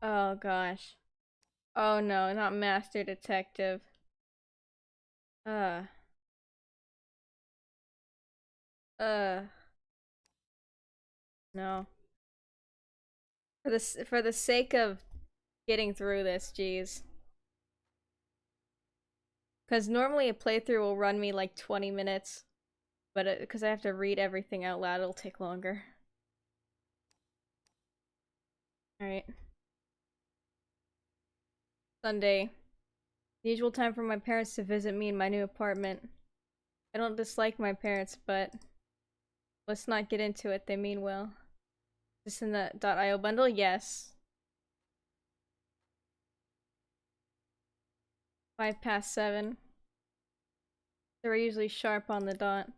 Oh gosh. Oh no, not Master Detective. Uh, uh, no. For the sake of getting through this, jeez. Because normally a playthrough will run me like 20 minutes, but because I have to read everything out loud, it'll take longer. Alright. Sunday. The usual time for my parents to visit me in my new apartment. I don't dislike my parents, but let's not get into it, they mean well. This in the .io bundle? Yes. 7:05. They were usually sharp on the dot.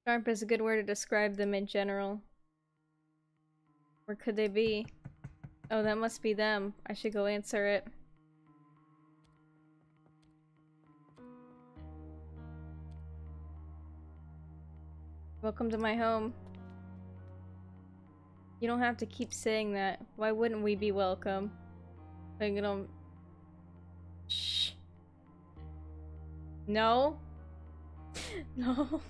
Sharp is a good word to describe them in general. Where could they be? Oh, that must be them. I should go answer it. Welcome to my home. You don't have to keep saying that. Why wouldn't we be welcome? Like, you know... Shh. No? No.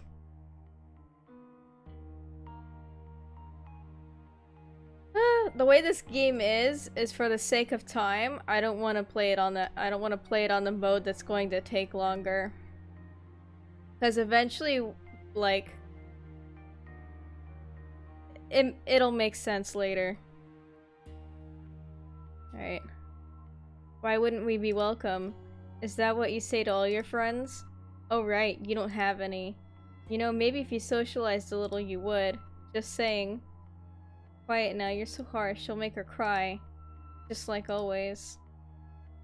The way this game is for the sake of time. I don't want to play it on the mode that's going to take longer. Because eventually, like, it'll make sense later. Alright. Why wouldn't we be welcome? Is that what you say to all your friends? Oh right, you don't have any. You know, maybe if you socialized a little you would. Just saying. Quiet now, you're so harsh, she'll make her cry. Just like always.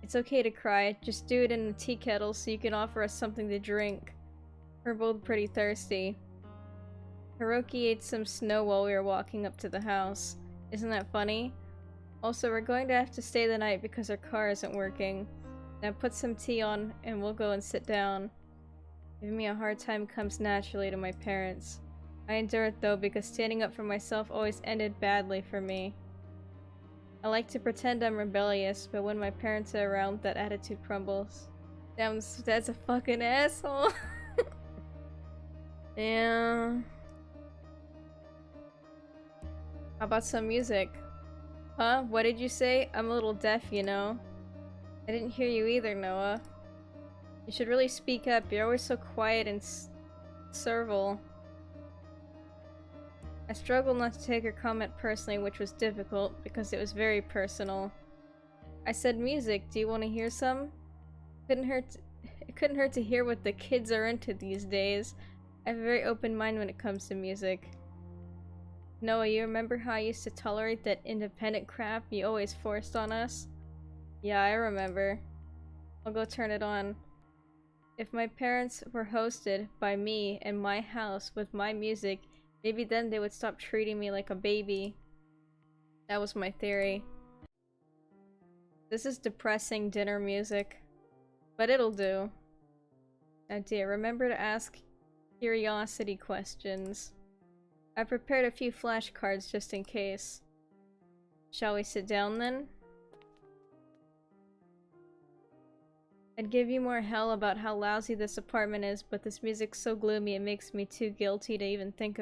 It's okay to cry, just do it in a tea kettle so you can offer us something to drink. We're both pretty thirsty. Hiroki ate some snow while we were walking up to the house. Isn't that funny? Also, we're going to have to stay the night because our car isn't working. Now put some tea on and we'll go and sit down. Giving me a hard time comes naturally to my parents. I endure it though because standing up for myself always ended badly for me. I like to pretend I'm rebellious, but when my parents are around, that attitude crumbles. Damn, that's a fucking asshole. Yeah. How about some music? Huh? What did you say? I'm a little deaf, you know. I didn't hear you either, Noah. You should really speak up. You're always so quiet and servile. I struggled not to take her comment personally, which was difficult, because it was very personal. I said, music, do you want to hear some? It couldn't hurt to hear what the kids are into these days. I have a very open mind when it comes to music. Noah, you remember how I used to tolerate that independent crap you always forced on us? Yeah, I remember. I'll go turn it on. If my parents were hosted by me in my house with my music, maybe then they would stop treating me like a baby. That was my theory. This is depressing dinner music. But it'll do. Oh dear, remember to ask curiosity questions. I prepared a few flashcards just in case. Shall we sit down then? I'd give you more hell about how lousy this apartment is, but this music's so gloomy it makes me too guilty to even think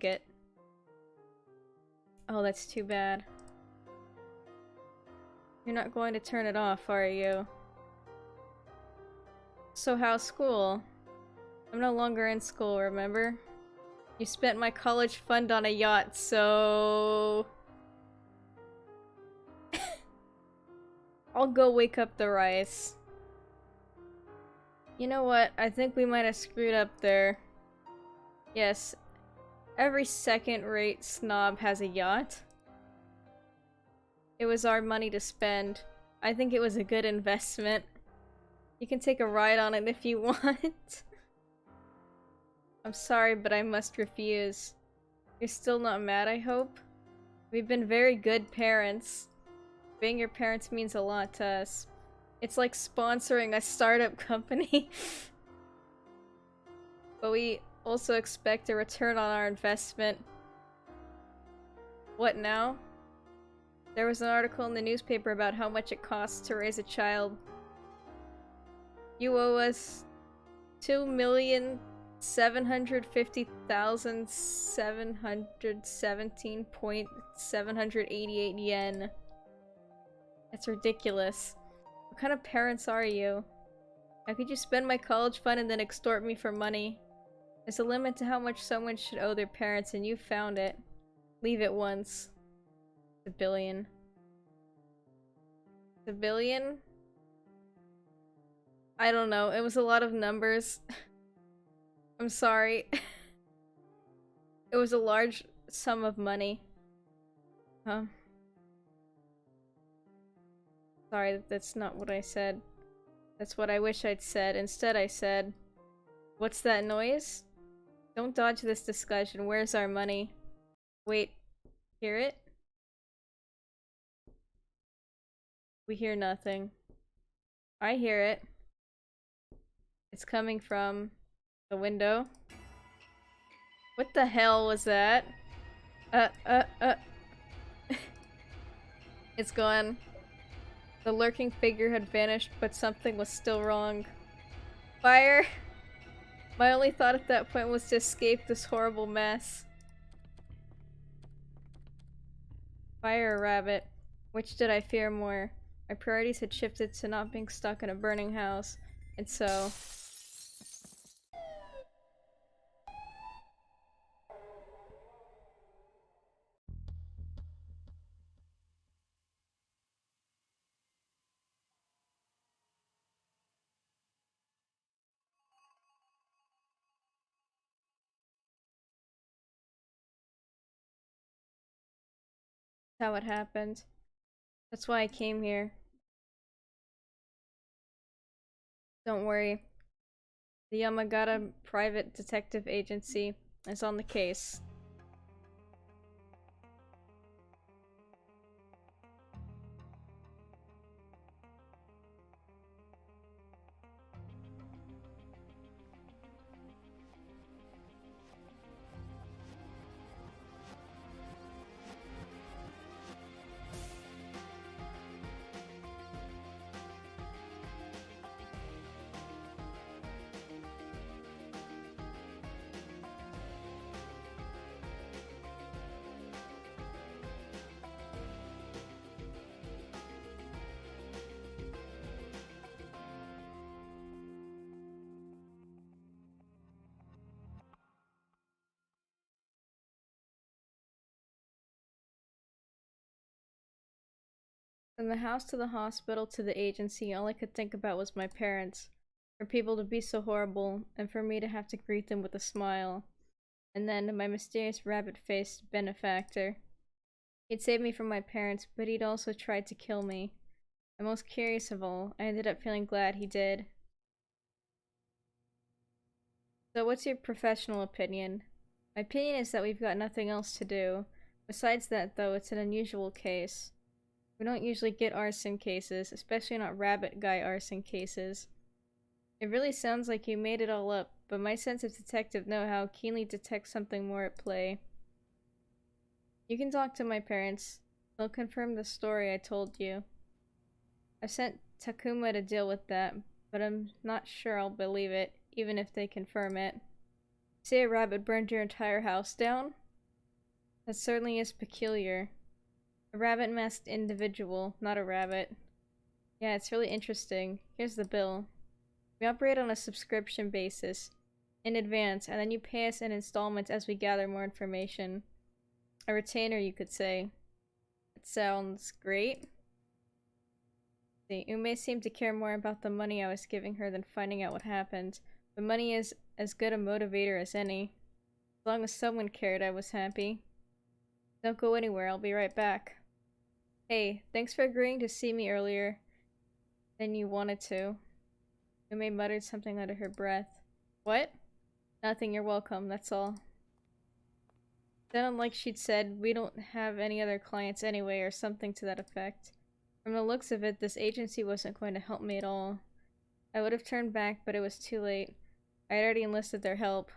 it. Oh, that's too bad. You're not going to turn it off, are you? So how's school? I'm no longer in school, remember? You spent my college fund on a yacht, so... I'll go wake up the rice. You know what? I think we might have screwed up there. Yes, every second-rate snob has a yacht. It was our money to spend. I think it was a good investment. You can take a ride on it if you want. I'm sorry, but I must refuse. You're still not mad, I hope? We've been very good parents. Being your parents means a lot to us. It's like sponsoring a startup company. But we also expect a return on our investment. What now? There was an article in the newspaper about how much it costs to raise a child. You owe us 2,750,717.788 yen. That's ridiculous. What kind of parents are you? How could you spend my college fund and then extort me for money? There's a limit to how much someone should owe their parents, and you found it. Leave it once. A billion. A billion? I don't know. It was a lot of numbers. I'm sorry. It was a large sum of money. Sorry, that's not what I said. That's what I wish I'd said. Instead I said, what's that noise? Don't dodge this discussion. Where's our money? Wait. Hear it? We hear nothing. I hear it. It's coming from the window. What the hell was that? It's gone. The lurking figure had vanished, but something was still wrong. Fire! My only thought at that point was to escape this horrible mess. Fire or rabbit? Which did I fear more? My priorities had shifted to not being stuck in a burning house, and so... That's how it happened. That's why I came here. Don't worry. The Yamagata Private Detective Agency is on the case. From the house to the hospital to the agency, all I could think about was my parents. For people to be so horrible, and for me to have to greet them with a smile. And then my mysterious rabbit-faced benefactor. He'd saved me from my parents, but he'd also tried to kill me. And most curious of all, I ended up feeling glad he did. So what's your professional opinion? My opinion is that we've got nothing else to do. Besides that, though, it's an unusual case. We don't usually get arson cases, especially not rabbit guy arson cases. It really sounds like you made it all up, but my sensitive detective know-how keenly detects something more at play. You can talk to my parents. They'll confirm the story I told you. I've sent Takuma to deal with that, but I'm not sure I'll believe it, even if they confirm it. Say a rabbit burned your entire house down? That certainly is peculiar. A rabbit-masked individual, not a rabbit. Yeah, it's really interesting. Here's the bill. We operate on a subscription basis, in advance, and then you pay us in installments as we gather more information. A retainer, you could say. It sounds great. See, Ume seemed to care more about the money I was giving her than finding out what happened. But money is as good a motivator as any. As long as someone cared, I was happy. Don't go anywhere, I'll be right back. Hey, thanks for agreeing to see me earlier than you wanted to. Ume muttered something under her breath. What? Nothing, you're welcome, that's all. Sounded like she'd said, we don't have any other clients anyway, or something to that effect. From the looks of it, this agency wasn't going to help me at all. I would have turned back, but it was too late. I had already enlisted their help.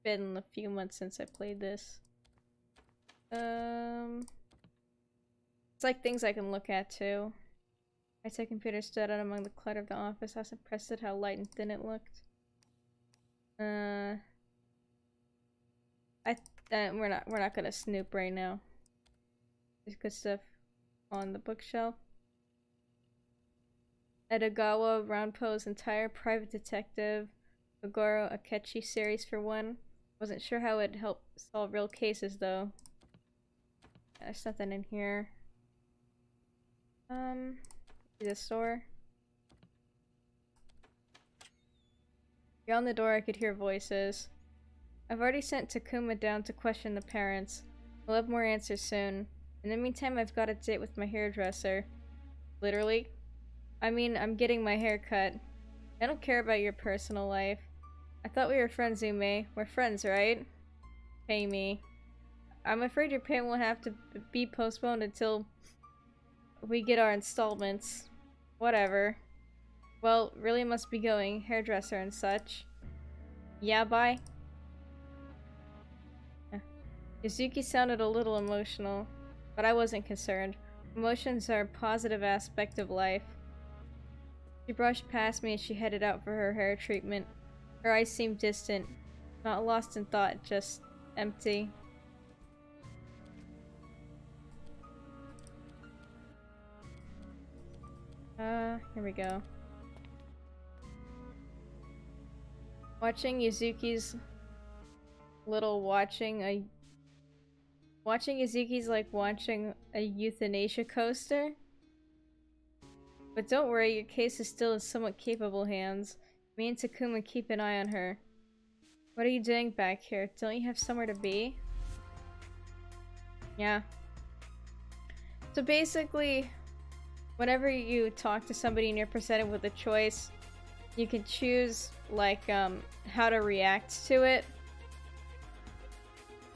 been a few months since I played this. It's like things I can look at too. My tech computer stood out among the clutter of the office. I was impressed at how light and thin it looked. We're not gonna snoop right now. There's good stuff on the bookshelf. Edogawa Ranpo's entire Private Detective Ogoro Akechi series for one. Wasn't sure how it'd help solve real cases though. There's nothing in here. The store. Beyond the door I could hear voices. I've already sent Takuma down to question the parents. We'll have more answers soon. In the meantime, I've got a date with my hairdresser. Literally? I mean, I'm getting my hair cut. I don't care about your personal life. I thought we were friends, Ume. We're friends, right? Pay me. I'm afraid your payment will have to be postponed until we get our installments. Whatever. Well, really must be going. Hairdresser and such. Yeah, bye. Yuzuki sounded a little emotional, but I wasn't concerned. Emotions are a positive aspect of life. She brushed past me as she headed out for her hair treatment. Her eyes seemed distant, not lost in thought, just empty. Here we go. Watching Yuzuki's like watching a euthanasia coaster. But don't worry, your case is still in somewhat capable hands. Me and Takuma keep an eye on her. What are you doing back here? Don't you have somewhere to be? Yeah. So basically, whenever you talk to somebody and you're presented with a choice, you can choose, like, how to react to it.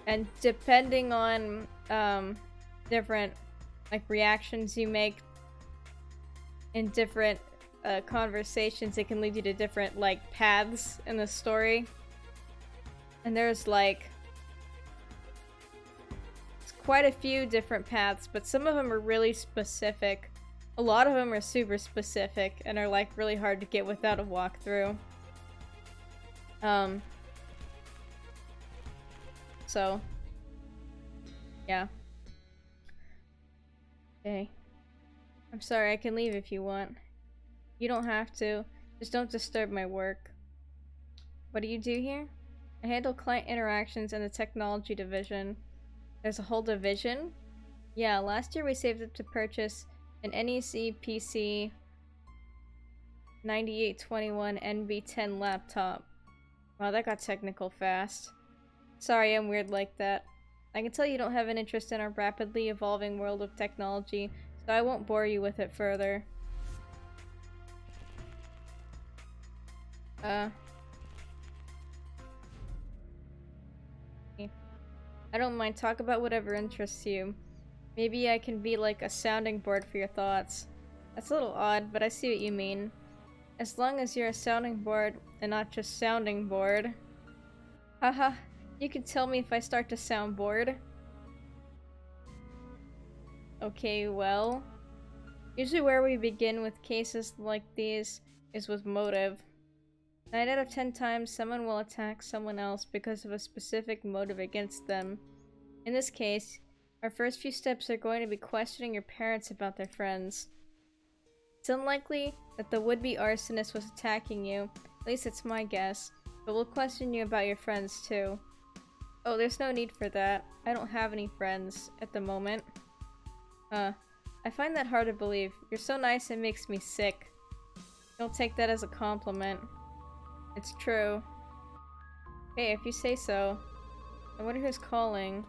And depending on, different, like, reactions you make in different, conversations, it can lead you to different, like, paths in the story. And there's, like, quite a few different paths, but some of them are really specific. A lot of them are super specific and are like really hard to get without a walkthrough. So yeah. Okay. I'm sorry, I can leave if you want. You don't have to. Just don't disturb my work. What do you do here? I handle client interactions in the technology division. There's a whole division? Yeah, last year we saved up to purchase an NEC PC 9821 NB10 laptop. Wow, that got technical fast. Sorry, I'm weird like that. I can tell you don't have an interest in our rapidly evolving world of technology, so I won't bore you with it further. I don't mind. Talk about whatever interests you. Maybe I can be like a sounding board for your thoughts. That's a little odd, but I see what you mean. As long as you're a sounding board and not just sounding bored. Haha, you can tell me if I start to sound bored. Okay, well. Usually where we begin with cases like these is with motive. 9 out of 10 times someone will attack someone else because of a specific motive against them. In this case, our first few steps are going to be questioning your parents about their friends. It's unlikely that the would-be arsonist was attacking you, at least it's my guess, but we'll question you about your friends too. Oh, there's no need for that. I don't have any friends at the moment. I find that hard to believe. You're so nice it makes me sick. Don't take that as a compliment. It's true. Hey, if you say so. I wonder who's calling.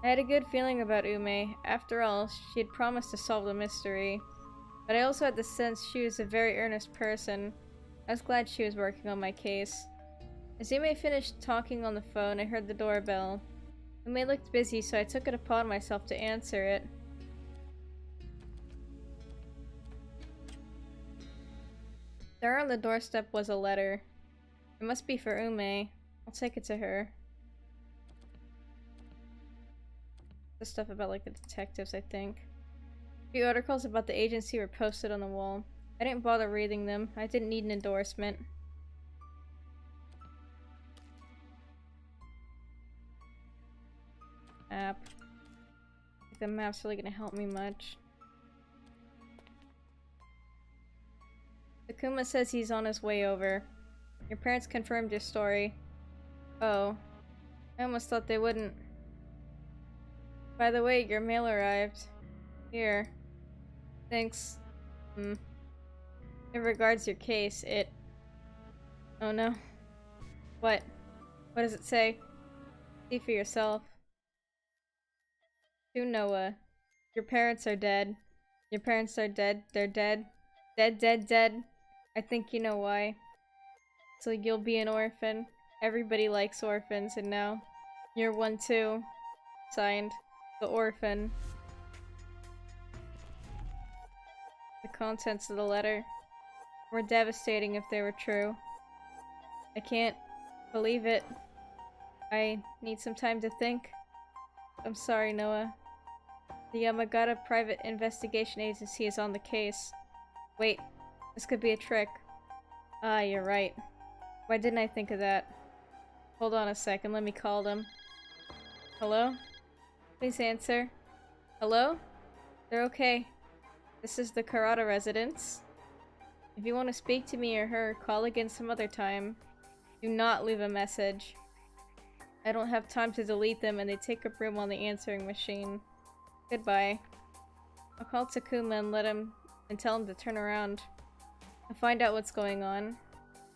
I had a good feeling about Ume. After all, she had promised to solve the mystery. But I also had the sense she was a very earnest person. I was glad she was working on my case. As Ume finished talking on the phone, I heard the doorbell. Ume looked busy, so I took it upon myself to answer it. There on the doorstep was a letter. It must be for Ume. I'll take it to her. The stuff about like the detectives, I think. A few articles about the agency were posted on the wall. I didn't bother reading them. I didn't need an endorsement. Map. I think the map's really gonna help me much. Takuma says he's on his way over. Your parents confirmed your story. Oh. I almost thought they wouldn't. By the way, your mail arrived. Here. Thanks. In regards your case, it... Oh no. What? What does it say? See for yourself. To Noah. Your parents are dead. Your parents are dead. They're dead. Dead, dead, dead. I think you know why. So you'll be an orphan. Everybody likes orphans, and now you're one too. Signed, The Orphan. The contents of the letter were devastating if they were true. I can't believe it. I need some time to think. I'm sorry, Noah. The Yamagata Private Investigation Agency is on the case. Wait, this could be a trick. Ah, you're right. Why didn't I think of that? Hold on a second, let me call them. Hello? Please answer. Hello? They're okay. This is the Karada residence. If you want to speak to me or her, call again some other time. Do not leave a message. I don't have time to delete them and they take up room on the answering machine. Goodbye. I'll call Takuma and tell him to turn around. And find out what's going on.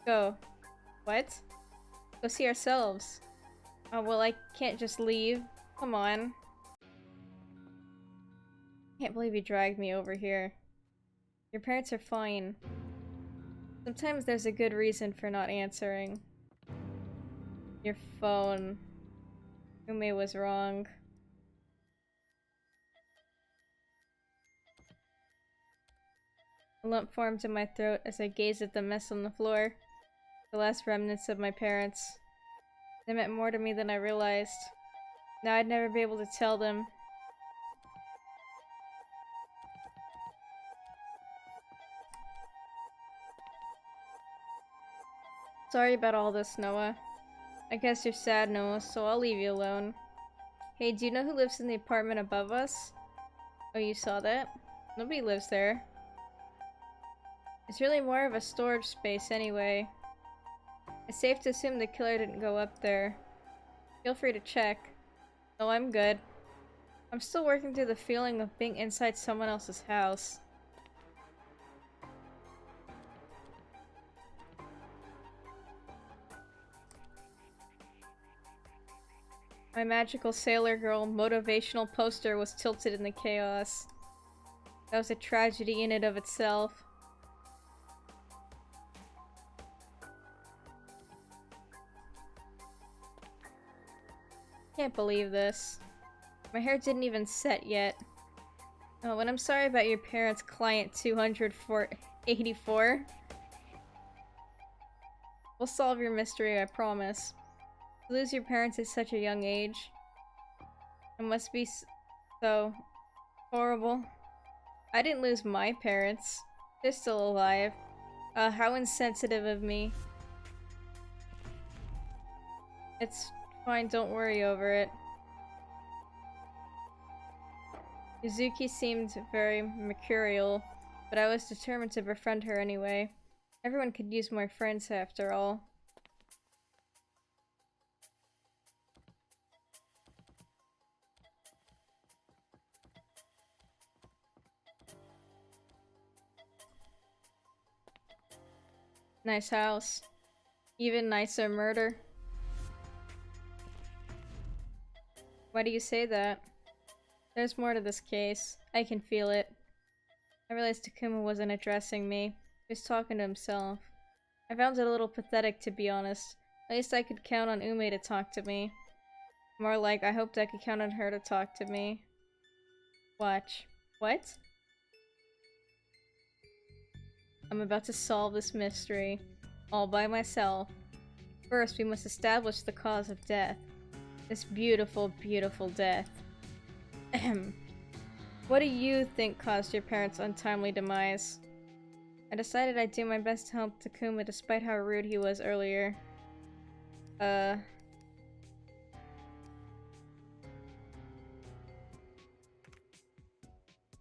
Go. What? Go see ourselves. Oh, well, I can't just leave. Come on. Can't believe you dragged me over here. Your parents are fine. Sometimes there's a good reason for not answering. Your phone. Ume was wrong. A lump formed in my throat as I gazed at the mess on the floor. The last remnants of my parents. They meant more to me than I realized. Now I'd never be able to tell them. Sorry about all this, Noah. I guess you're sad, Noah, so I'll leave you alone. Hey, do you know who lives in the apartment above us? Oh, you saw that? Nobody lives there. It's really more of a storage space anyway. It's safe to assume the killer didn't go up there. Feel free to check. No, I'm good. I'm still working through the feeling of being inside someone else's house. My magical sailor girl motivational poster was tilted in the chaos. That was a tragedy in and of itself. Can't believe this. My hair didn't even set yet. Oh, and I'm sorry about your parents, client 284. We'll solve your mystery, I promise. To lose your parents at such a young age. It must be so horrible. I didn't lose my parents. They're still alive. How insensitive of me. It's fine, don't worry over it. Yuzuki seemed very mercurial, but I was determined to befriend her anyway. Everyone could use more friends after all. Nice house. Even nicer murder. Why do you say that? There's more to this case. I can feel it. I realized Takuma wasn't addressing me. He was talking to himself. I found it a little pathetic, to be honest. At least I could count on Ume to talk to me. More like, I hoped I could count on her to talk to me. Watch. What? I'm about to solve this mystery. All by myself. First, we must establish the cause of death. This beautiful, beautiful death. Ahem. What do you think caused your parents' untimely demise? I decided I'd do my best to help Takuma despite how rude he was earlier. The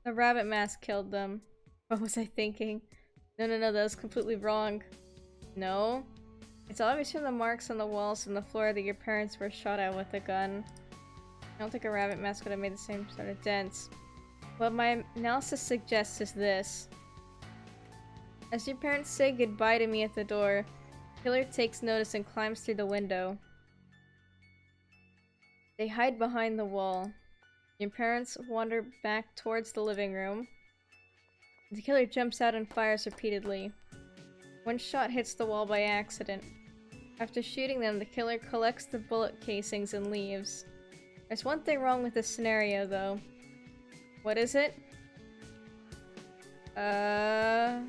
rabbit mask killed them. What was I thinking? No, that was completely wrong. No? It's obvious from the marks on the walls and the floor that your parents were shot at with a gun. I don't think a rabbit mask would have made the same sort of dents. What my analysis suggests is this. As your parents say goodbye to me at the door, the killer takes notice and climbs through the window. They hide behind the wall. Your parents wander back towards the living room. The killer jumps out and fires repeatedly. One shot hits the wall by accident. After shooting them, the killer collects the bullet casings and leaves. There's one thing wrong with this scenario, though. What is it? I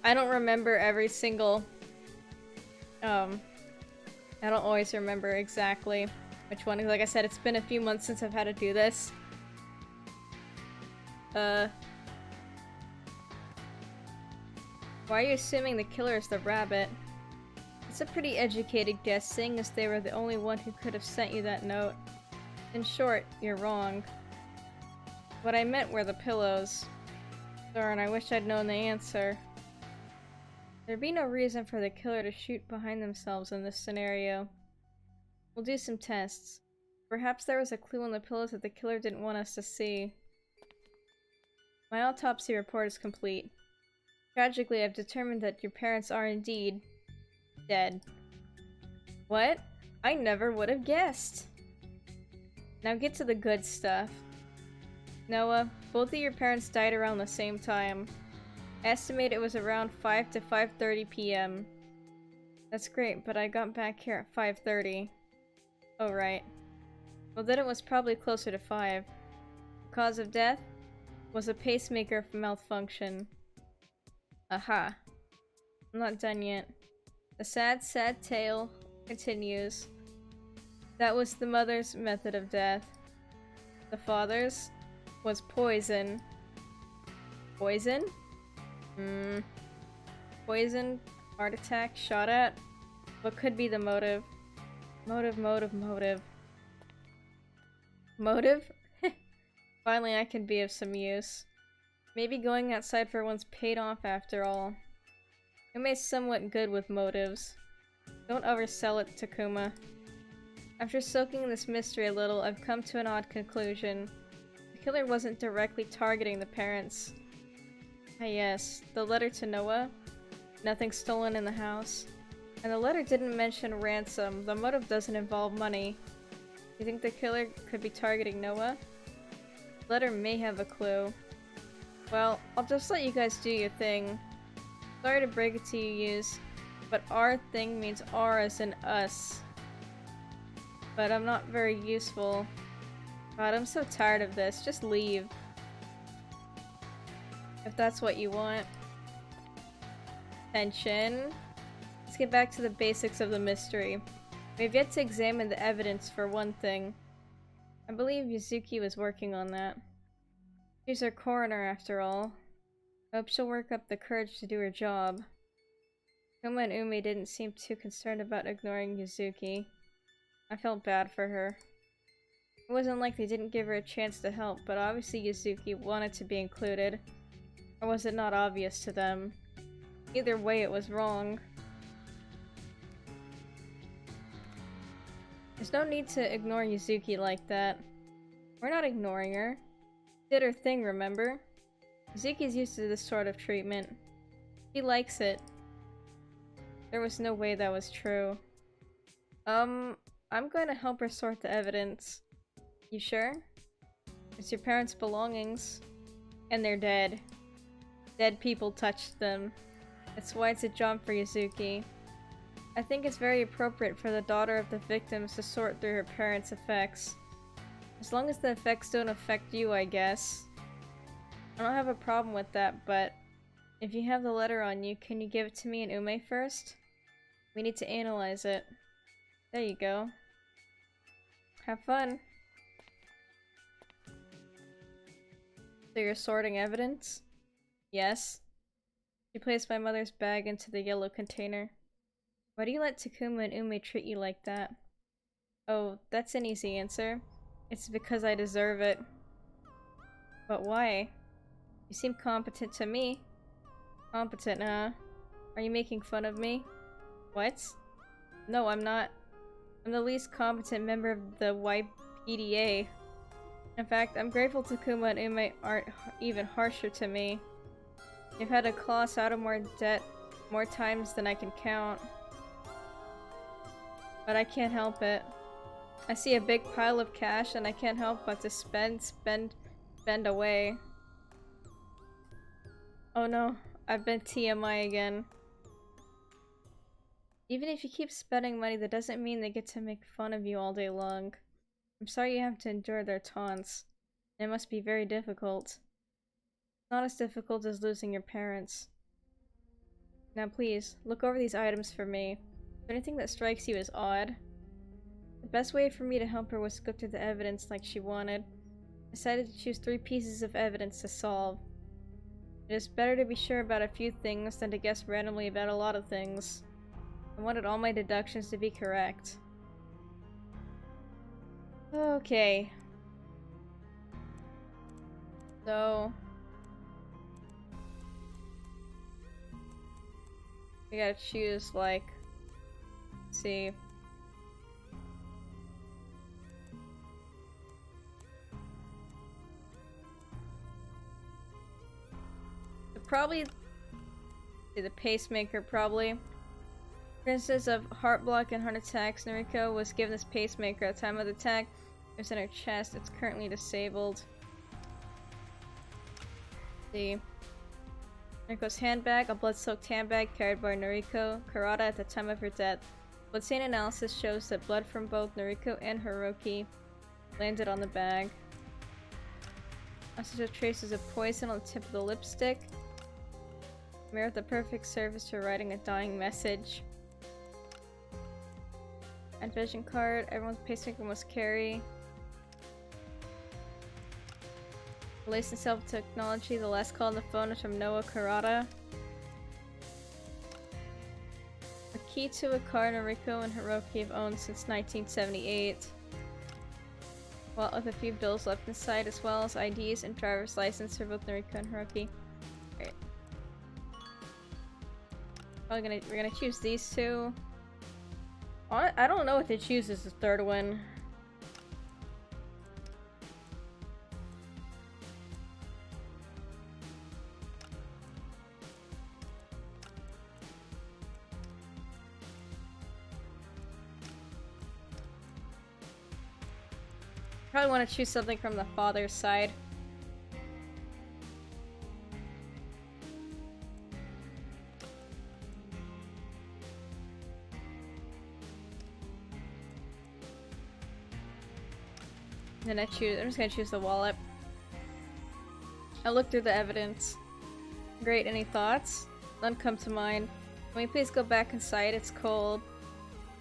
don't remember every single... I don't always remember exactly which one. Like I said, it's been a few months since I've had to do this. Why are you assuming the killer is the rabbit? It's a pretty educated guess, seeing as they were the only one who could have sent you that note. In short, you're wrong. What I meant were the pillows. Darn, I wish I'd known the answer. There'd be no reason for the killer to shoot behind themselves in this scenario. We'll do some tests. Perhaps there was a clue on the pillows that the killer didn't want us to see. My autopsy report is complete. Tragically, I've determined that your parents are indeed dead. What? I never would have guessed! Now get to the good stuff. Noah, both of your parents died around the same time. I estimate it was around 5 to 5:30 p.m. That's great, but I got back here at 5:30. Oh, right. Well, then it was probably closer to 5. The cause of death was a pacemaker malfunction. Aha. I'm not done yet. The sad, sad tale continues. That was the mother's method of death. The father's was poison. Poison? Poison? Heart attack? Shot at? What could be the motive? Motive? Finally, I can be of some use. Maybe going outside for once paid off after all. Ume's somewhat good with motives. Don't oversell it, Takuma. After soaking in this mystery a little, I've come to an odd conclusion. The killer wasn't directly targeting the parents. Ah yes, the letter to Noah. Nothing stolen in the house. And the letter didn't mention ransom. The motive doesn't involve money. You think the killer could be targeting Noah? The letter may have a clue. Well, I'll just let you guys do your thing. Sorry to break it to you, Yuz, but our thing means R as in us. But I'm not very useful. God, I'm so tired of this. Just leave. If that's what you want. Tension. Let's get back to the basics of the mystery. We have yet to examine the evidence for one thing. I believe Yuzuki was working on that. She's our coroner after all. I hope she'll work up the courage to do her job. Kuma and Ume didn't seem too concerned about ignoring Yuzuki. I felt bad for her. It wasn't like they didn't give her a chance to help, but obviously Yuzuki wanted to be included. Or was it not obvious to them? Either way, it was wrong. There's no need to ignore Yuzuki like that. We're not ignoring her. She did her thing, remember? Yuzuki's used to this sort of treatment. He likes it. There was no way that was true. I'm going to help her sort the evidence. You sure? It's your parents' belongings. And they're dead. Dead people touched them. That's why it's a job for Yuzuki. I think it's very appropriate for the daughter of the victims to sort through her parents' effects. As long as the effects don't affect you, I guess. I don't have a problem with that, but If you have the letter on you, can you give it to me and Ume first? We need to analyze it. There you go. Have fun. So you're sorting evidence? Yes. She placed my mother's bag into the yellow container. Why do you let Takuma and Ume treat you like that? Oh, that's an easy answer. It's because I deserve it. But why? You seem competent to me. Competent, huh? Are you making fun of me? What? No, I'm not. I'm the least competent member of the YPDA. In fact, I'm grateful Takuma and Ume aren't even harsher to me. You've had to claw us out of more debt more times than I can count. But I can't help it. I see a big pile of cash and I can't help but to spend away. Oh no, I've been TMI again. Even if you keep spending money, that doesn't mean they get to make fun of you all day long. I'm sorry you have to endure their taunts. It must be very difficult. It's not as difficult as losing your parents. Now please, look over these items for me. Is there anything that strikes you as odd? The best way for me to help her was to go through the evidence like she wanted. I decided to choose 3 pieces of evidence to solve. It is better to be sure about a few things than to guess randomly about a lot of things. I wanted all my deductions to be correct. Okay. So... we gotta choose, like... let's see... probably... the pacemaker, probably. For instance of heart block and heart attacks, Noriko was given this pacemaker at the time of the attack. It was in her chest. It's currently disabled. Let's see. Noriko's handbag, a blood-soaked handbag carried by Noriko Kurata at the time of her death. Bloodstain analysis shows that blood from both Noriko and Hiroki landed on the bag. Also traces of poison on the tip of the lipstick. Mirror the perfect service to writing a dying message. And vision card, everyone's pacemaker must carry. Release and self-technology, the last call on the phone is from Noah Kurata. A key to a car Noriko and Hiroki have owned since 1978. Well, with a few bills left inside, as well as IDs and driver's license for both Noriko and Hiroki. Great. We're gonna choose these 2. I don't know what to choose as the 3rd one. Probably want to choose something from the father's side. Then I'm just gonna choose the wallet. I looked through the evidence. Great, any thoughts? None come to mind. Can we please go back inside? It's cold.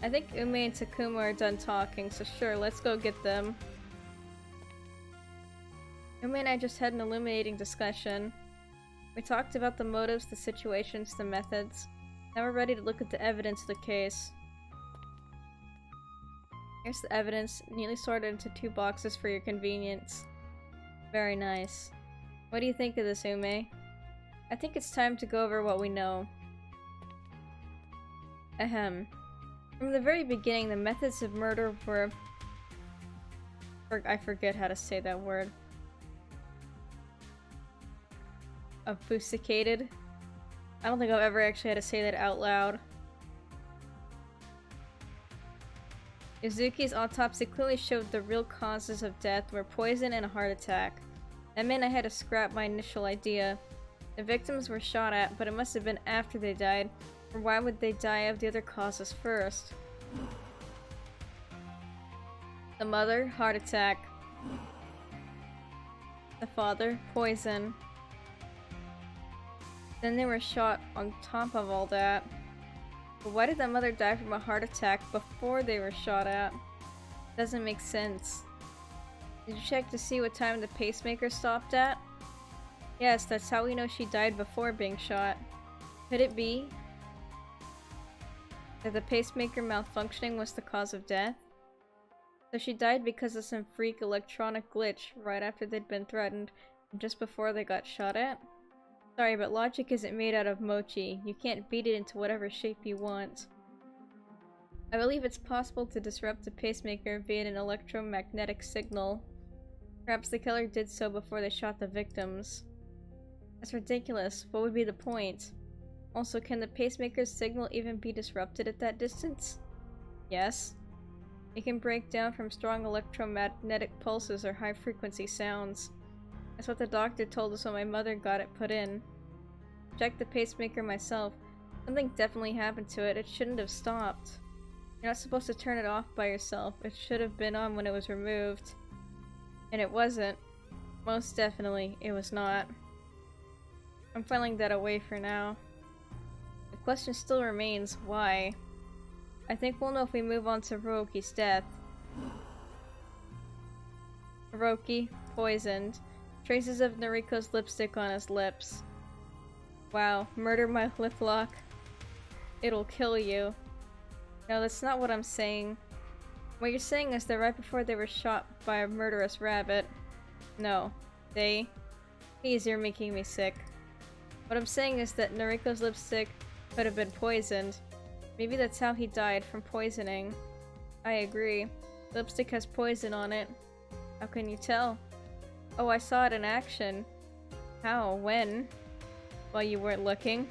I think Ume and Takuma are done talking, so sure, let's go get them. Ume and I just had an illuminating discussion. We talked about the motives, the situations, the methods. Now we're ready to look at the evidence of the case. Here's the evidence, neatly sorted into 2 boxes for your convenience. Very nice. What do you think of this, Ume? I think it's time to go over what we know. Ahem. From the very beginning, the methods of murder were... I forget how to say that word. Obfuscated? I don't think I've ever actually had to say that out loud. Izuki's autopsy clearly showed the real causes of death were poison and a heart attack. That meant I had to scrap my initial idea. The victims were shot at, but it must have been after they died, or why would they die of the other causes first? The mother, heart attack. The father, poison. Then they were shot on top of all that. But why did that mother die from a heart attack before they were shot at? Doesn't make sense. Did you check to see what time the pacemaker stopped at? Yes, that's how we know she died before being shot. Could it be that the pacemaker malfunctioning was the cause of death? So she died because of some freak electronic glitch right after they'd been threatened and just before they got shot at? Sorry, but logic isn't made out of mochi. You can't beat it into whatever shape you want. I believe it's possible to disrupt the pacemaker via an electromagnetic signal. Perhaps the killer did so before they shot the victims. That's ridiculous. What would be the point? Also, can the pacemaker's signal even be disrupted at that distance? Yes. It can break down from strong electromagnetic pulses or high-frequency sounds. That's what the doctor told us when my mother got it put in. Checked the pacemaker myself. Something definitely happened to it. It shouldn't have stopped. You're not supposed to turn it off by yourself. It should have been on when it was removed. And it wasn't. Most definitely, it was not. I'm filing that away for now. The question still remains, why? I think we'll know if we move on to Hiroki's death. Hiroki, poisoned. Traces of Noriko's lipstick on his lips. Wow, murder my lip lock. It'll kill you. No, that's not what I'm saying. What you're saying is that right before they were shot by a murderous rabbit. No. They... Please, you're making me sick. What I'm saying is that Noriko's lipstick could have been poisoned. Maybe that's how he died, from poisoning. I agree. Lipstick has poison on it. How can you tell? Oh, I saw it in action. How? When? While you weren't looking.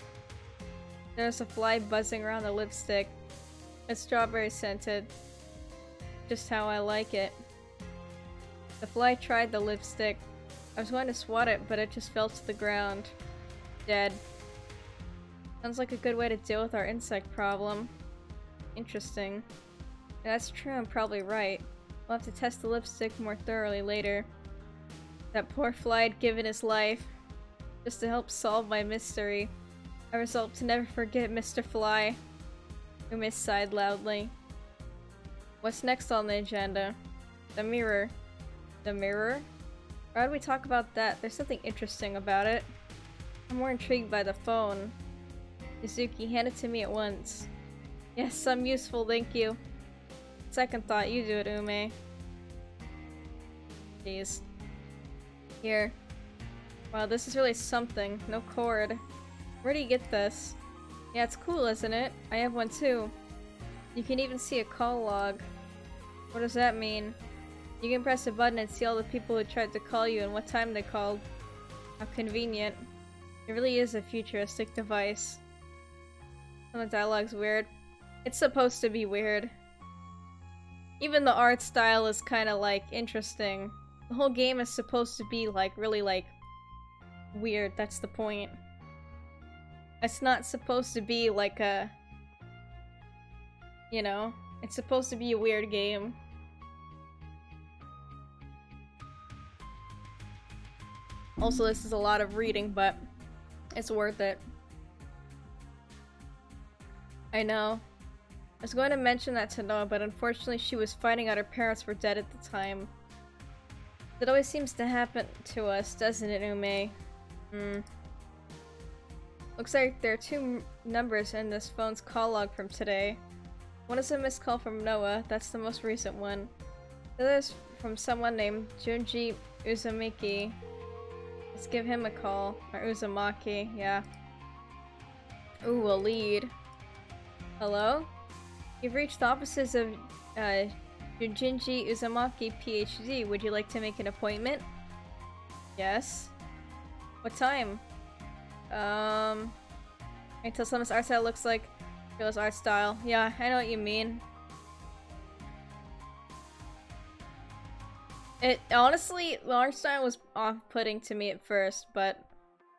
There's a fly buzzing around the lipstick. It's strawberry scented. Just how I like it. The fly tried the lipstick. I was going to swat it, but it just fell to the ground. Dead. Sounds like a good way to deal with our insect problem. Interesting. If that's true, I'm probably right. We'll have to test the lipstick more thoroughly later. That poor fly had given his life just to help solve my mystery. I resolved to never forget Mr. Fly. Ume sighed loudly. What's next on the agenda? The mirror. The mirror? Why do we talk about that? There's something interesting about it. I'm more intrigued by the phone. Yuzuki, hand it to me at once. Yes, some useful, thank you. Second thought, you do it, Ume. Jeez. Here. Wow, this is really something. No cord. Where do you get this? Yeah, it's cool, isn't it? I have one too. You can even see a call log. What does that mean? You can press a button and see all the people who tried to call you and what time they called. How convenient. It really is a futuristic device. Some of the dialogue's weird. It's supposed to be weird. Even the art style is kind of like interesting. The whole game is supposed to be like really like weird. That's the point. It's not supposed to be like a, you know, it's supposed to be a weird game. Also, this is a lot of reading, but it's worth it. I know. I was going to mention that to Noah, but unfortunately she was finding out her parents were dead at the time. That always seems to happen to us, doesn't it, Ume? Looks like there are two numbers in this phone's call log from today. One is a missed call from Noah, that's the most recent one. The other is from someone named Junji Uzumaki. Let's give him a call. Or Uzumaki, yeah. Ooh, a lead. Hello? You've reached the offices of Junji Uzumaki, PhD. Would you like to make an appointment? Yes. What time? I can tell someone's art style looks like Phil's art style. Yeah, I know what you mean. It honestly, the art style was off-putting to me at first, but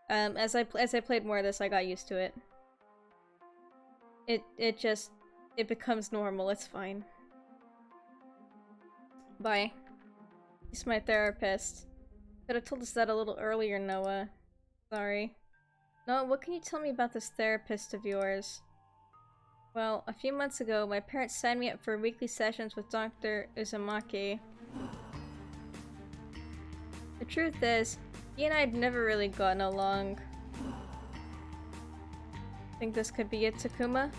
as I played more of this, I got used to it. It becomes normal. It's fine. Bye. He's my therapist. Could have told us that a little earlier, Noah. Sorry. No, what can you tell me about this therapist of yours? Well, a few months ago, my parents signed me up for weekly sessions with Dr. Uzumaki. The truth is, he and I had never really gotten along. Think this could be it, Takuma?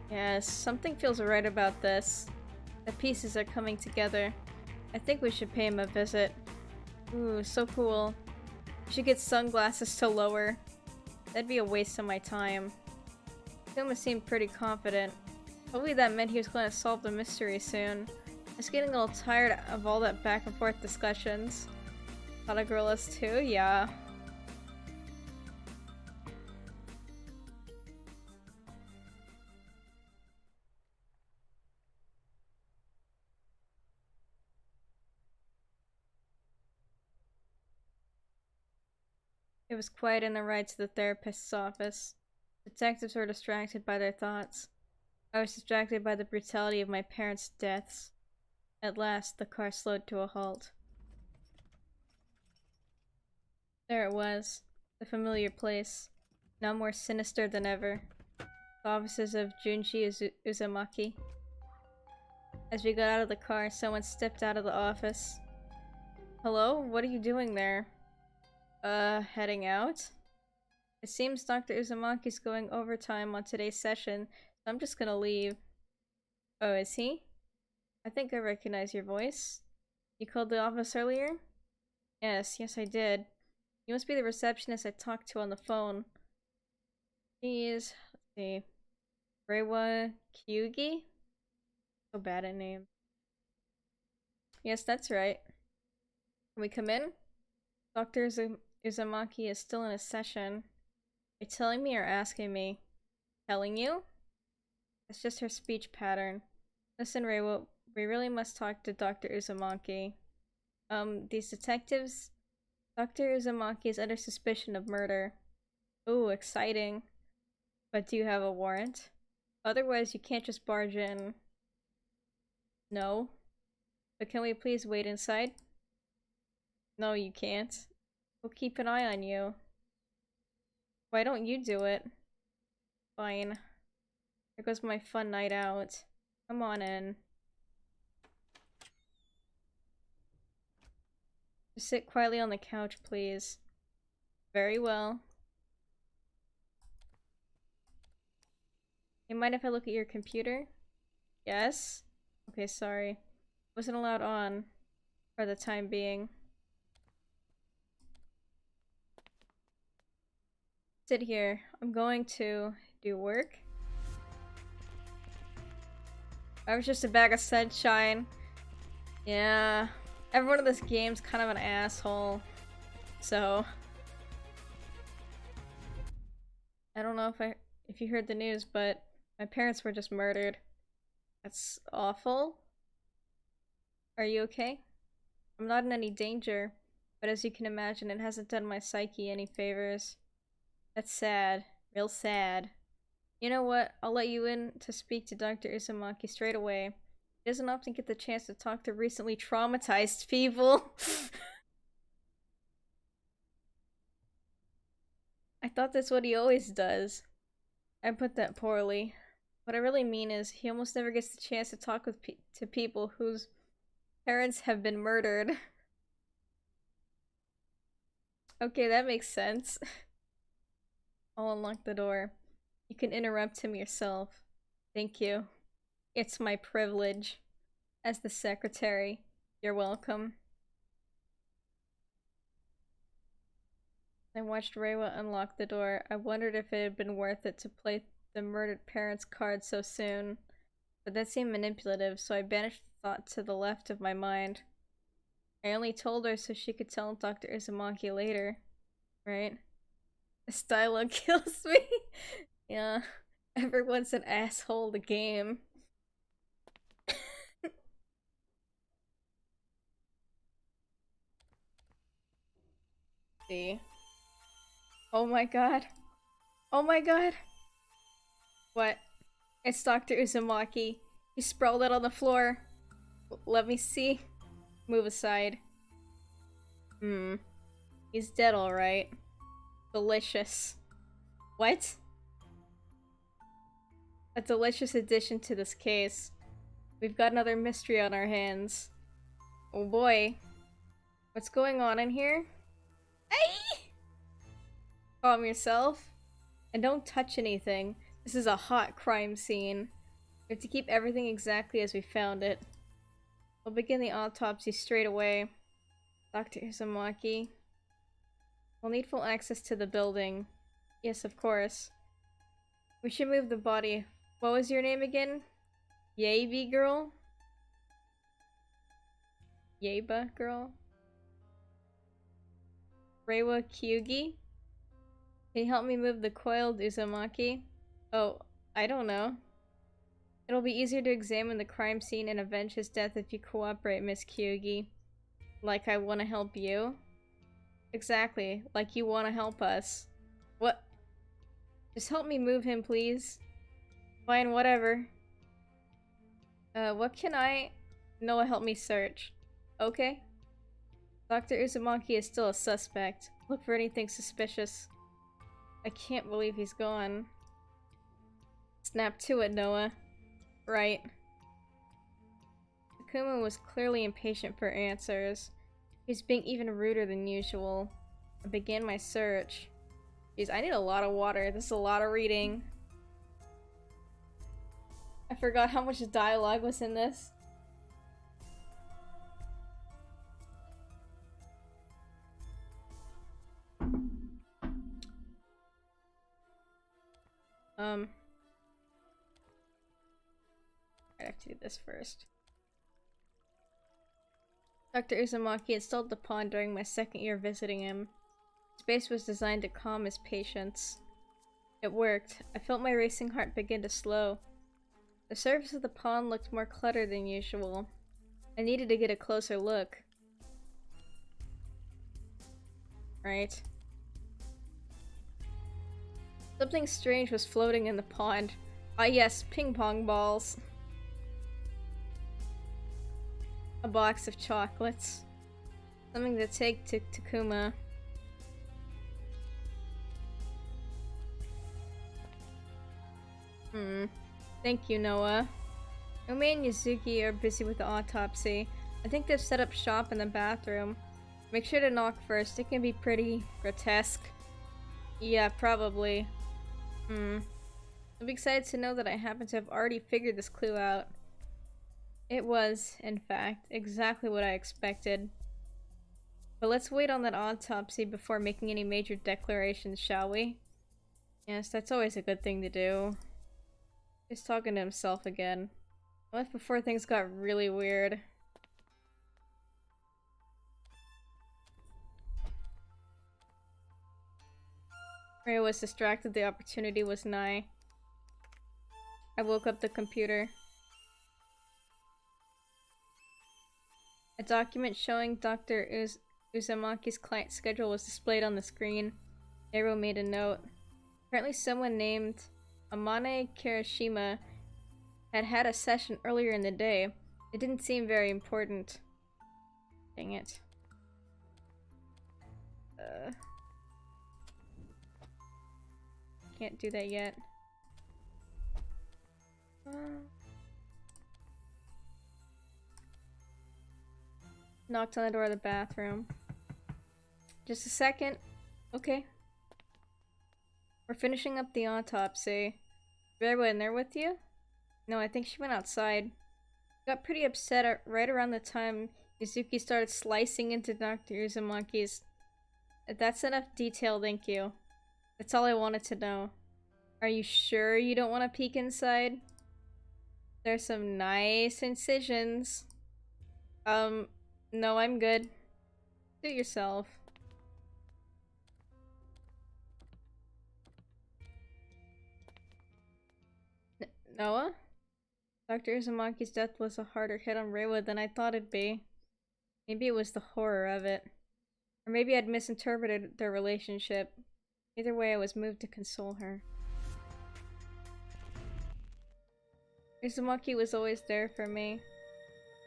Yes, something feels right about this. The pieces are coming together. I think we should pay him a visit. Ooh, so cool. We should get sunglasses to lower. That'd be a waste of my time. Takuma seemed pretty confident. Hopefully that meant he was going to solve the mystery soon. I was getting a little tired of all that back and forth discussions. Thought a girl is too? Yeah. It was quiet in the ride to the therapist's office. Detectives were distracted by their thoughts. I was distracted by the brutality of my parents' deaths. At last, the car slowed to a halt. There it was, the familiar place, now more sinister than ever. The offices of Junji Uzumaki. As we got out of the car, someone stepped out of the office. Hello? What are you doing there? Heading out? It seems Dr. Uzumaki's going overtime on today's session, so I'm just gonna leave. Oh, is he? I think I recognize your voice. You called the office earlier? Yes, I did. You must be the receptionist I talked to on the phone. Jeez, let's see. Reiwa Kyugi? So bad at name. Yes, that's right. Can we come in? Dr. Uzumaki is still in a session. Are you telling me or asking me? Telling you? It's just her speech pattern. Listen, Reiwa, we really must talk to Dr. Uzumaki. These detectives? Dr. Uzumaki is under suspicion of murder. Ooh, exciting. But do you have a warrant? Otherwise, you can't just barge in. No. But can we please wait inside? No, you can't. We'll keep an eye on you. Why don't you do it? Fine. Here goes my fun night out. Come on in. Just sit quietly on the couch, please. Very well. You mind if I look at your computer? Yes? Okay, sorry. Wasn't allowed on for the time being. Sit here. I'm going to do work. I was just a bag of sunshine. Yeah. Everyone in this game's kind of an asshole. So I don't know if you heard the news, but my parents were just murdered. That's awful. Are you okay? I'm not in any danger, but as you can imagine, it hasn't done my psyche any favors. That's sad. Real sad. You know what? I'll let you in to speak to Dr. Uzumaki straight away. He doesn't often get the chance to talk to recently traumatized people. I thought that's what he always does. I put that poorly. What I really mean is, he almost never gets the chance to talk to people whose parents have been murdered. Okay, that makes sense. I'll unlock the door. You can interrupt him yourself. Thank you. It's my privilege. As the secretary, you're welcome. I watched Reiwa unlock the door. I wondered if it had been worth it to play the murdered parents card so soon. But that seemed manipulative, so I banished the thought to the left of my mind. I only told her so she could tell Dr. Uzumaki later. Right? This dialogue kills me. Yeah. Everyone's an asshole the game. See. Oh my god. Oh my god. What? It's Dr. Uzumaki. He sprawled out on the floor. Let me see. Move aside. He's dead, alright. Delicious. What? A delicious addition to this case. We've got another mystery on our hands. Oh boy. What's going on in here? Hey! Calm yourself. And don't touch anything. This is a hot crime scene. We have to keep everything exactly as we found it. We'll begin the autopsy straight away. Dr. Uzumaki. We'll need full access to the building. Yes, of course. We should move the body. What was your name again? Yabe girl? Yaba girl? Reiwa Kyugi? Can you help me move the coiled Uzumaki? Oh, I don't know. It'll be easier to examine the crime scene and avenge his death if you cooperate, Miss Kyugi. Like I want to help you? Exactly, like you want to help us. What? Just help me move him, please. Fine, whatever. What can I... Noah, help me search. Okay. Dr. Uzumaki is still a suspect. Look for anything suspicious. I can't believe he's gone. Snap to it, Noah. Right. Takuma was clearly impatient for answers. He's being even ruder than usual. I began my search. Jeez, I need a lot of water. This is a lot of reading. I forgot how much dialogue was in this. I'd have to do this first. Dr. Uzumaki installed the pond during my second year visiting him. His base was designed to calm his patients. It worked. I felt my racing heart begin to slow. The surface of the pond looked more cluttered than usual. I needed to get a closer look. Right. Something strange was floating in the pond. Ah yes, ping pong balls. A box of chocolates. Something to take to Takuma. Thank you, Noah. Umi and Yuzuki are busy with the autopsy. I think they've set up shop in the bathroom. Make sure to knock first. It can be pretty grotesque. Yeah, probably. I'm excited to know that I happen to have already figured this clue out. It was, in fact, exactly what I expected. But let's wait on that autopsy before making any major declarations, shall we? Yes, that's always a good thing to do. He's talking to himself again. What if before things got really weird? Ray was distracted, the opportunity was nigh. I woke up the computer. A document showing Dr. Uzumaki's client schedule was displayed on the screen. Nero made a note. Apparently someone named Amane Kirishima had had a session earlier in the day. It didn't seem very important. Dang it. Can't do that yet. Knocked on the door of the bathroom. Just a second. Okay. We're finishing up the autopsy. Reiwa in there with you? No, I think she went outside. Got pretty upset right around the time Yuzuki started slicing into Dr. Uzumaki's. That's enough detail, thank you. That's all I wanted to know. Are you sure you don't want to peek inside? There's some nice incisions. No, I'm good. Do it yourself. Noah? Dr. Uzumaki's death was a harder hit on Reiwa than I thought it'd be. Maybe it was the horror of it. Or maybe I'd misinterpreted their relationship. Either way, I was moved to console her. Uzumaki was always there for me.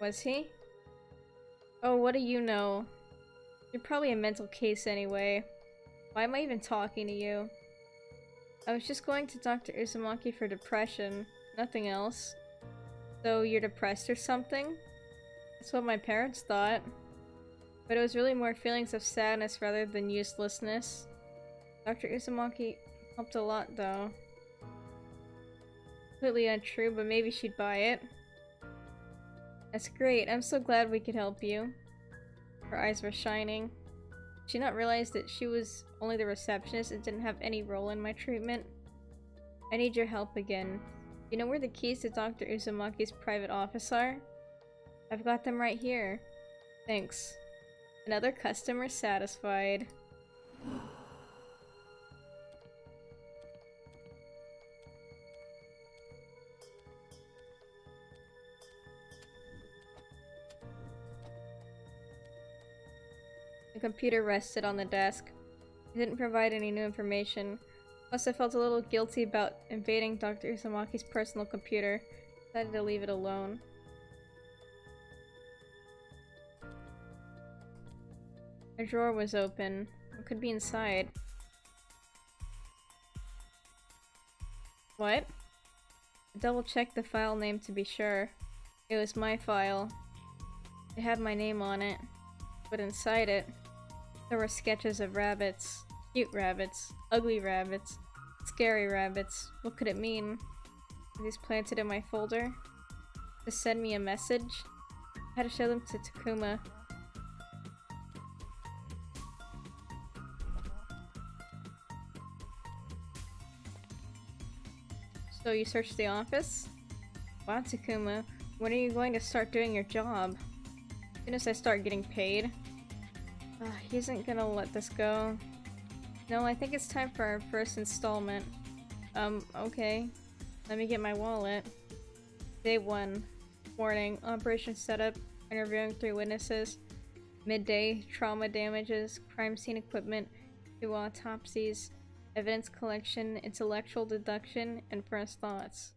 Was he? Oh, what do you know? You're probably a mental case anyway. Why am I even talking to you? I was just going to Dr. Uzumaki for depression, nothing else. So you're depressed or something? That's what my parents thought. But it was really more feelings of sadness rather than uselessness. Dr. Uzumaki helped a lot though. Completely untrue, but maybe she'd buy it. That's great, I'm so glad we could help you. Her eyes were shining. Did she not realize that she was only the receptionist and didn't have any role in my treatment? I need your help again. You know where the keys to Dr. Uzumaki's private office are? I've got them right here. Thanks. Another customer satisfied. The computer rested on the desk. It didn't provide any new information. Plus, I felt a little guilty about invading Dr. Uzumaki's personal computer. Decided to leave it alone. A drawer was open. What could be inside? What? I double-checked the file name to be sure. It was my file. It had my name on it. But inside it, there were sketches of rabbits. Cute rabbits. Ugly rabbits. Scary rabbits. What could it mean? Were these planted in my folder? To send me a message? I had to show them to Takuma. So you searched the office? Wow, Takuma. When are you going to start doing your job? As soon as I start getting paid. He isn't gonna let this go. No, I think it's time for our first installment. Okay. Let me get my wallet. Day 1. Morning. Operation setup. Interviewing 3 witnesses. Midday. Trauma damages. Crime scene equipment. 2 autopsies. Evidence collection. Intellectual deduction. And first thoughts.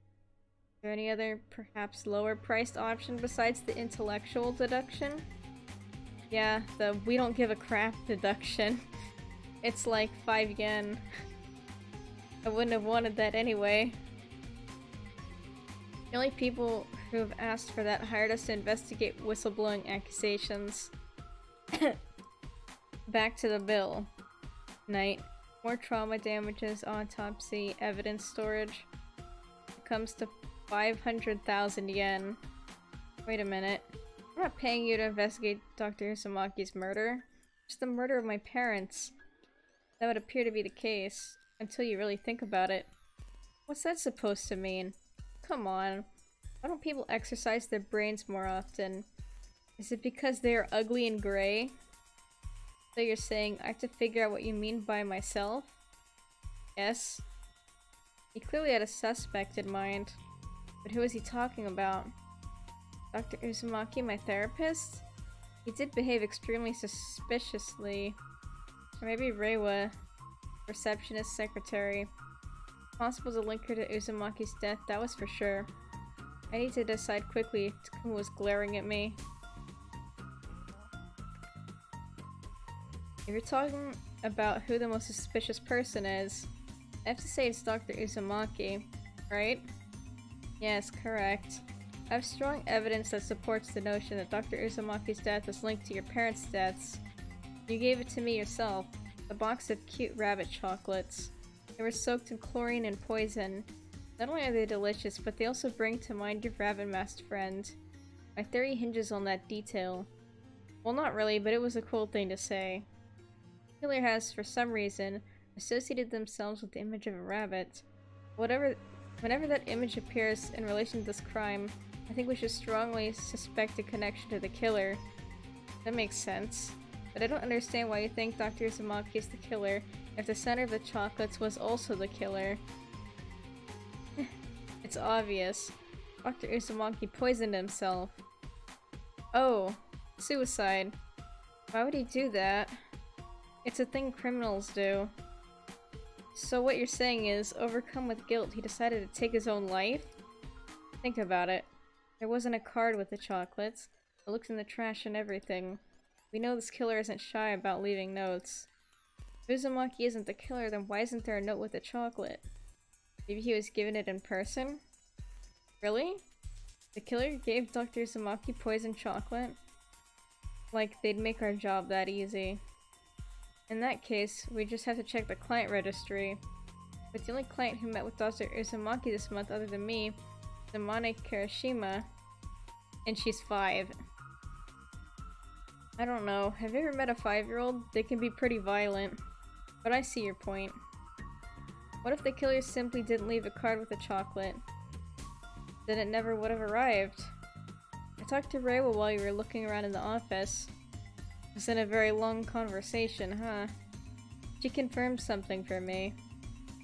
Is there any other, perhaps lower priced option besides the intellectual deduction? Yeah, the we don't give a crap deduction. It's like 5 yen. I wouldn't have wanted that anyway. The only people who have asked for that hired us to investigate whistleblowing accusations. Back to the bill. Night. More trauma damages, autopsy, evidence storage. It comes to 500,000 yen. Wait a minute. I'm not paying you to investigate Dr. Uzumaki's murder. Just the murder of my parents. That would appear to be the case, until you really think about it. What's that supposed to mean? Come on. Why don't people exercise their brains more often? Is it because they are ugly and gray? So you're saying I have to figure out what you mean by myself? Yes. He clearly had a suspect in mind. But who is he talking about? Dr. Uzumaki, my therapist? He did behave extremely suspiciously. Or maybe Reiwa, receptionist secretary. Possible to link her to Uzumaki's death, that was for sure. I need to decide quickly. Takuma was glaring at me. If you're talking about who the most suspicious person is, I have to say it's Dr. Uzumaki, right? Yes, correct. I have strong evidence that supports the notion that Dr. Uzumaki's death is linked to your parents' deaths. You gave it to me yourself. A box of cute rabbit chocolates. They were soaked in chlorine and poison. Not only are they delicious, but they also bring to mind your rabbit-masked friend. My theory hinges on that detail. Well, not really, but it was a cool thing to say. The killer has, for some reason, associated themselves with the image of a rabbit. Whenever that image appears in relation to this crime, I think we should strongly suspect a connection to the killer. That makes sense. But I don't understand why you think Dr. Uzumaki is the killer if the center of the chocolates was also the killer. It's obvious. Dr. Uzumaki poisoned himself. Oh, suicide. Why would he do that? It's a thing criminals do. So what you're saying is, overcome with guilt, he decided to take his own life? Think about it. There wasn't a card with the chocolates. It looked in the trash and everything. We know this killer isn't shy about leaving notes. If Uzumaki isn't the killer, then why isn't there a note with the chocolate? Maybe he was given it in person? Really? The killer gave Dr. Uzumaki poison chocolate? Like, they'd make our job that easy. In that case, we just have to check the client registry. But the only client who met with Dr. Uzumaki this month other than me is Amane Kirishima, and she's 5. I don't know, have you ever met a 5-year-old? They can be pretty violent. But I see your point. What if the killer simply didn't leave a card with the chocolate? Then it never would have arrived. I talked to Reiwa while you were looking around in the office. It was in a very long conversation, huh? She confirmed something for me.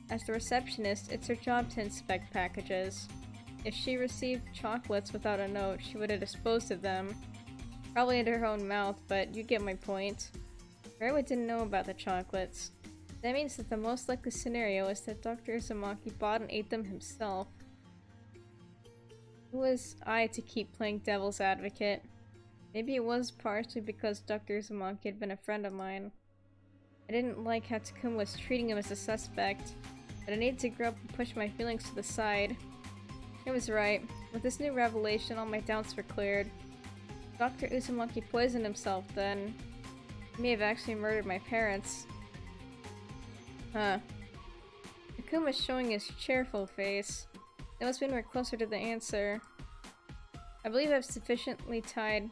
As the receptionist, it's her job to inspect packages. If she received chocolates without a note, she would have disposed of them. Probably into her own mouth, but you get my point. Reiwa didn't know about the chocolates. That means that the most likely scenario is that Dr. Uzumaki bought and ate them himself. Who was I to keep playing devil's advocate? Maybe it was partially because Dr. Uzumaki had been a friend of mine. I didn't like how Takuma was treating him as a suspect, but I needed to grow up and push my feelings to the side. It was right. With this new revelation, all my doubts were cleared. Dr. Uzumaki poisoned himself then. He may have actually murdered my parents. Huh. Takuma's showing his cheerful face. That must mean we're closer to the answer. I believe I've sufficiently tied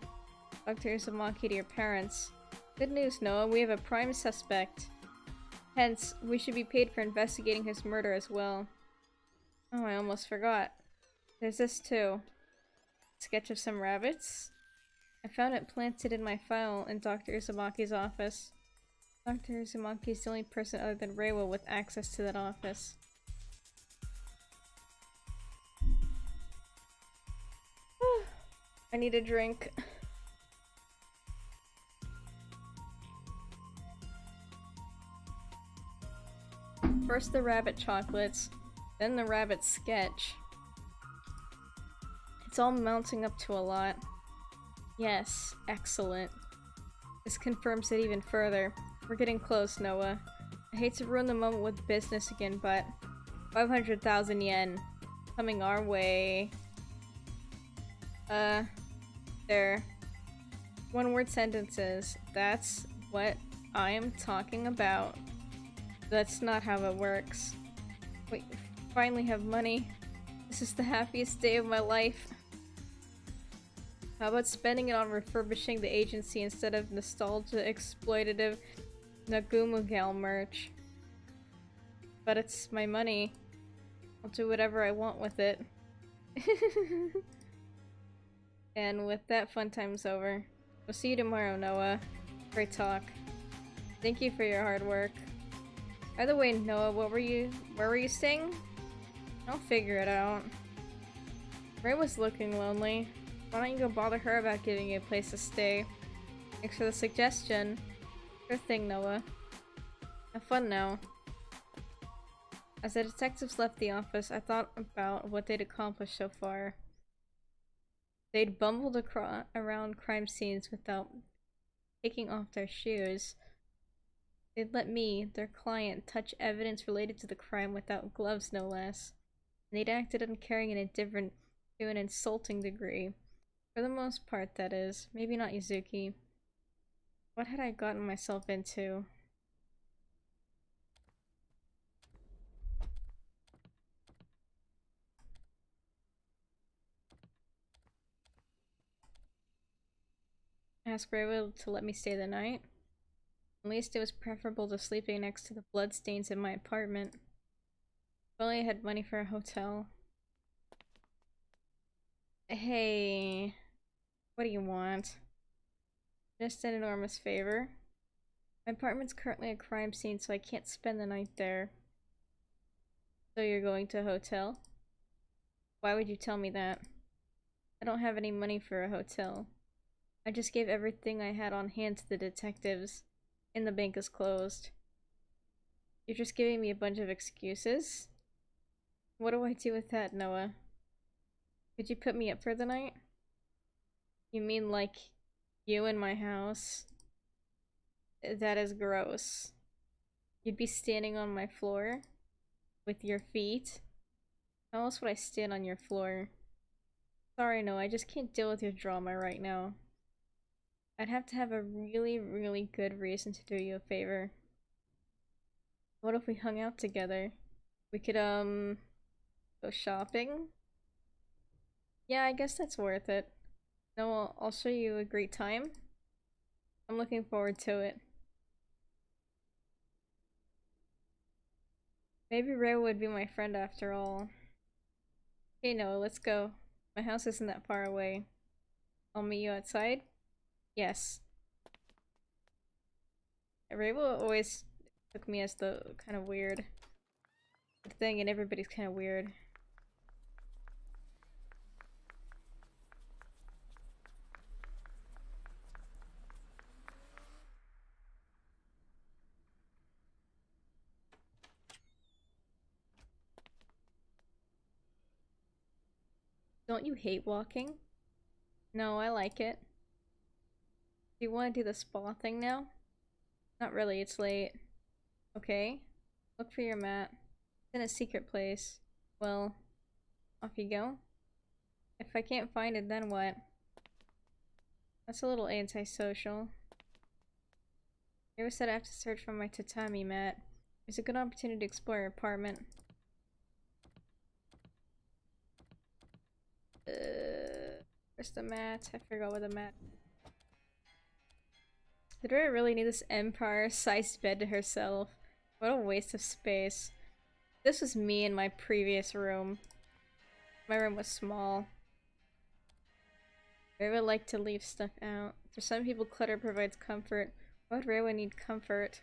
Dr. Uzumaki to your parents. Good news, Noah. We have a prime suspect. Hence, we should be paid for investigating his murder as well. Oh, I almost forgot. There's this too. Sketch of some rabbits. I found it planted in my file in Dr. Uzumaki's office. Dr. Uzumaki is the only person other than Reiwa with access to that office. I need a drink. First the rabbit chocolates, then the rabbit sketch. It's all mounting up to a lot. Yes, excellent. This confirms it even further. We're getting close, Noah. I hate to ruin the moment with business again, but 500,000 yen coming our way. There. One-word sentences. That's what I am talking about. That's not how it works. Wait, finally have money. This is the happiest day of my life. How about spending it on refurbishing the agency instead of nostalgia exploitative Nagumugal merch? But it's my money. I'll do whatever I want with it. And with that, fun time's over. We'll see you tomorrow, Noah. Great talk. Thank you for your hard work. By the way, Noah, where were you staying? I'll figure it out. Ray was looking lonely. Why don't you go bother her about giving you a place to stay? Thanks for the suggestion. Sure thing, Noah. Have fun now. As the detectives left the office, I thought about what they'd accomplished so far. They'd bumbled around crime scenes without taking off their shoes. They'd let me, their client, touch evidence related to the crime without gloves, no less. And they'd acted uncaring and indifferent to an insulting degree. For the most part, that is. Maybe not Yuzuki. What had I gotten myself into? Ask Reiwa to let me stay the night. At least it was preferable to sleeping next to the bloodstains in my apartment. If only I had money for a hotel. Hey, what do you want? Just an enormous favor. My apartment's currently a crime scene, so I can't spend the night there. So you're going to a hotel? Why would you tell me that? I don't have any money for a hotel. I just gave everything I had on hand to the detectives, and the bank is closed. You're just giving me a bunch of excuses? What do I do with that, Noah? Could you put me up for the night? You mean like you in my house? That is gross. You'd be standing on my floor with your feet How else would I stand on your floor? Sorry, no, I just can't deal with your drama right now. I'd have to have a really, really good reason to do you a favor. What if we hung out together? We could, go shopping? Yeah, I guess that's worth it. No, I'll show you a great time. I'm looking forward to it. Maybe Ray would be my friend after all. Okay, Noah, let's go. My house isn't that far away. I'll meet you outside? Yes. Ray always took me as the kind of weird thing, and everybody's kind of weird. Don't you hate walking? No, I like it. Do you want to do the spa thing now? Not really, it's late. Okay. Look for your mat. It's in a secret place. Well, off you go. If I can't find it, then what? That's a little antisocial. I always said I have to search for my tatami mat. It's a good opportunity to explore your apartment. Where's the mat? I forgot where the mat. Did Rhea really need this empire-sized bed to herself? What a waste of space. This was me in my previous room. My room was small. Rhea would like to leave stuff out. For some people, clutter provides comfort. Why would Rhea need comfort?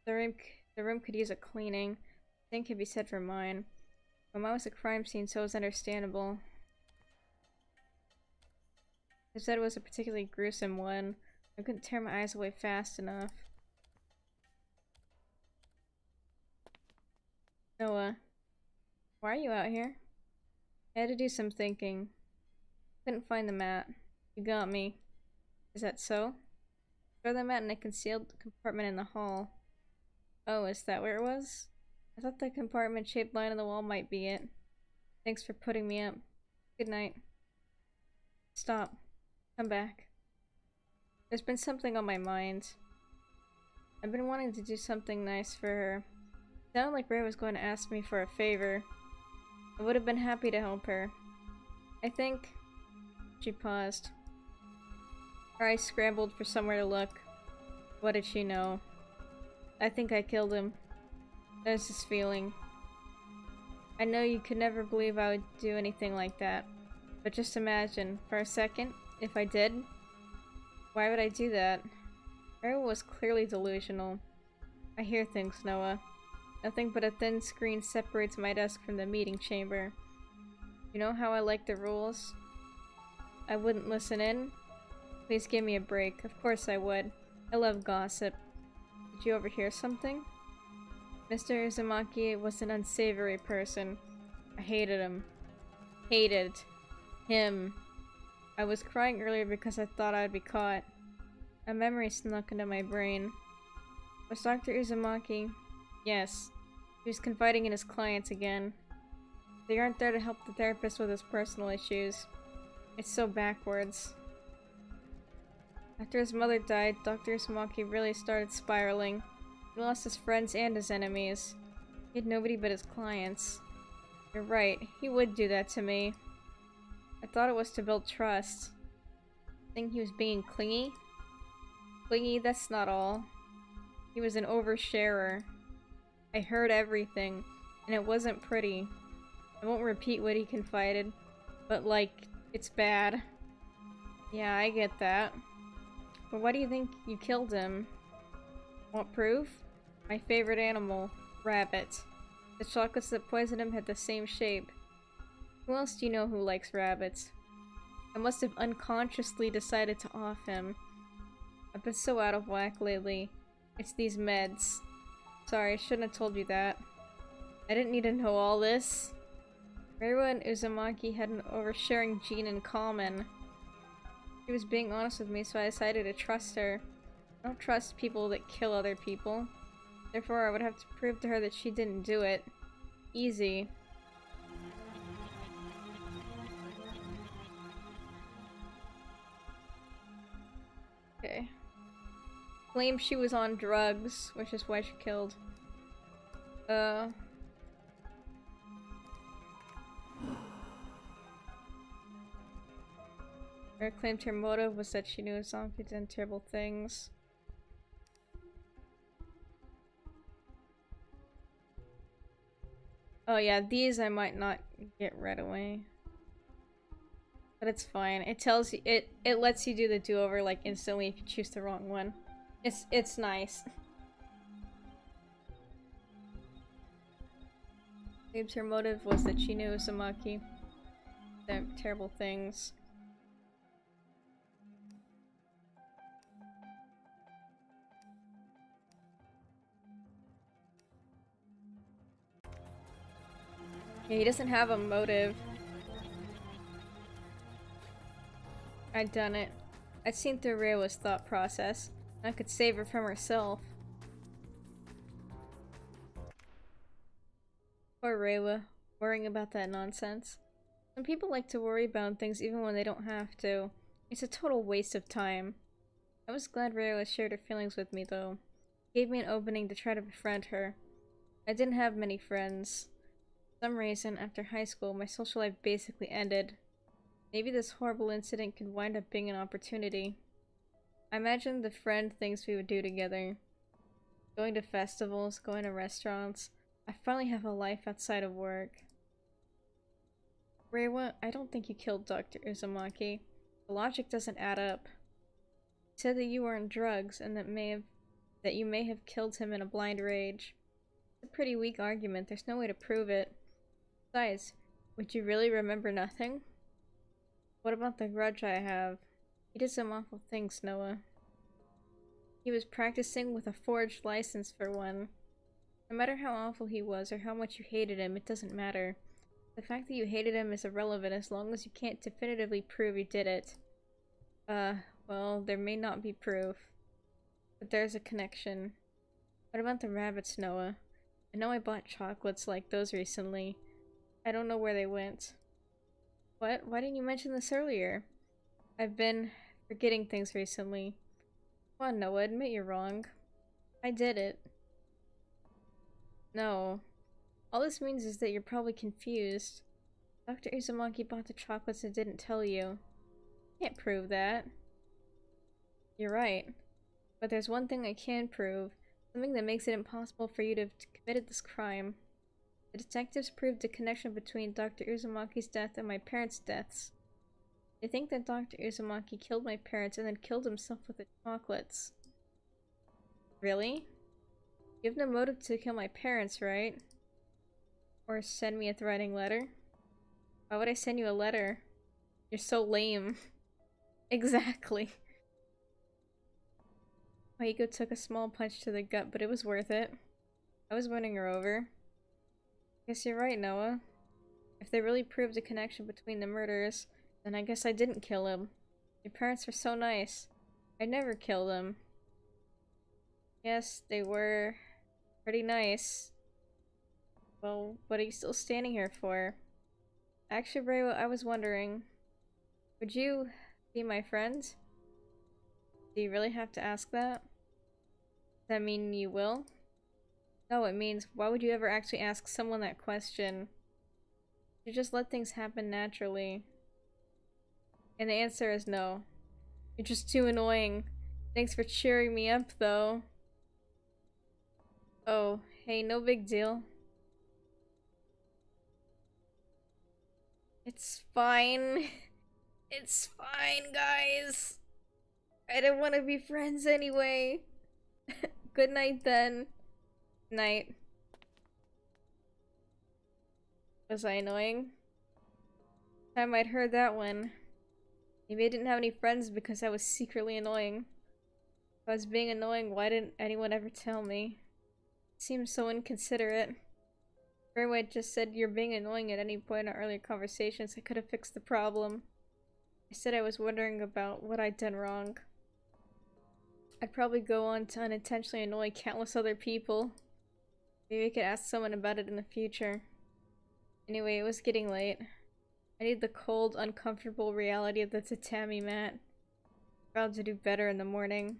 The room could use a cleaning. Same could be said for mine. My mom was a crime scene, so it was understandable. They said it was a particularly gruesome one. I couldn't tear my eyes away fast enough. Noah, why are you out here? I had to do some thinking. Couldn't find the mat. You got me. Is that so? Throw the mat in a concealed compartment in the hall. Oh, is that where it was? I thought the compartment-shaped line on the wall might be it. Thanks for putting me up. Good night. Stop. Come back. There's been something on my mind. I've been wanting to do something nice for her. It sounded like Ray was going to ask me for a favor. I would have been happy to help her. I think... She paused. Her eyes scrambled for somewhere to look. What did she know? I think I killed him. There's this feeling. I know you could never believe I would do anything like that. But just imagine, for a second, if I did. Why would I do that? Ray was clearly delusional. I hear things, Noah. Nothing but a thin screen separates my desk from the meeting chamber. You know how I like the rules? I wouldn't listen in? Please give me a break. Of course I would. I love gossip. Did you overhear something? Mr. Uzumaki was an unsavory person. I hated him. Hated him. I was crying earlier because I thought I'd be caught. A memory snuck into my brain. Was Dr. Uzumaki? Yes. He was confiding in his clients again. They aren't there to help the therapist with his personal issues. It's so backwards. After his mother died, Dr. Uzumaki really started spiraling. He lost his friends and his enemies. He had nobody but his clients. You're right, he would do that to me. I thought it was to build trust. Think he was being clingy? Clingy, that's not all. He was an oversharer. I heard everything, and it wasn't pretty. I won't repeat what he confided, but like, it's bad. Yeah, I get that. But why do you think you killed him? Want proof? My favorite animal, rabbit. The chocolates that poisoned him had the same shape. Who else do you know who likes rabbits? I must have unconsciously decided to off him. I've been so out of whack lately. It's these meds. Sorry, I shouldn't have told you that. I didn't need to know all this. Reiwa and Uzumaki had an oversharing gene in common. She was being honest with me, so I decided to trust her. I don't trust people that kill other people. Therefore, I would have to prove to her that she didn't do it. Easy. Okay. Claimed she was on drugs, which is why she killed. Her claimed her motive was that she knew Uzumaki did terrible things. Oh yeah, these I might not get right away. But it's fine. It tells you it lets you do the do-over like instantly if you choose the wrong one. It's nice. Claims her motive was that she knew Uzumaki did terrible things. Yeah, he doesn't have a motive. I'd done it. I'd seen through Reiwa's thought process. I could save her from herself. Poor Reiwa, worrying about that nonsense. Some people like to worry about things even when they don't have to. It's a total waste of time. I was glad Reiwa shared her feelings with me, though. It gave me an opening to try to befriend her. I didn't have many friends. For some reason, after high school, my social life basically ended. Maybe this horrible incident could wind up being an opportunity. I imagined the friend things we would do together. Going to festivals, going to restaurants. I finally have a life outside of work. Reiwa, I don't think you killed Dr. Uzumaki. The logic doesn't add up. You said that you were on drugs and that you may have killed him in a blind rage. It's a pretty weak argument. There's no way to prove it. Besides, would you really remember nothing? What about the grudge I have? He did some awful things, Noah. He was practicing with a forged license for one. No matter how awful he was or how much you hated him, it doesn't matter. The fact that you hated him is irrelevant as long as you can't definitively prove he did it. Well, there may not be proof. But there's a connection. What about the rabbits, Noah? I know I bought chocolates like those recently. I don't know where they went. What? Why didn't you mention this earlier? I've been forgetting things recently. Come on, Noah, admit you're wrong. I did it. No. All this means is that you're probably confused. Dr. Uzumaki bought the chocolates and didn't tell you. Can't prove that. You're right. But there's one thing I can prove. Something that makes it impossible for you to have committed this crime. The detectives proved the connection between Dr. Uzumaki's death and my parents' deaths. They think that Dr. Uzumaki killed my parents and then killed himself with the chocolates. Really? You have no motive to kill my parents, right? Or send me a threatening letter? Why would I send you a letter? You're so lame. Exactly. My ego took a small punch to the gut, but it was worth it. I was winning her over. Guess you're right, Noah. If they really proved a connection between the murders, then I guess I didn't kill him. Your parents were so nice. I'd never kill them. Yes, they were pretty nice. Well, what are you still standing here for? Actually, Reiwa, I was wondering, would you be my friend? Do you really have to ask that? Does that mean you will? No, it means, why would you ever actually ask someone that question? You just let things happen naturally. And the answer is no. You're just too annoying. Thanks for cheering me up, though. Oh, hey, no big deal. It's fine. It's fine, guys. I didn't want to be friends anyway. Good night, then. Night. Was I annoying? Time I'd heard that one. Maybe I didn't have any friends because I was secretly annoying. If I was being annoying, why didn't anyone ever tell me? It seems so inconsiderate. Fairway just said you're being annoying at any point in our earlier conversations. I could have fixed the problem. I said I was wondering about what I'd done wrong. I'd probably go on to unintentionally annoy countless other people. Maybe I could ask someone about it in the future. Anyway, it was getting late. I need the cold, uncomfortable reality of the tatami mat. Proud to do better in the morning.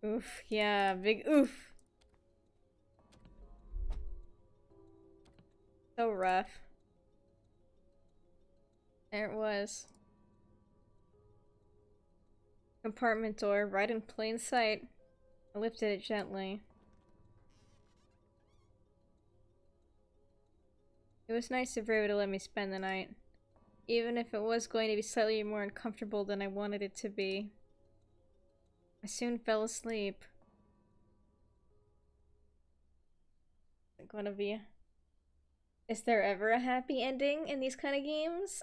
Oof, yeah, big oof. So rough. There it was. Compartment door, right in plain sight. I lifted it gently. It was nice of Reva to let me spend the night. Even if it was going to be slightly more uncomfortable than I wanted it to be. I soon fell asleep. It's gonna be... Is there ever a happy ending in these kind of games?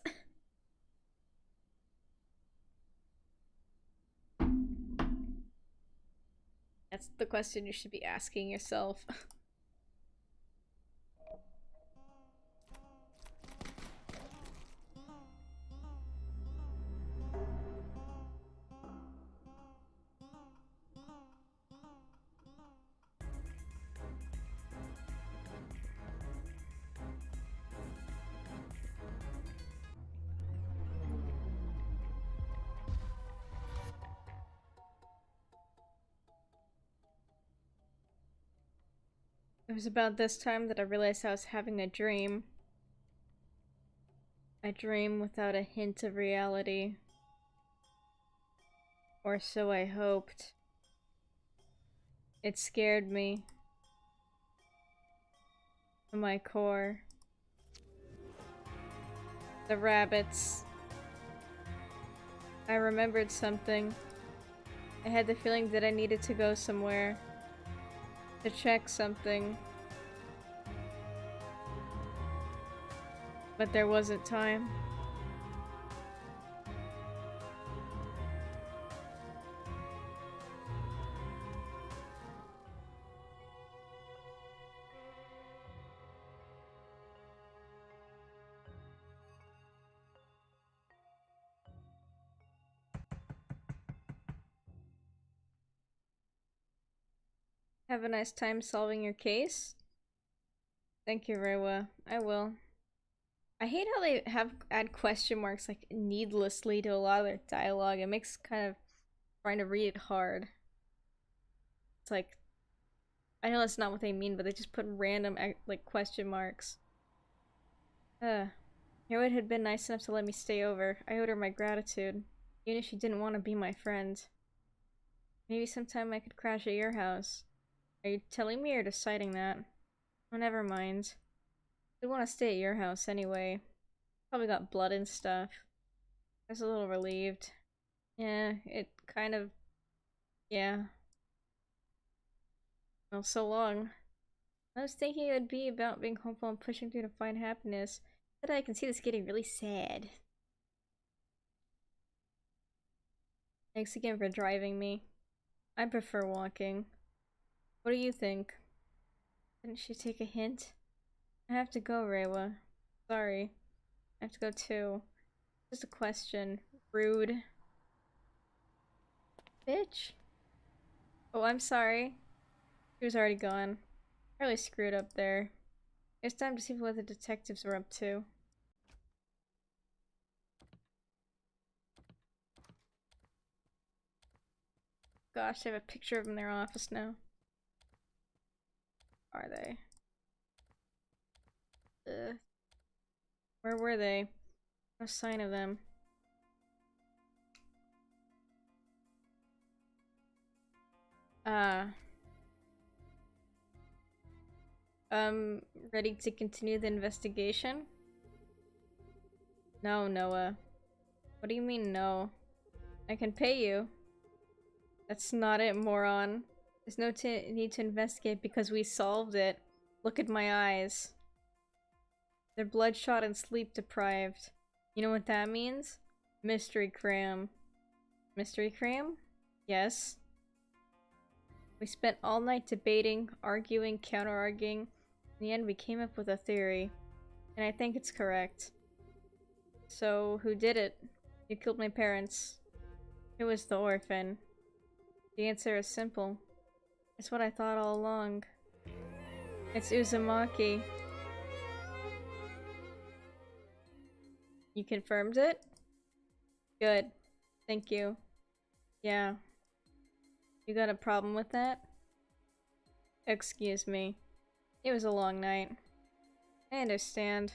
That's the question you should be asking yourself. It was about this time that I realized I was having a dream. A dream without a hint of reality. Or so I hoped. It scared me. To my core. The rabbits. I remembered something. I had the feeling that I needed to go somewhere. To check something. But there wasn't time. Have a nice time solving your case. Thank you, Reiwa. I will. I hate how they add question marks like needlessly to a lot of their dialogue. It makes kind of trying to read it hard. It's like, I know that's not what they mean, but they just put random like question marks. Heroid had been nice enough to let me stay over. I owed her my gratitude, even if she didn't want to be my friend. Maybe sometime I could crash at your house. Are you telling me or deciding that? Oh, never mind. I want to stay at your house anyway. Probably got blood and stuff. I was a little relieved. Yeah, it kind of... yeah. Well, so long. I was thinking it would be about being hopeful and pushing through to find happiness. But I can see this getting really sad. Thanks again for driving me. I prefer walking. What do you think? Didn't she take a hint? I have to go, Reiwa. Sorry. I have to go too. Just a question. Rude. Bitch. Oh, I'm sorry. She was already gone. Really screwed up there. It's time to see what the detectives were up to. Gosh, they have a picture of them in their office now. Are they? Where were they? No sign of them. Ready to continue the investigation? No, Noah. What do you mean, no? I can pay you. That's not it, moron. There's no need to investigate because we solved it. Look at my eyes. They're bloodshot and sleep deprived. You know what that means? Mystery cram. Mystery cram? Yes. We spent all night debating, arguing, counter-arguing. In the end, we came up with a theory. And I think it's correct. So, who did it? You killed my parents. It was the orphan. The answer is simple. It's what I thought all along. It's Uzumaki. You confirmed it? Good. Thank you. Yeah. You got a problem with that? Excuse me. It was a long night. I understand.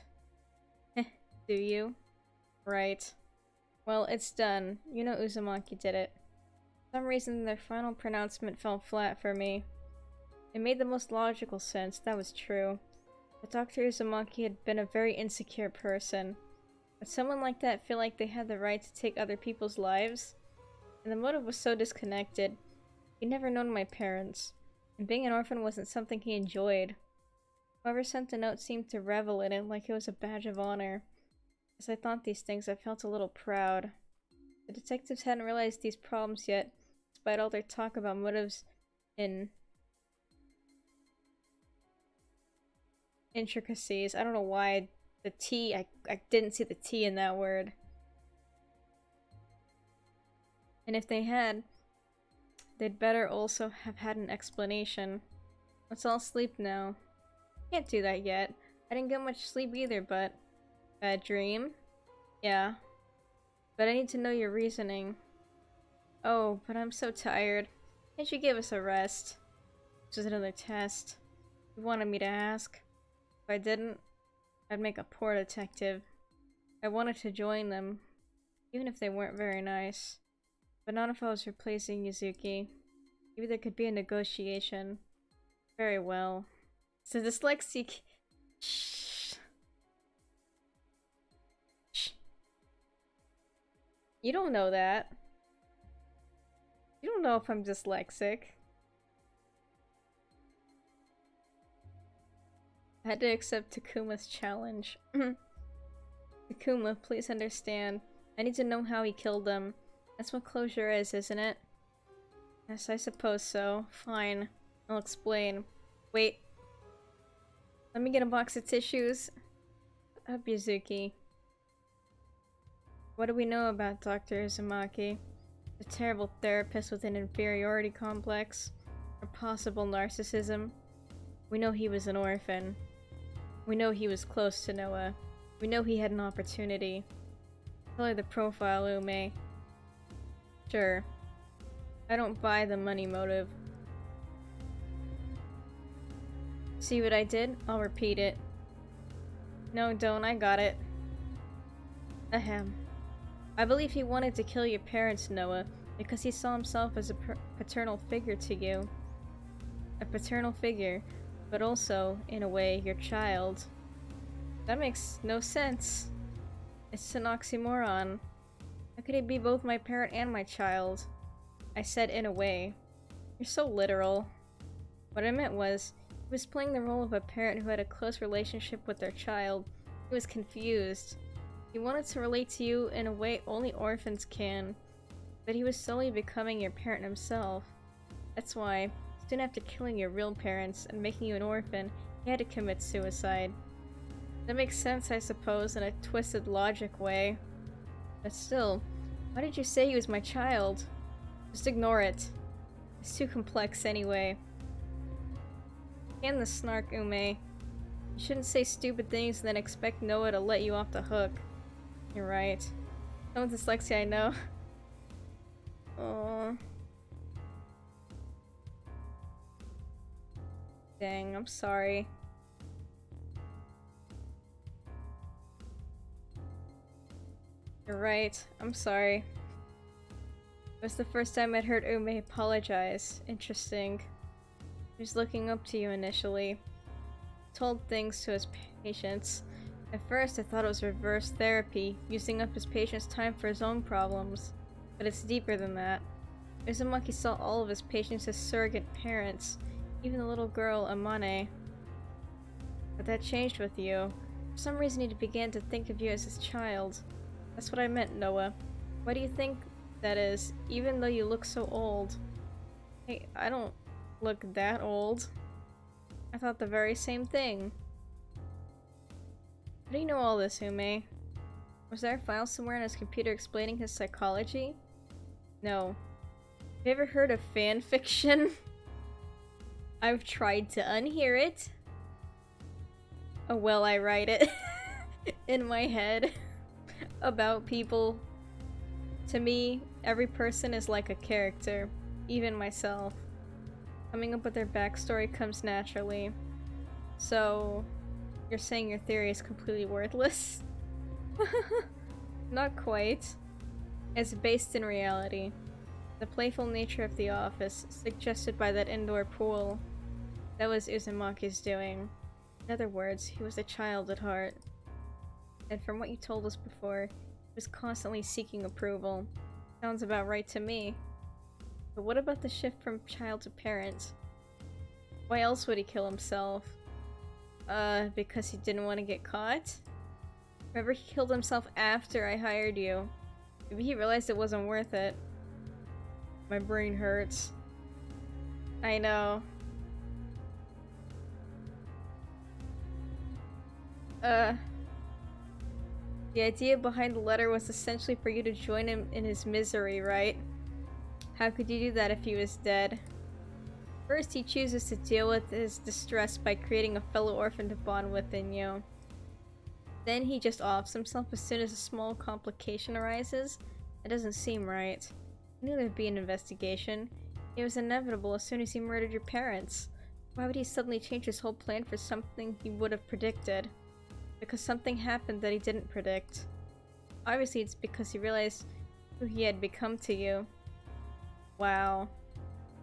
Do you? Right. Well, it's done. You know Uzumaki did it. For some reason, their final pronouncement fell flat for me. It made the most logical sense, that was true. But Dr. Uzumaki had been a very insecure person. Would someone like that feel like they had the right to take other people's lives? And the motive was so disconnected. He'd never known my parents, and being an orphan wasn't something he enjoyed. Whoever sent the note seemed to revel in it like it was a badge of honor. As I thought these things, I felt a little proud. The detectives hadn't realized these problems yet, despite all their talk about motives and intricacies. I don't know why the T, I didn't see the T in that word. And if they had, they'd better also have had an explanation. Let's all sleep now. Can't do that yet. I didn't get much sleep either, but... Bad dream? Yeah. But I need to know your reasoning. Oh, but I'm so tired. Can't you give us a rest? This was another test. You wanted me to ask. If I didn't, I'd make a poor detective. I wanted to join them, even if they weren't very nice. But not if I was replacing Yuzuki. Maybe there could be a negotiation. Very well. So dyslexic. Shh. Shh. You don't know that. You don't know if I'm dyslexic. I had to accept Takuma's challenge. Takuma, please understand. I need to know how he killed them. That's what closure is, isn't it? Yes, I suppose so. Fine. I'll explain. Wait. Let me get a box of tissues. Up, Yuzuki. What do we know about Dr. Uzumaki? A terrible therapist with an inferiority complex, or possible narcissism. We know he was an orphan. We know he was close to Noah. We know he had an opportunity. Tell her the profile, Ume. Sure. I don't buy the money motive. See what I did? I'll repeat it. No, don't. I got it. Ahem. I believe he wanted to kill your parents, Noah, because he saw himself as a paternal figure to you. A paternal figure, but also, in a way, your child. That makes no sense. It's an oxymoron. How could he be both my parent and my child? I said in a way. You're so literal. What I meant was, he was playing the role of a parent who had a close relationship with their child. He was confused. He wanted to relate to you in a way only orphans can, but he was slowly becoming your parent himself. That's why, soon after killing your real parents and making you an orphan, he had to commit suicide. That makes sense, I suppose, in a twisted logic way. But still, why did you say he was my child? Just ignore it. It's too complex anyway. And the snark, Ume. You shouldn't say stupid things and then expect Noah to let you off the hook. You're right. Some with dyslexia I know. Oh. Dang, I'm sorry. You're right. I'm sorry. It was the first time I'd heard Ume apologize. Interesting. He was looking up to you initially. Told things to his patients. At first, I thought it was reverse therapy, using up his patients' time for his own problems. But it's deeper than that. Uzumaki saw all of his patients as surrogate parents, even the little girl, Amane. But that changed with you. For some reason, he began to think of you as his child. That's what I meant, Noah. Why do you think that is, even though you look so old? Hey, I don't look that old. I thought the very same thing. How do you know all this, Ume? Was there a file somewhere in his computer explaining his psychology? No. Have you ever heard of fan fiction? I've tried to unhear it. Oh well, I write it in my head about people. To me, every person is like a character, even myself. Coming up with their backstory comes naturally. So, you're saying your theory is completely worthless? Not quite. It's based in reality. The playful nature of the office, suggested by that indoor pool, that was Uzumaki's doing. In other words, he was a child at heart. And from what you told us before, he was constantly seeking approval. Sounds about right to me. But what about the shift from child to parent? Why else would he kill himself? Because he didn't want to get caught? Remember, he killed himself after I hired you. Maybe he realized it wasn't worth it. My brain hurts. I know. The idea behind the letter was essentially for you to join him in his misery, right? How could you do that if he was dead? First, he chooses to deal with his distress by creating a fellow orphan to bond within you. Then he just offs himself as soon as a small complication arises. It doesn't seem right. I knew there'd be an investigation. It was inevitable as soon as he murdered your parents. Why would he suddenly change his whole plan for something he would have predicted? Because something happened that he didn't predict. Obviously, it's because he realized who he had become to you. Wow.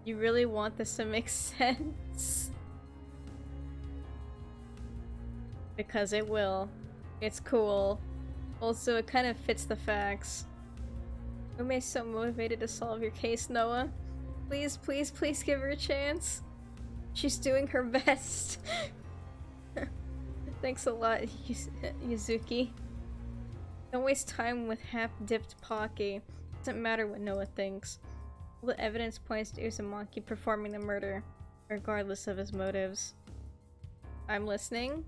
You really want this to make sense? Because it will. It's cool. Also, it kind of fits the facts. Ume's so motivated to solve your case, Noah. Please, please, please give her a chance. She's doing her best. Thanks a lot, Yuzuki. Don't waste time with half-dipped Pocky. Doesn't matter what Noah thinks. All the evidence points to Uzumaki performing the murder, regardless of his motives. I'm listening.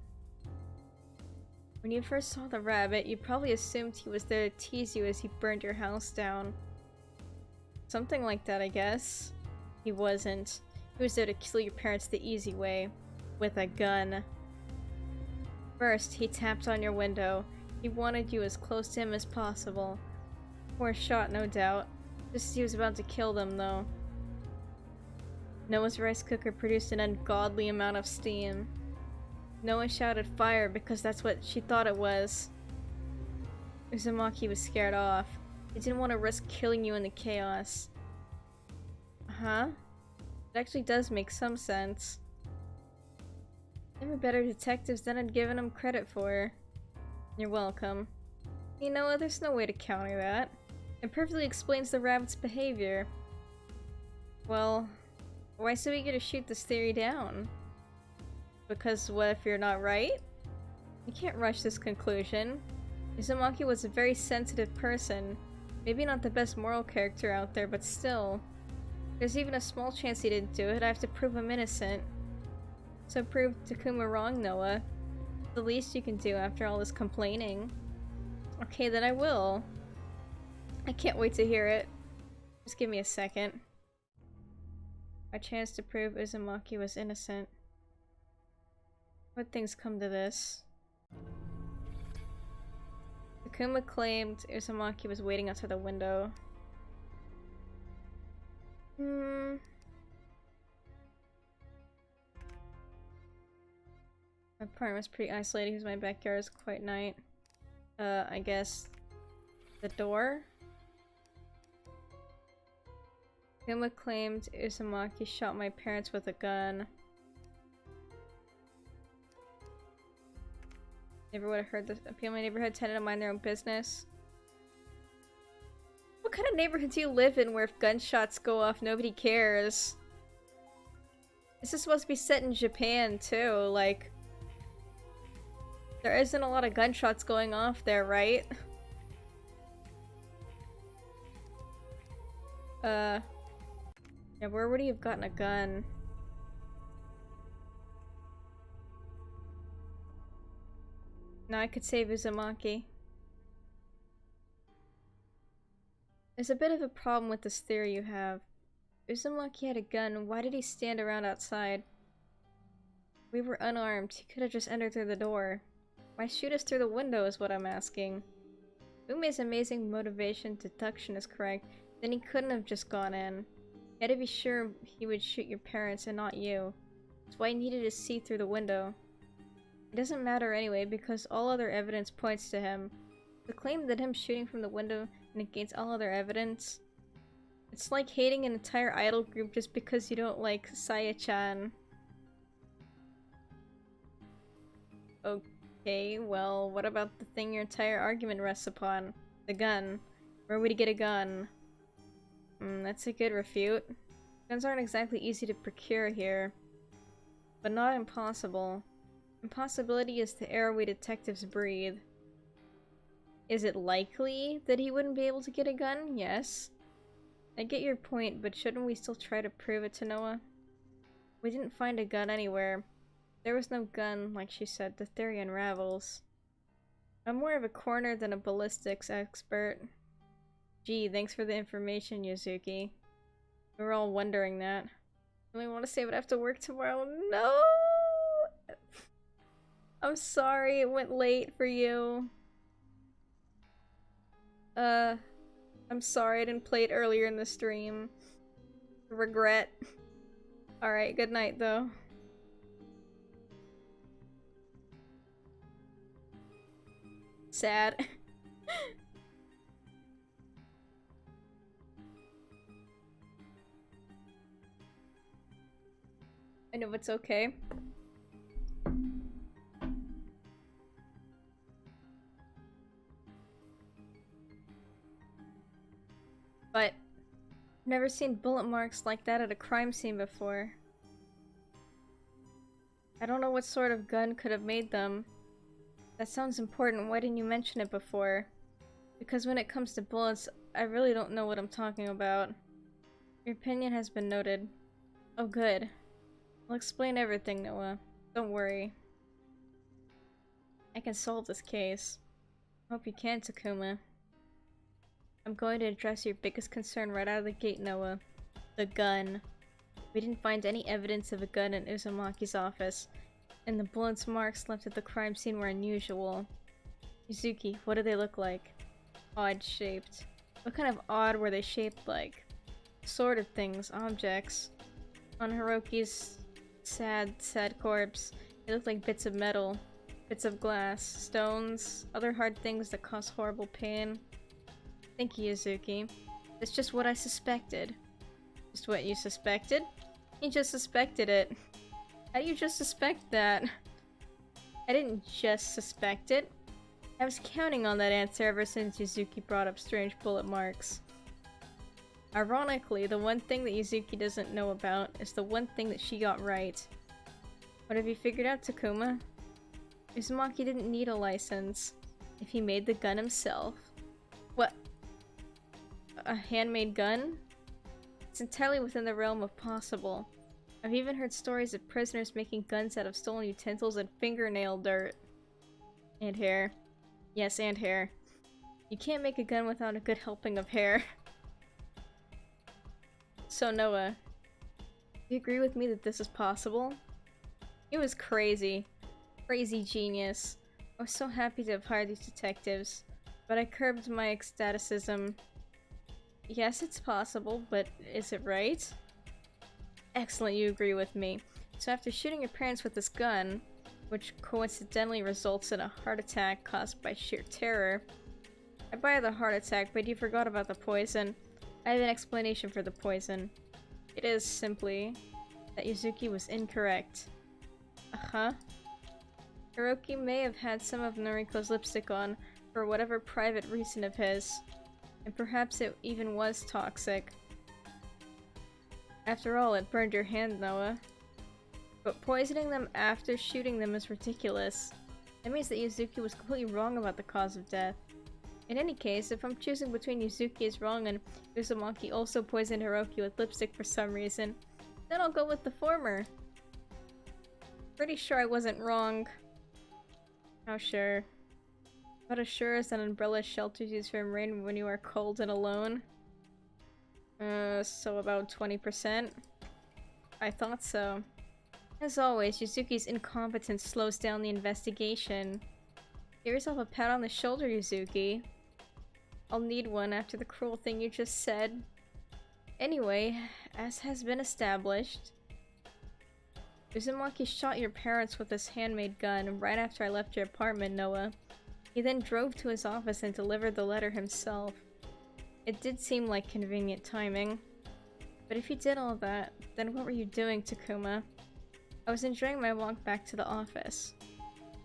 When you first saw the rabbit, you probably assumed he was there to tease you as he burned your house down. Something like that, I guess. He wasn't. He was there to kill your parents the easy way. With a gun. First, he tapped on your window. He wanted you as close to him as possible. Poor shot, no doubt. Just as he was about to kill them, though. Noah's rice cooker produced an ungodly amount of steam. Noah shouted fire because that's what she thought it was. Uzumaki was scared off. He didn't want to risk killing you in the chaos. Huh? It actually does make some sense. They were better detectives than I'd given them credit for. You're welcome. You know, there's no way to counter that. It perfectly explains the rabbit's behavior. Well, why so eager to shoot this theory down? Because what if you're not right? You can't rush this conclusion. Uzumaki was a very sensitive person. Maybe not the best moral character out there, but still. There's even a small chance he didn't do it. I have to prove him innocent. So prove Takuma wrong, Noah. The least you can do after all this complaining. Okay, then I will. I can't wait to hear it. Just give me a second. A chance to prove Uzumaki was innocent. What things come to this? Takuma claimed Uzumaki was waiting outside the window. My apartment was pretty isolated because my backyard is quite nice. I guess the door? Takuma claimed Uzumaki shot my parents with a gun. Never would have heard this. People in my neighborhood tended to mind their own business. What kind of neighborhood do you live in where if gunshots go off, nobody cares? This is supposed to be set in Japan, too. Like, there isn't a lot of gunshots going off there, right? Yeah, where would he have gotten a gun? Now I could save Uzumaki. There's a bit of a problem with this theory you have. Uzumaki had a gun, why did he stand around outside? We were unarmed, he could have just entered through the door. Why shoot us through the window is what I'm asking. Ume's amazing motivation deduction is correct, then he couldn't have just gone in. He had to be sure he would shoot your parents and not you. That's why he needed to see through the window. It doesn't matter anyway, because all other evidence points to him. The claim that him shooting from the window negates all other evidence. It's like hating an entire idol group just because you don't like Saya-chan. Okay, well, what about the thing your entire argument rests upon? The gun. Where would he get a gun? That's a good refute. Guns aren't exactly easy to procure here. But not impossible. Impossibility is the air we detectives breathe. Is it likely that he wouldn't be able to get a gun? Yes. I get your point, but shouldn't we still try to prove it to Noah? We didn't find a gun anywhere. There was no gun, like she said, the theory unravels. I'm more of a coroner than a ballistics expert. Gee, thanks for the information, Yuzuki. We were all wondering that. I really want to say I would have to work tomorrow. No! I'm sorry it went late for you. I'm sorry I didn't play it earlier in the stream. Regret. Alright, good night though. Sad. I know it's okay. But I've never seen bullet marks like that at a crime scene before. I don't know what sort of gun could have made them. That sounds important. Why didn't you mention it before? Because when it comes to bullets, I really don't know what I'm talking about. Your opinion has been noted. Oh, good. I'll explain everything, Noah. Don't worry. I can solve this case. Hope you can, Takuma. I'm going to address your biggest concern right out of the gate, Noah. The gun. We didn't find any evidence of a gun in Uzumaki's office, and the bullets marks left at the crime scene were unusual. Yuzuki, what do they look like? Odd-shaped. What kind of odd were they shaped like? Assorted things, objects. On Hiroki's sad corpse, they looked like bits of metal, bits of glass, stones, other hard things that cause horrible pain. Thank you, Yuzuki. That's just what I suspected. Just what you suspected? You just suspected it. How do you just suspect that? I didn't just suspect it. I was counting on that answer ever since Yuzuki brought up strange bullet marks. Ironically, the one thing that Yuzuki doesn't know about is the one thing that she got right. What have you figured out, Takuma? Uzumaki didn't need a license if he made the gun himself. What? A handmade gun? It's entirely within the realm of possible. I've even heard stories of prisoners making guns out of stolen utensils and fingernail dirt. And hair. Yes, and hair. You can't make a gun without a good helping of hair. So Noah, do you agree with me that this is possible? It was crazy. Crazy genius. I was so happy to have hired these detectives, but I curbed my ecstaticism. Yes, it's possible, but is it right? Excellent, you agree with me. So after shooting your parents with this gun, which coincidentally results in a heart attack caused by sheer terror, I buy the heart attack, but you forgot about the poison. I have an explanation for the poison. It is simply that Yuzuki was incorrect. Uh-huh. Hiroki may have had some of Noriko's lipstick on for whatever private reason of his, and perhaps it even was toxic. After all, it burned your hand, Noah. But poisoning them after shooting them is ridiculous. That means that Yuzuki was completely wrong about the cause of death. In any case, if I'm choosing between Yuzuki is wrong and Uzumaki also poisoned Hiroki with lipstick for some reason, then I'll go with the former. Pretty sure I wasn't wrong. How sure? About as sure as an umbrella shelters you from rain when you are cold and alone. So about 20%? I thought so. As always, Yuzuki's incompetence slows down the investigation. Give yourself a pat on the shoulder, Yuzuki. I'll need one after the cruel thing you just said. Anyway, as has been established, Uzumaki shot your parents with his handmade gun right after I left your apartment, Noah. He then drove to his office and delivered the letter himself. It did seem like convenient timing. But if you did all that, then what were you doing, Takuma? I was enjoying my walk back to the office.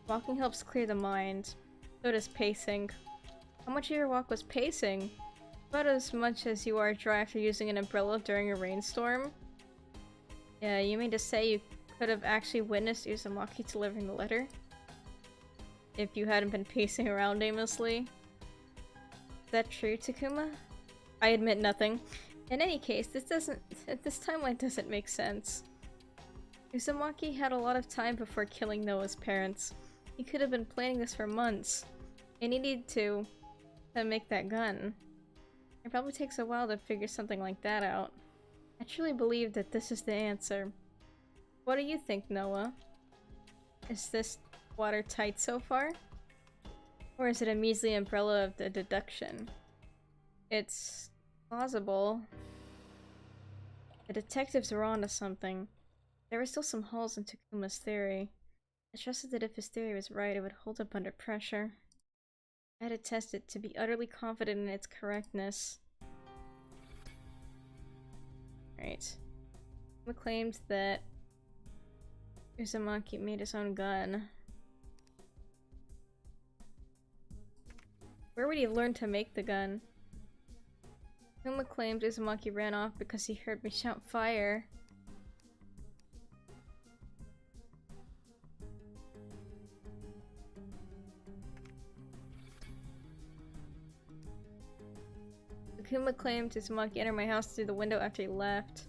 Walking helps clear the mind. So does pacing. How much of your walk was pacing? About as much as you are dry after using an umbrella during a rainstorm? Yeah, you mean to say you could have actually witnessed Uzumaki delivering the letter? If you hadn't been pacing around aimlessly? Is that true, Takuma? I admit nothing. In any case, this timeline doesn't make sense. Uzumaki had a lot of time before killing Noah's parents. He could have been planning this for months. And he needed to make that gun. It probably takes a while to figure something like that out. I truly believe that this is the answer. What do you think, Noah? Is this watertight so far? Or is it a measly umbrella of the deduction? It's plausible. The detectives were onto something. There were still some holes in Takuma's theory. I trusted that if his theory was right, it would hold up under pressure. I had to test it to be utterly confident in its correctness. Right. Takuma claimed that Uzumaki made his own gun. Where would he learn to make the gun? Takuma claimed Uzumaki ran off because he heard me shout fire. Takuma claimed Uzumaki entered my house through the window after he left.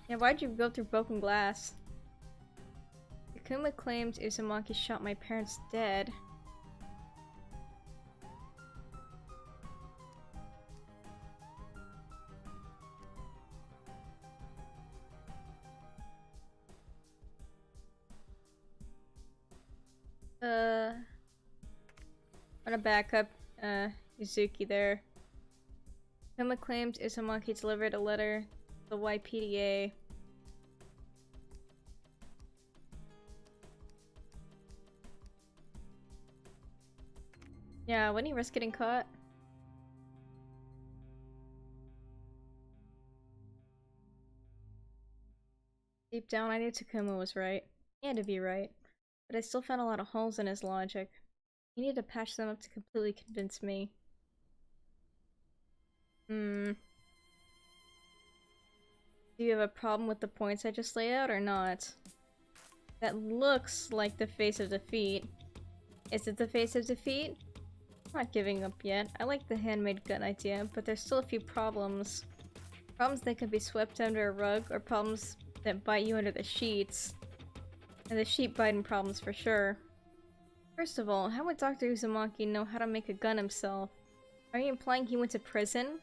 Yeah, why'd you go through broken glass? Takuma claimed Uzumaki shot my parents dead. I'm gonna back up, Yuzuki there. Takuma claimed Uzumaki delivered a letter to the YPDA. Yeah, wouldn't he risk getting caught? Deep down, I knew Takuma was right. He had to be right. But I still found a lot of holes in his logic. He needed to patch them up to completely convince me. Do you have a problem with the points I just laid out or not? That looks like the face of defeat. Is it the face of defeat? I'm not giving up yet. I like the handmade gun idea, but there's still a few problems. Problems that can be swept under a rug, or problems that bite you under the sheets. And the sheet biting problems for sure. First of all, how would Dr. Uzumaki know how to make a gun himself? Are you implying he went to prison?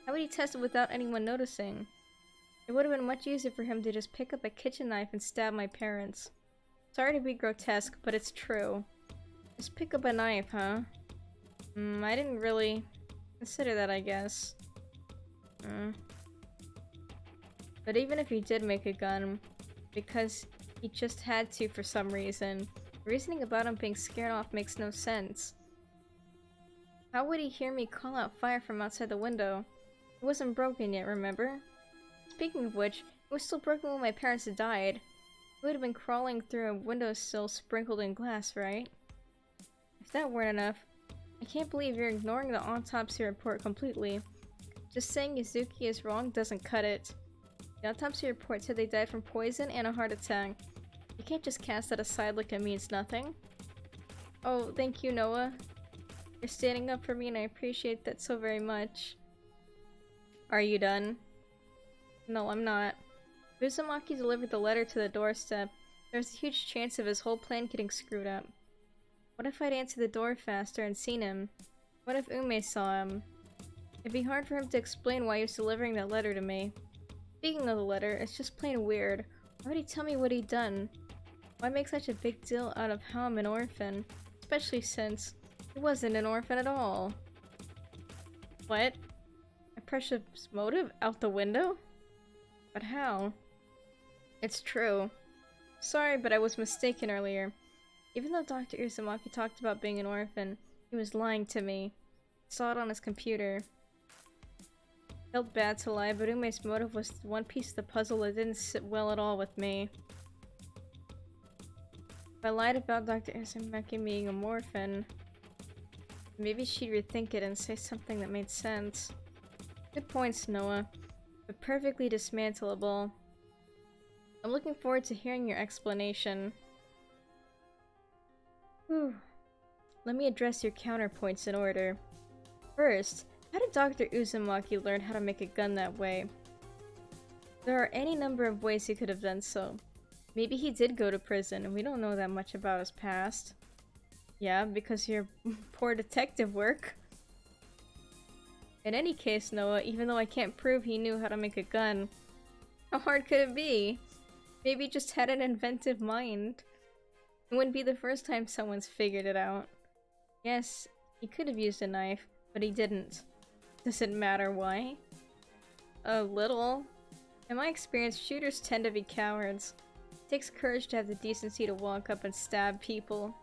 How would he test it without anyone noticing? It would have been much easier for him to just pick up a kitchen knife and stab my parents. Sorry to be grotesque, but it's true. Just pick up a knife, huh? I didn't really consider that, I guess. But even if he did make a gun, because he just had to for some reason, the reasoning about him being scared off makes no sense. How would he hear me call out fire from outside the window? It wasn't broken yet, remember? Speaking of which, it was still broken when my parents had died. It would have been crawling through a windowsill sprinkled in glass, right? If that weren't enough, I can't believe you're ignoring the autopsy report completely. Just saying Yuzuki is wrong doesn't cut it. The autopsy report said they died from poison and a heart attack. You can't just cast that aside like it means nothing. Oh, thank you, Noah. You're standing up for me and I appreciate that so very much. Are you done? No, I'm not. Uzumaki delivered the letter to the doorstep. There's a huge chance of his whole plan getting screwed up. What if I'd answered the door faster and seen him? What if Ume saw him? It'd be hard for him to explain why he was delivering that letter to me. Speaking of the letter, it's just plain weird. Why would he tell me what he'd done? Why make such a big deal out of how I'm an orphan? Especially since he wasn't an orphan at all. What? A precious motive out the window? But how? It's true. Sorry, but I was mistaken earlier. Even though Dr. Uzumaki talked about being an orphan, he was lying to me. I saw it on his computer. Felt bad to lie, but Ume's motive was the one piece of the puzzle that didn't sit well at all with me. If I lied about Dr. Uzumaki being an orphan, maybe she'd rethink it and say something that made sense. Good points, Noah, but perfectly dismantleable. I'm looking forward to hearing your explanation. Whew. Let me address your counterpoints in order. First, how did Dr. Uzumaki learn how to make a gun that way? There are any number of ways he could have done so. Maybe he did go to prison, and we don't know that much about his past. Yeah, because of your poor detective work. In any case, Noah, even though I can't prove he knew how to make a gun, how hard could it be? Maybe he just had an inventive mind. It wouldn't be the first time someone's figured it out. Yes, he could have used a knife, but he didn't. Does it matter why? A little. In my experience, shooters tend to be cowards. It takes courage to have the decency to walk up and stab people.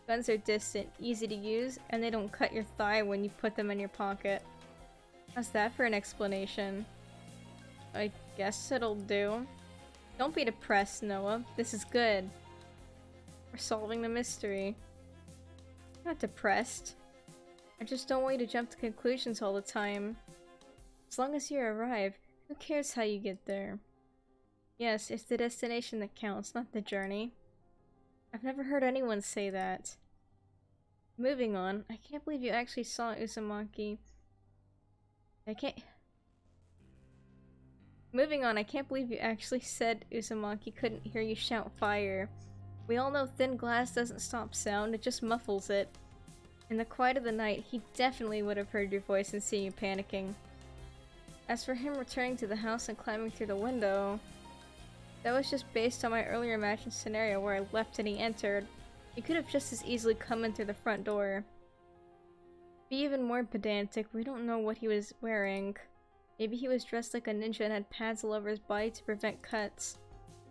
Guns are distant, easy to use, and they don't cut your thigh when you put them in your pocket. How's that for an explanation? I guess it'll do. Don't be depressed, Noah. This is good. We're solving the mystery. I'm not depressed. I just don't want you to jump to conclusions all the time. As long as you arrive, who cares how you get there? Yes, it's the destination that counts, not the journey. I've never heard anyone say that. Moving on, I can't believe you actually saw Uzumaki. Moving on, I can't believe you actually said Uzumaki couldn't hear you shout fire. We all know thin glass doesn't stop sound, it just muffles it. In the quiet of the night, he definitely would have heard your voice and seen you panicking. As for him returning to the house and climbing through the window, that was just based on my earlier imagined scenario where I left and he entered. He could have just as easily come in through the front door. To be even more pedantic, we don't know what he was wearing. Maybe he was dressed like a ninja and had pads all over his body to prevent cuts.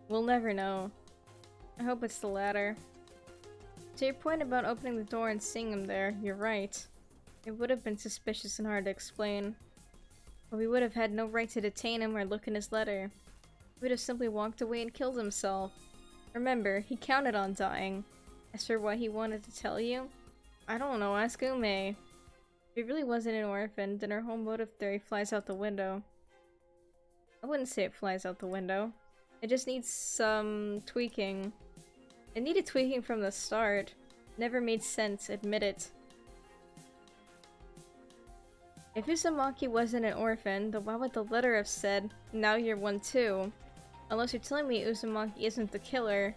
We'll never know. I hope it's the latter. To your point about opening the door and seeing him there, you're right. It would have been suspicious and hard to explain. But we would have had no right to detain him or look in his letter. He would have simply walked away and killed himself. Remember, he counted on dying. As for what he wanted to tell you, I don't know, ask Ume. If he really wasn't an orphan, then our whole motive theory flies out the window. I wouldn't say it flies out the window. It just needs some tweaking. It needed tweaking from the start. Never made sense, admit it. If Uzumaki wasn't an orphan, then why would the letter have said, "Now you're one too"? Unless you're telling me Uzumaki isn't the killer.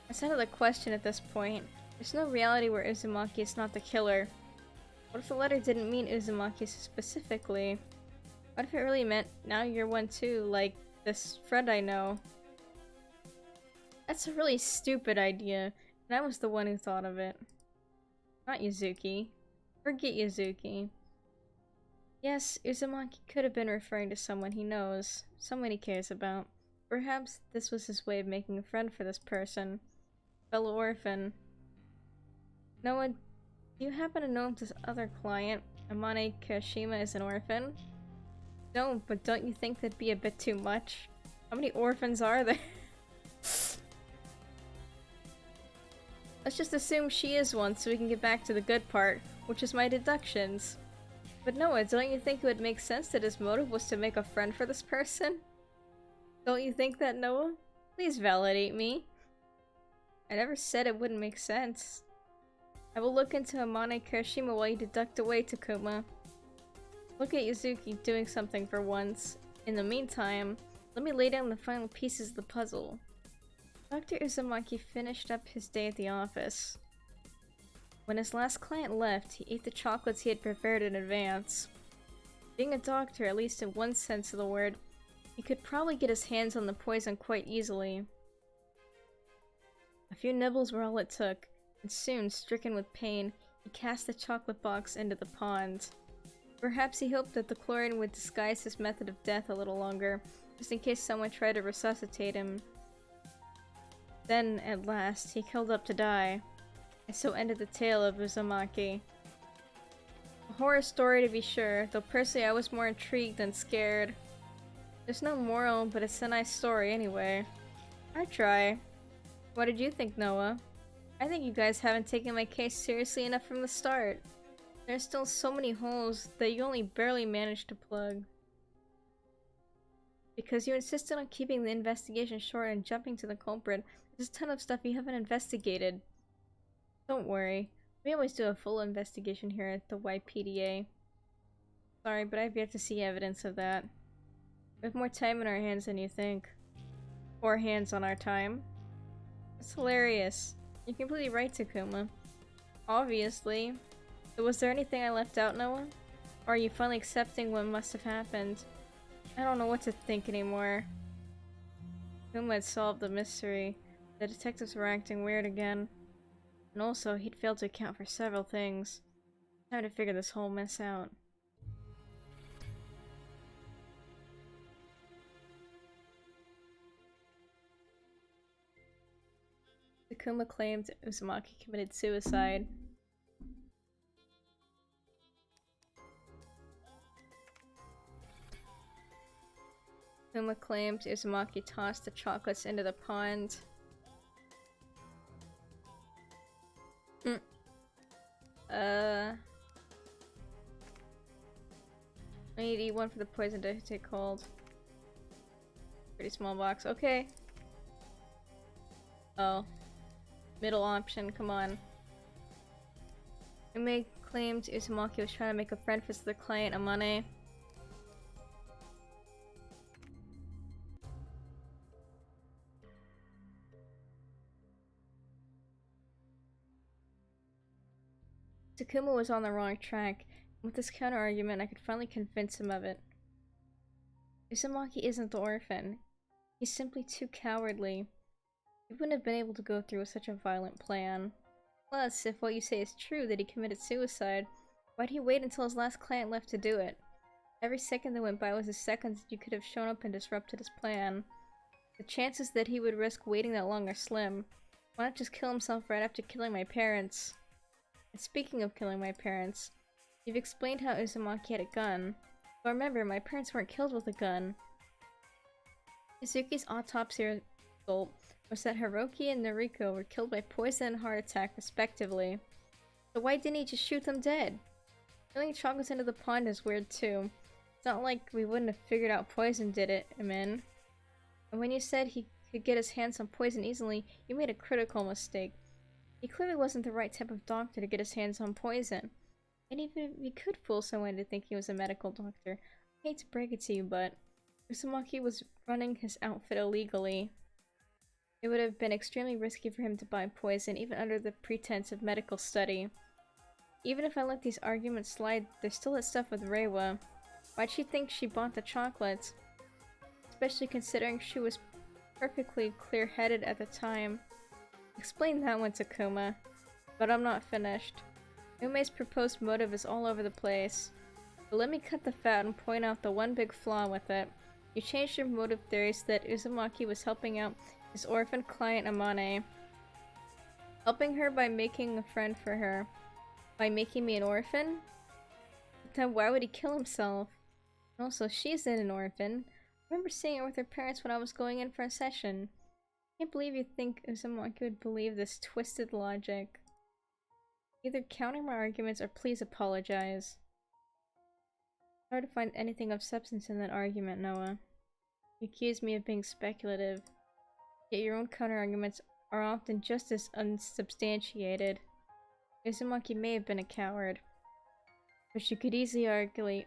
That's not the question at this point. There's no reality where Uzumaki is not the killer. What if the letter didn't mean Uzumaki specifically? What if it really meant, "Now you're one too," like this friend I know? That's a really stupid idea, and I was the one who thought of it. Not Yuzuki. Forget Yuzuki. Yes, Uzumaki could have been referring to someone he knows, someone he cares about. Perhaps this was his way of making a friend for this person. Fellow orphan. Noah, do you happen to know if this other client, Amane Kirishima, is an orphan? No, but don't you think that'd be a bit too much? How many orphans are there? Let's just assume she is one so we can get back to the good part, which is my deductions. But Noah, don't you think it would make sense that his motive was to make a friend for this person? Don't you think that, Noah? Please validate me. I never said it wouldn't make sense. I will look into Amane Kirishima while you deduct away, Takuma. Look at Yuzuki doing something for once. In the meantime, let me lay down the final pieces of the puzzle. Dr. Uzumaki finished up his day at the office. When his last client left, he ate the chocolates he had prepared in advance. Being a doctor, at least in one sense of the word, he could probably get his hands on the poison quite easily. A few nibbles were all it took, and soon, stricken with pain, he cast the chocolate box into the pond. Perhaps he hoped that the chlorine would disguise his method of death a little longer, just in case someone tried to resuscitate him. Then, at last, he curled up to die. And so ended the tale of Uzumaki. A horror story to be sure, though personally I was more intrigued than scared. There's no moral, but it's a nice story anyway. I try. What did you think, Noah? I think you guys haven't taken my case seriously enough from the start. There's still so many holes that you only barely managed to plug. Because you insisted on keeping the investigation short and jumping to the culprit, there's a ton of stuff you haven't investigated. Don't worry, we always do a full investigation here at the YPDA. Sorry, but I've yet to see evidence of that. We have more time in our hands than you think. 4 hands on our time. That's hilarious. You're completely right, Takuma. Obviously. So was there anything I left out, Noah? Or are you finally accepting what must have happened? I don't know what to think anymore. Takuma had solved the mystery. The detectives were acting weird again. And also, he'd failed to account for several things. Time to figure this whole mess out. Takuma claimed Uzumaki committed suicide. Takuma claimed Uzumaki tossed the chocolates into the pond. I need to eat one for the poison to take hold. Pretty small box. Okay. Oh. Middle option, come on. Ume claimed Uzumaki was trying to make a friend for the client, Amane. Takuma was on the wrong track. With this counter-argument, I could finally convince him of it. Uzumaki isn't the orphan. He's simply too cowardly. He wouldn't have been able to go through with such a violent plan. Plus, if what you say is true that he committed suicide, why'd he wait until his last client left to do it? Every second that went by was a second that you could have shown up and disrupted his plan. The chances that he would risk waiting that long are slim. Why not just kill himself right after killing my parents? And speaking of killing my parents, you've explained how Uzumaki had a gun. But remember, my parents weren't killed with a gun. Izuki's autopsy result was that Hiroki and Noriko were killed by poison and heart attack respectively. So why didn't he just shoot them dead? Throwing chocolates into the pond is weird too. It's not like we wouldn't have figured out poison did it, Amin. And when you said he could get his hands on poison easily, you made a critical mistake. He clearly wasn't the right type of doctor to get his hands on poison. And even if he could fool someone to think he was a medical doctor, I hate to break it to you, but Uzumaki was running his outfit illegally. It would have been extremely risky for him to buy poison, even under the pretense of medical study. Even if I let these arguments slide, there's still that stuff with Reiwa. Why'd she think she bought the chocolates? Especially considering she was perfectly clear-headed at the time. Explain that one, Takuma. But I'm not finished. Ume's proposed motive is all over the place. But let me cut the fat and point out the one big flaw with it. You changed your motive theories that Uzumaki was helping out his orphan client Amane. Helping her by making a friend for her. By making me an orphan? But then why would he kill himself? And also, she isn't an orphan. I remember seeing her with her parents when I was going in for a session. I can't believe you think Uzumaki would believe this twisted logic. Either counter my arguments or please apologize. It's hard to find anything of substance in that argument, Noah. You accuse me of being speculative. Yet your own counter-arguments are often just as unsubstantiated. Uzumaki may have been a coward, but you could easily argue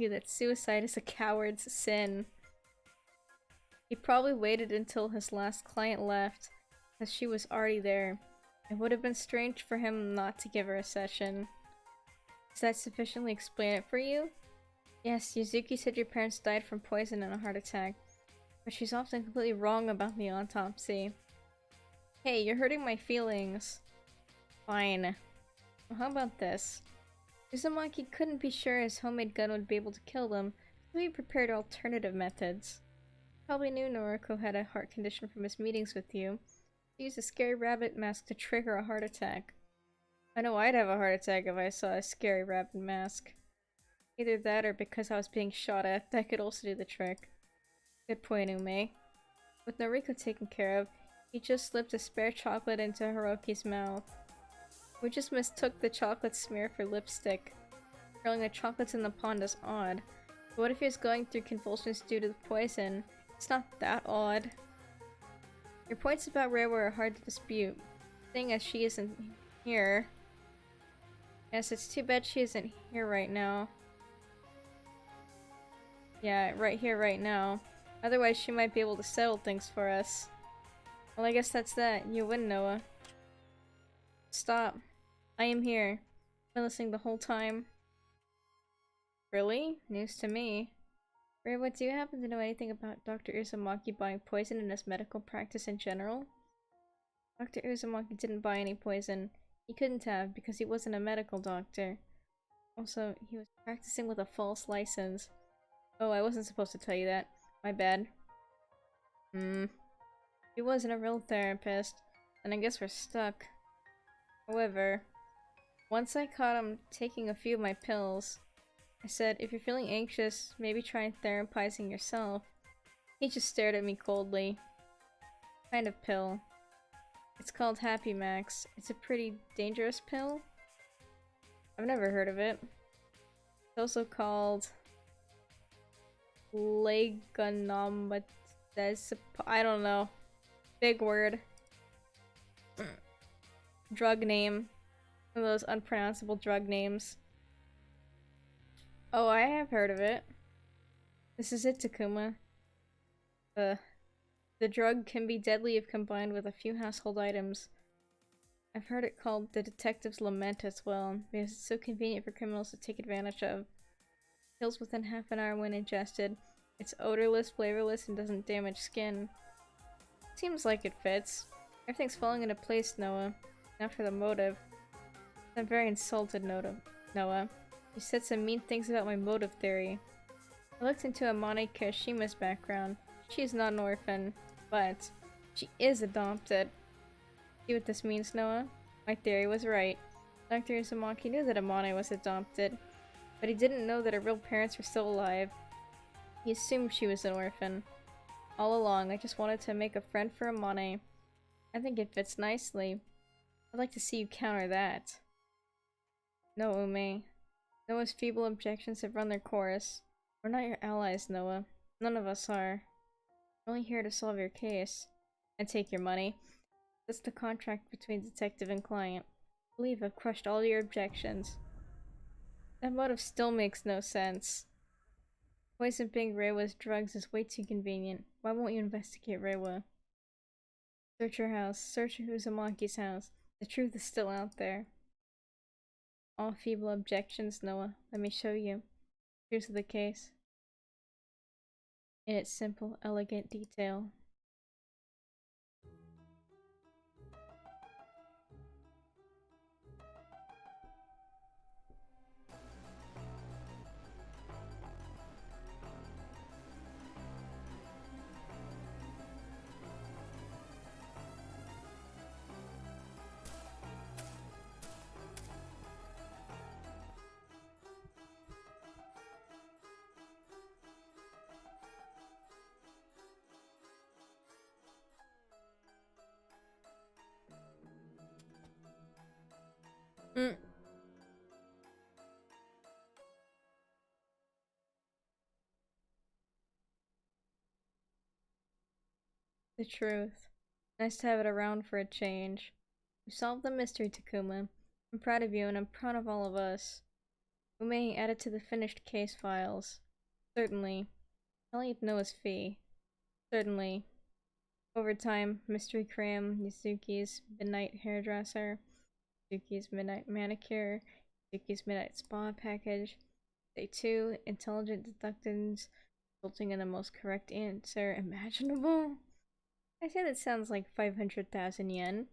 that suicide is a coward's sin. He probably waited until his last client left, as she was already there, It would have been strange for him not to give her a session. Does that sufficiently explain it for you? Yes, Yuzuki said your parents died from poison and a heart attack, but she's often completely wrong about the autopsy. Hey, you're hurting my feelings. Fine. Well, how about this? Uzumaki couldn't be sure his homemade gun would be able to kill them, so he prepared alternative methods. Probably knew Noriko had a heart condition from his meetings with you. He used a scary rabbit mask to trigger a heart attack. I know I'd have a heart attack if I saw a scary rabbit mask. Either that or because I was being shot at, that could also do the trick. Good point, Ume. With Noriko taken care of, he just slipped a spare chocolate into Hiroki's mouth. We just mistook the chocolate smear for lipstick. Throwing the chocolates in the pond is odd. But what if he was going through convulsions due to the poison? It's not that odd. Your points about Reiwa are hard to dispute, seeing as she isn't here. Yes, it's too bad she isn't here right now. Yeah, right here, right now. Otherwise, she might be able to settle things for us. Well, I guess that's that. You win, Noah. Stop. I am here. I've been listening the whole time. Really? News to me. Reiwa, do you happen to know anything about Dr. Uzumaki buying poison in his medical practice in general? Dr. Uzumaki didn't buy any poison. He couldn't have, because he wasn't a medical doctor. Also, he was practicing with a false license. Oh, I wasn't supposed to tell you that. My bad. He wasn't a real therapist, and I guess we're stuck. However, once I caught him taking a few of my pills, I said, if you're feeling anxious, maybe try therapizing yourself. He just stared at me coldly. Kind of pill. It's called Happy Max. It's a pretty dangerous pill. I've never heard of it. It's also called Legonomazepam. I don't know. Big word. Drug name. One of those unpronounceable drug names. Oh, I have heard of it. This is it, Takuma. The drug can be deadly if combined with a few household items. I've heard it called the detective's lament as well, because it's so convenient for criminals to take advantage of. Kills within half an hour when ingested. It's odorless, flavorless, and doesn't damage skin. Seems like it fits. Everything's falling into place, Noah. Now for the motive. I'm very insulted, Noah. You said some mean things about my motive theory. I looked into Amane Kirishima's background. She's not an orphan, but she is adopted. See what this means, Noah? My theory was right. Dr. Uzumaki knew that Amane was adopted, but he didn't know that her real parents were still alive. He assumed she was an orphan. All along, I just wanted to make a friend for Amane. I think it fits nicely. I'd like to see you counter that. No, Ume. Noah's feeble objections have run their course. We're not your allies, Noah. None of us are. We're only here to solve your case. And take your money. That's the contract between detective and client. I believe I've crushed all your objections. That motive still makes no sense. Poison being Reiwa's drugs is way too convenient. Why won't you investigate Reiwa? Search her house. Search Uzumaki's house. The truth is still out there. All feeble objections, Noah. Let me show you. Here's the case. In its simple, elegant detail. The truth. Nice to have it around for a change. You solved the mystery, Takuma. I'm proud of you, and I'm proud of all of us. We may add it to the finished case files. Certainly. I'll need Noah's fee. Certainly. Overtime, Mystery Cram, Yuzuki's Midnight Hairdresser, Yuzuki's Midnight Manicure, Yuzuki's Midnight Spa Package. Day 2, Intelligent Deductions, resulting in the most correct answer imaginable. I say that sounds like 500,000 yen.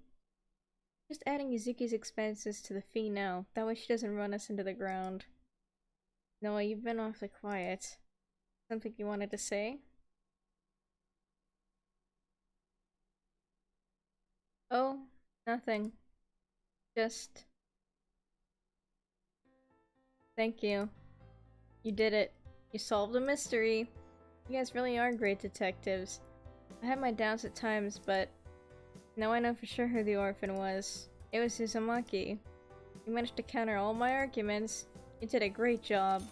Just adding Yuzuki's expenses to the fee now. That way she doesn't run us into the ground. Noah, you've been awfully quiet. Something you wanted to say? Oh, nothing. Just... Thank you. You did it. You solved a mystery. You guys really are great detectives. I had my doubts at times, but now I know for sure who the orphan was. It was Uzumaki. You managed to counter all my arguments. You did a great job.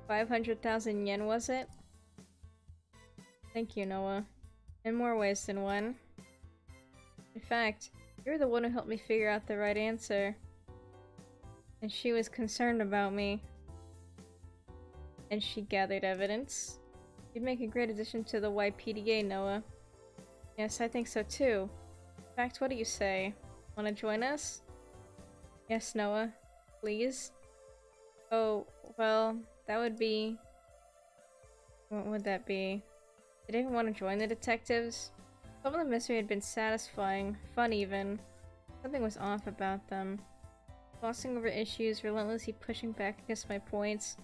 500,000 yen, was it? Thank you, Noah. In more ways than one. In fact, you're the one who helped me figure out the right answer. And she was concerned about me. And she gathered evidence. You'd make a great addition to the YPDA, Noah. Yes, I think so too. In fact, what do you say? Wanna join us? Yes, Noah. Please? Oh, well, that would be... What would that be? Did anyone want to join the detectives? Some of the mystery had been satisfying, fun even. Something was off about them. Glossing over issues, relentlessly pushing back against my points.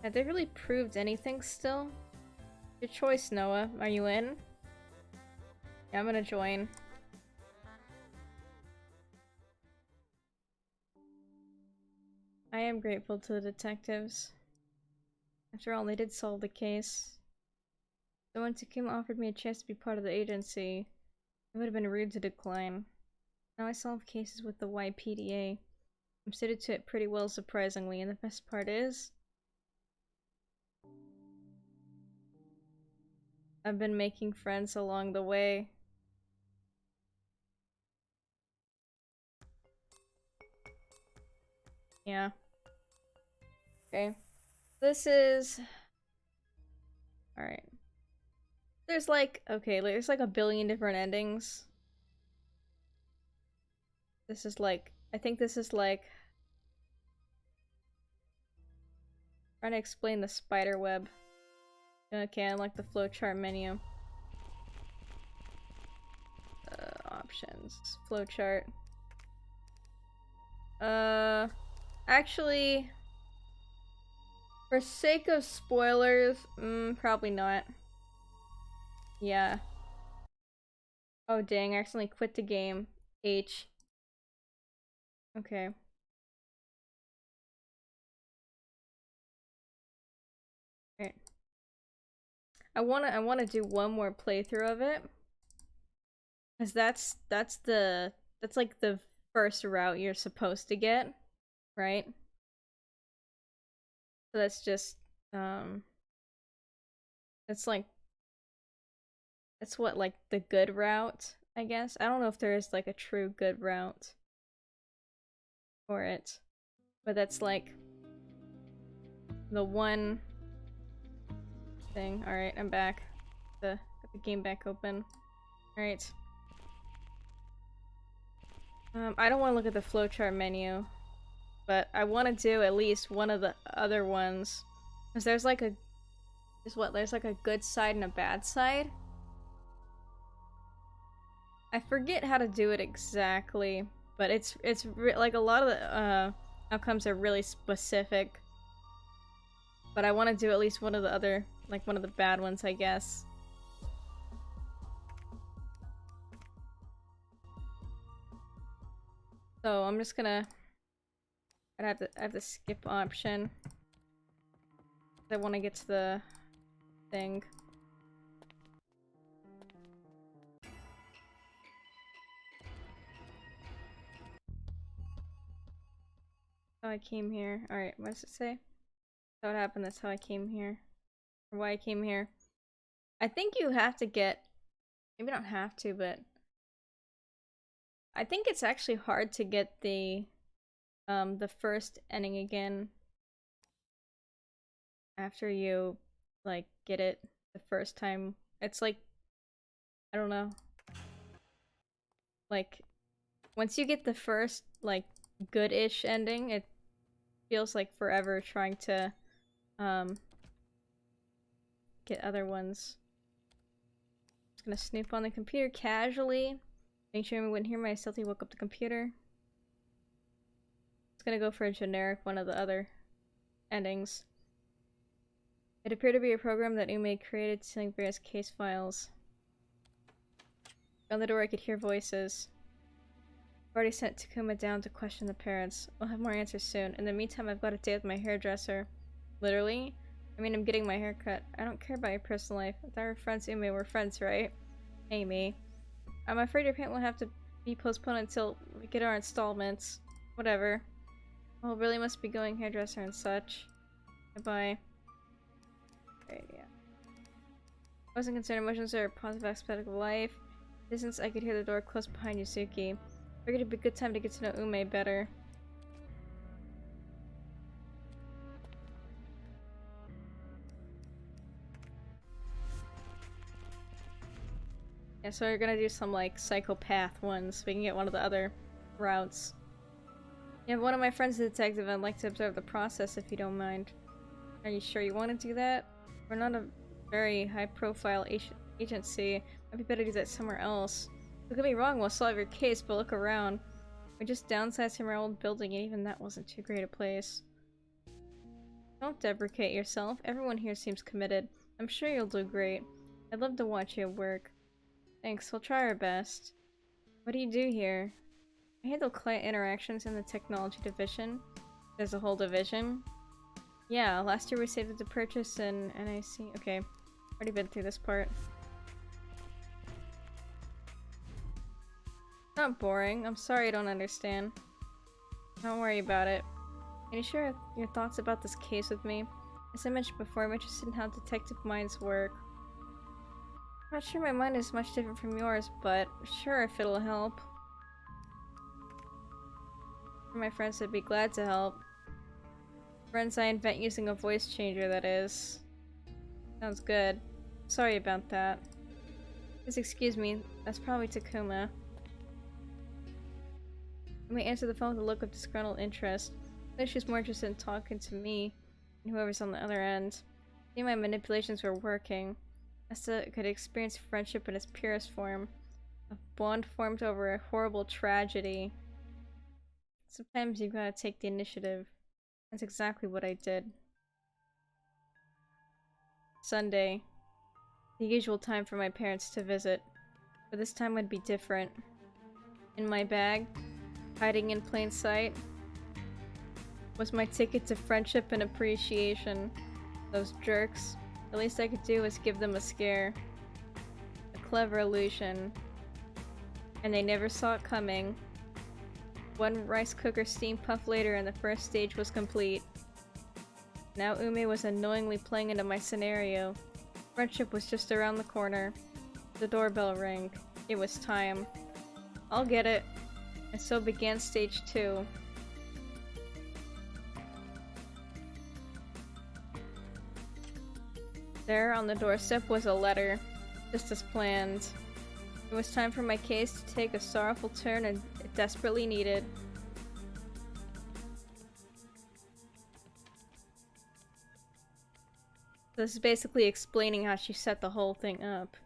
Had they really proved anything still? Your choice, Noah. Are you in? Yeah, I'm gonna join. I am grateful to the detectives. After all, they did solve the case. So when Takuma offered me a chance to be part of the agency, it would have been rude to decline. Now I solve cases with the YPDA. I'm suited to it pretty well, surprisingly, and the best part is... I've been making friends along the way. Yeah. Okay. This is... Alright. There's like... Okay, there's like a billion different endings. This is like... I think this is like... Trying to explain the spider web. Okay, I like the flowchart menu. Options. Flowchart. Actually... For sake of spoilers, probably not. Yeah. Oh dang, I accidentally quit the game. H. Okay. Alright. I wanna do one more playthrough of it. Cause that's like the first route you're supposed to get, right? So that's just it's like that's what, like, the good route, I guess. I don't know if there is like a true good route for it. But that's like the one thing. Alright, I'm back. Got the game back open. Alright. I don't want to look at the flowchart menu, but I want to do at least one of the other ones. Because there's like a... There's like a good side and a bad side? I forget how to do it exactly, but it's like a lot of the outcomes are really specific. But I want to do at least one of the other, like one of the bad ones, I guess. So I'm just gonna... I have the skip option. I want to get to the thing. How I came here. Alright, what does it say? That's how it happened, that's how I came here. Or why I came here. I think you have to get... Maybe not have to, but... I think it's actually hard to get the first ending again. After you, like, get it the first time. It's like... I don't know. Like, once you get the first, like, good-ish ending, it feels like forever trying to, get other ones. Just gonna snoop on the computer casually. Make sure we wouldn't hear my stealthy woke up the computer. Just gonna go for a generic one of the other endings. It appeared to be a program that Ume created to link various case files. On the door I could hear voices. I've already sent Takuma down to question the parents. We'll have more answers soon. In the meantime, I've got a date with my hairdresser. Literally? I mean, I'm getting my hair cut. I don't care about your personal life. If I were friends, Ume, we're friends, right? Amy. I'm afraid your payment will have to be postponed until we get our installments. Whatever. Well, really must be going, hairdresser and such. Goodbye. Right, yeah. I wasn't concerned emotions are a positive aspect of life. Distance, I could hear the door close behind Yuzuki. Figured it'd be a good time to get to know Ume better. Yeah, so we're gonna do some, like, psychopath ones so we can get one of the other routes. Yeah, one of my friends is a detective. I'd like to observe the process if you don't mind. Are you sure you want to do that? We're not a very high-profile agency. Might be better to do that somewhere else. Don't get me wrong, we'll solve your case, but look around. We just downsized from our old building, and even that wasn't too great a place. Don't deprecate yourself. Everyone here seems committed. I'm sure you'll do great. I'd love to watch you work. Thanks, we'll try our best. What do you do here? I handle client interactions in the technology division. There's a whole division. Yeah, last year we saved it to purchase an NIC. Okay, already been through this part. Not boring. I'm sorry I don't understand. Don't worry about it. Can you share your thoughts about this case with me? As I mentioned before, I'm interested in how detective minds work. I'm not sure my mind is much different from yours, but sure if it'll help. My friends would be glad to help. Friends I invent using a voice changer, that is. Sounds good. Sorry about that. Please excuse me, that's probably Takuma. I may answer the phone with a look of disgruntled interest. I think she's more interested in talking to me than whoever's on the other end. I think my manipulations were working. Nesta could experience friendship in its purest form. A bond formed over a horrible tragedy. Sometimes you gotta take the initiative. That's exactly what I did. Sunday. The usual time for my parents to visit. But this time would be different. In my bag, hiding in plain sight, was my ticket to friendship and appreciation. Those jerks. The least I could do was give them a scare. A clever illusion. And they never saw it coming. One rice cooker steam puff later and the first stage was complete. Now Ume was unknowingly playing into my scenario. Friendship was just around the corner. The doorbell rang. It was time. I'll get it. And so began stage 2. There on the doorstep was a letter, just as planned. It was time for my case to take a sorrowful turn and it desperately needed. This is basically explaining how she set the whole thing up.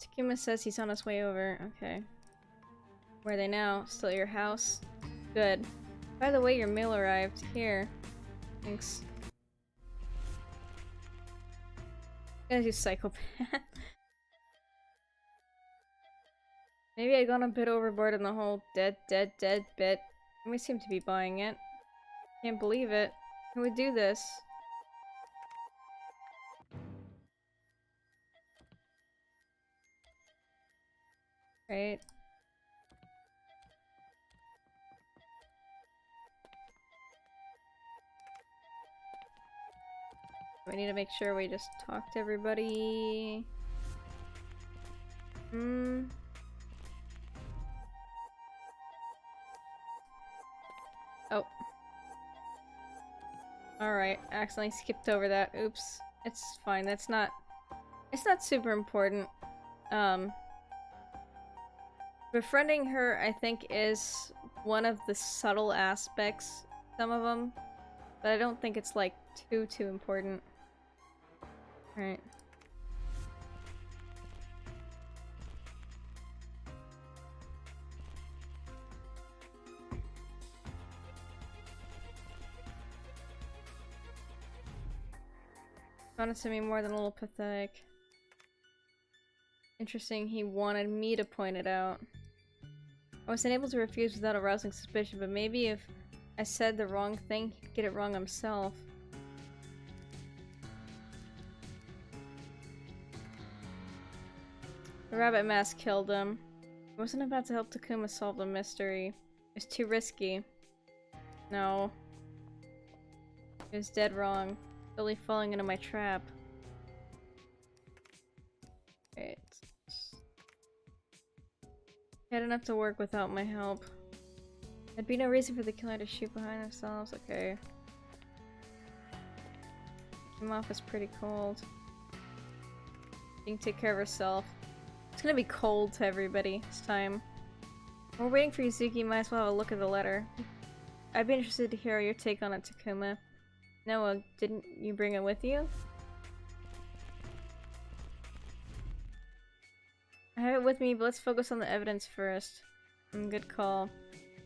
Takuma says he's on his way over. Okay. Where are they now? Still at your house? Good. By the way, your mail arrived. Here. Thanks. Gonna do psychopath. Maybe I gone a bit overboard in the whole dead bit. We seem to be buying it. Can't believe it. Who would do this? Right. We need to make sure we just talk to everybody. Oh. Alright, accidentally skipped over that. Oops. It's fine, it's not super important. Befriending her, I think, is one of the subtle aspects, some of them, but I don't think it's, like, too important. Alright. Found it to be more than a little pathetic. Interesting, he wanted me to point it out. I was unable to refuse without arousing suspicion, but maybe if I said the wrong thing, he'd get it wrong himself. The rabbit mask killed him. I wasn't about to help Takuma solve the mystery. It was too risky. No. It was dead wrong. Really falling into my trap. Wait. I had enough to work without my help. There'd be no reason for the killer to shoot behind themselves. Okay. Came off as pretty cold. She can take care of herself. It's gonna be cold to everybody this time. While we're waiting for Yuzuki, might as well have a look at the letter. I'd be interested to hear your take on it, Takuma. Noah, didn't you bring it with you? I have it with me, but let's focus on the evidence first. Good call.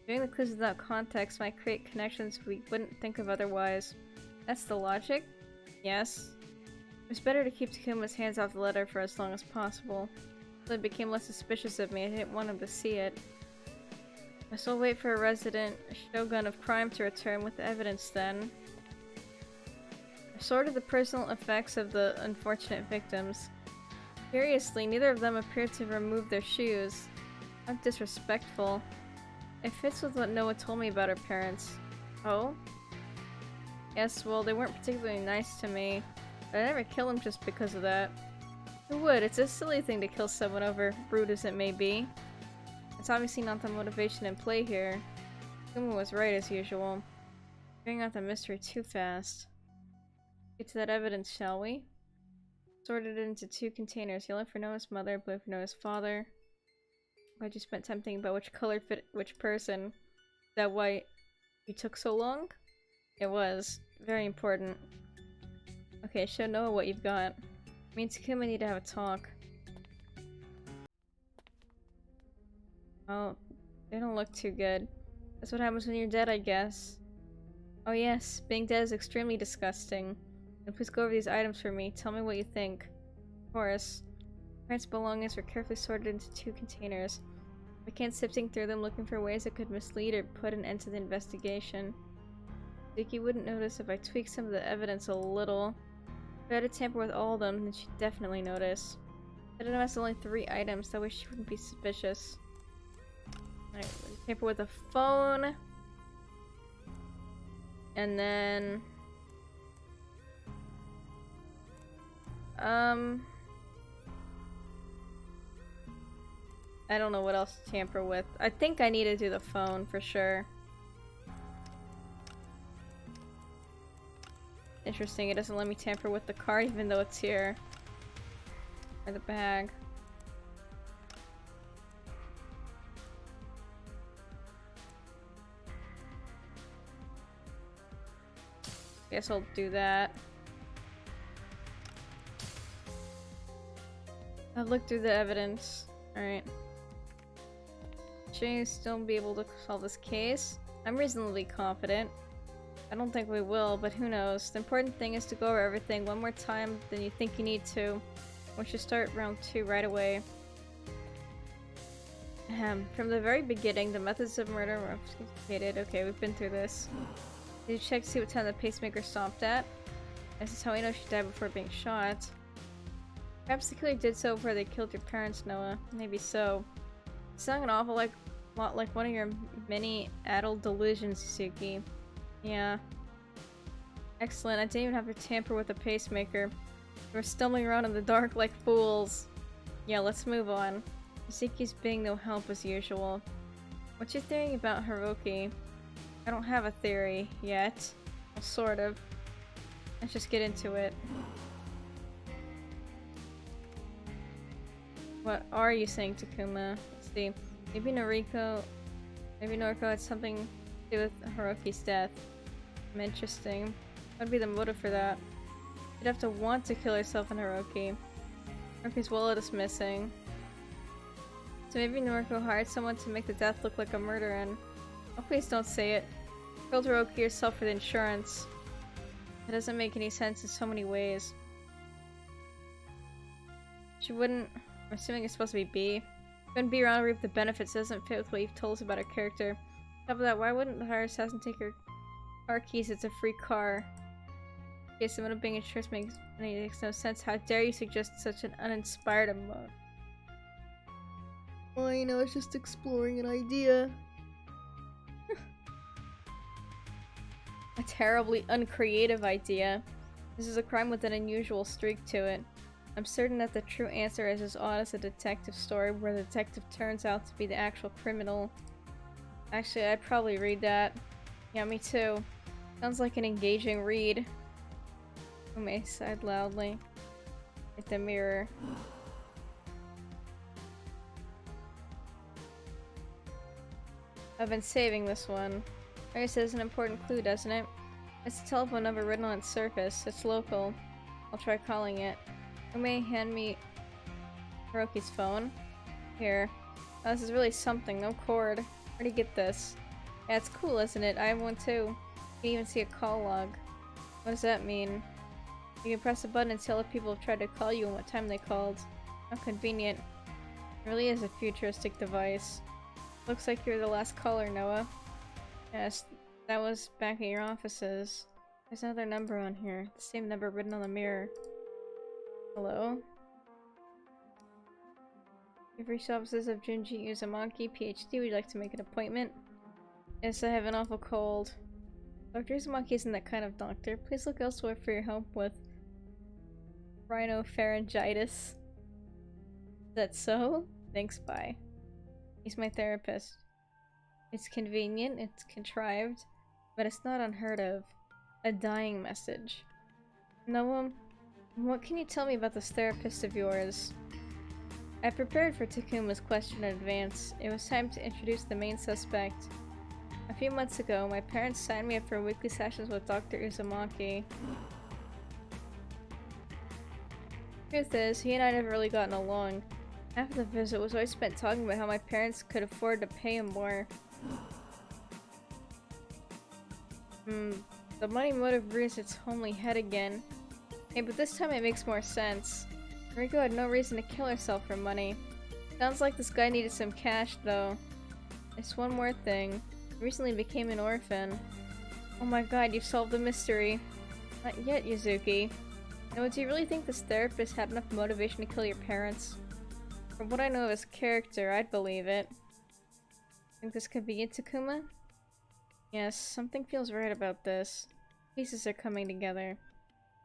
Doing the clues without context might create connections we wouldn't think of otherwise. That's the logic? Yes. It's better to keep Takuma's hands off the letter for as long as possible. So he became less suspicious of me. I didn't want him to see it. I still wait for a resident shogun of crime to return with the evidence then. I sorted the personal effects of the unfortunate victims. Curiously, neither of them appeared to have removed their shoes. Not disrespectful. It fits with what Noah told me about her parents. Oh? Yes, well, they weren't particularly nice to me, but I never kill them just because of that. Who would? It's a silly thing to kill someone over, rude as it may be. It's obviously not the motivation in play here. Takuma was right as usual. Figuring out the mystery too fast. Get to that evidence, shall we? Sorted it into 2 containers, yellow for Noah's mother, blue for Noah's father. Glad you spent time thinking about which color fit which person. Is that why you took so long? It was. Very important. Okay, show Noah what you've got. Me and Takuma need to have a talk. Oh, they don't look too good. That's what happens when you're dead, I guess. Oh yes, being dead is extremely disgusting. And please go over these items for me. Tell me what you think. Of course. Parents' belongings were carefully sorted into 2 containers. I began sifting through them, looking for ways that could mislead or put an end to the investigation. Yuki wouldn't notice if I tweaked some of the evidence a little. If I had to tamper with all of them, then she'd definitely notice. I didn't have only 3 items, that way she wouldn't be suspicious. Alright, tamper with a phone. And then... I don't know what else to tamper with. I think I need to do the phone for sure. Interesting, it doesn't let me tamper with the card even though it's here. Or the bag. Guess I'll do that. I've looked through the evidence. Alright. Should you still be able to solve this case? I'm reasonably confident. I don't think we will, but who knows. The important thing is to go over everything one more time than you think you need to. We should start round 2 right away. From the very beginning, the methods of murder were sophisticated. Okay, we've been through this. Did you check to see what time the pacemaker stopped at? This is how we know she died before being shot. Perhaps the killer did so before they killed your parents, Noah. Maybe so. It sounded an awful lot like one of your many adult delusions, Suzuki. Yeah. Excellent, I didn't even have to tamper with the pacemaker. We're stumbling around in the dark like fools. Yeah, let's move on. Suzuki's being no help as usual. What's your theory about Hiroki? I don't have a theory yet. Well, sort of. Let's just get into it. What are you saying, Takuma? Let's see. Maybe Noriko had something to do with Hiroki's death. Interesting. What would be the motive for that? You'd have to want to kill herself and Hiroki. Hiroki's wallet is missing. So maybe Noriko hired someone to make the death look like a murder and... Oh, please don't say it. Killed Hiroki yourself for the insurance. It doesn't make any sense in so many ways. She wouldn't... I'm assuming it's supposed to be B. She wouldn't be around to reap the benefits. It doesn't fit with what you've told us about her character. On top of that, why wouldn't the hire assassin take her car keys? It's a free car. Okay, someone of being insurance makes no sense. How dare you suggest such an uninspired emote? Fine, I was just exploring an idea. A terribly uncreative idea. This is a crime with an unusual streak to it. I'm certain that the true answer is as odd as a detective story where the detective turns out to be the actual criminal. Actually, I'd probably read that. Yeah, me too. Sounds like an engaging read. Ume sighed loudly at the mirror. I've been saving this one. I guess it's an important clue, doesn't it? It's a telephone number written on its surface. It's local. I'll try calling it. Ume, hand me Hiroki's phone. Here. Oh, this is really something. No cord. Where do you get this? Yeah, it's cool, isn't it? I have one too. You can even see a call log. What does that mean? You can press a button and tell if people have tried to call you and what time they called. How convenient. It really is a futuristic device. Looks like you're the last caller, Noah. Yes, that was back at your offices. There's another number on here. The same number written on the mirror. Hello? You've reached offices of Junji Uzumaki, PhD. Would you like to make an appointment? Yes, I have an awful cold. Dr. Uzumaki isn't that kind of doctor. Please look elsewhere for your help with rhinopharyngitis. Is that so? Thanks, bye. He's my therapist. It's convenient, it's contrived, but it's not unheard of. A dying message. Noah, what can you tell me about this therapist of yours? I prepared for Takuma's question in advance. It was time to introduce the main suspect. A few months ago, my parents signed me up for weekly sessions with Dr. Uzumaki. Truth is, he and I never really gotten along. Half of the visit was always spent talking about how my parents could afford to pay him more. The money motive rears its homely head again. Hey, but this time it makes more sense. Riko had no reason to kill herself for money. Sounds like this guy needed some cash, though. There's one more thing. He recently became an orphan. Oh my god, you've solved the mystery. Not yet, Yuzuki. Now, do you really think this therapist had enough motivation to kill your parents? From what I know of his character, I'd believe it. Think this could be it, Takuma? Yes, something feels right about this. Pieces are coming together.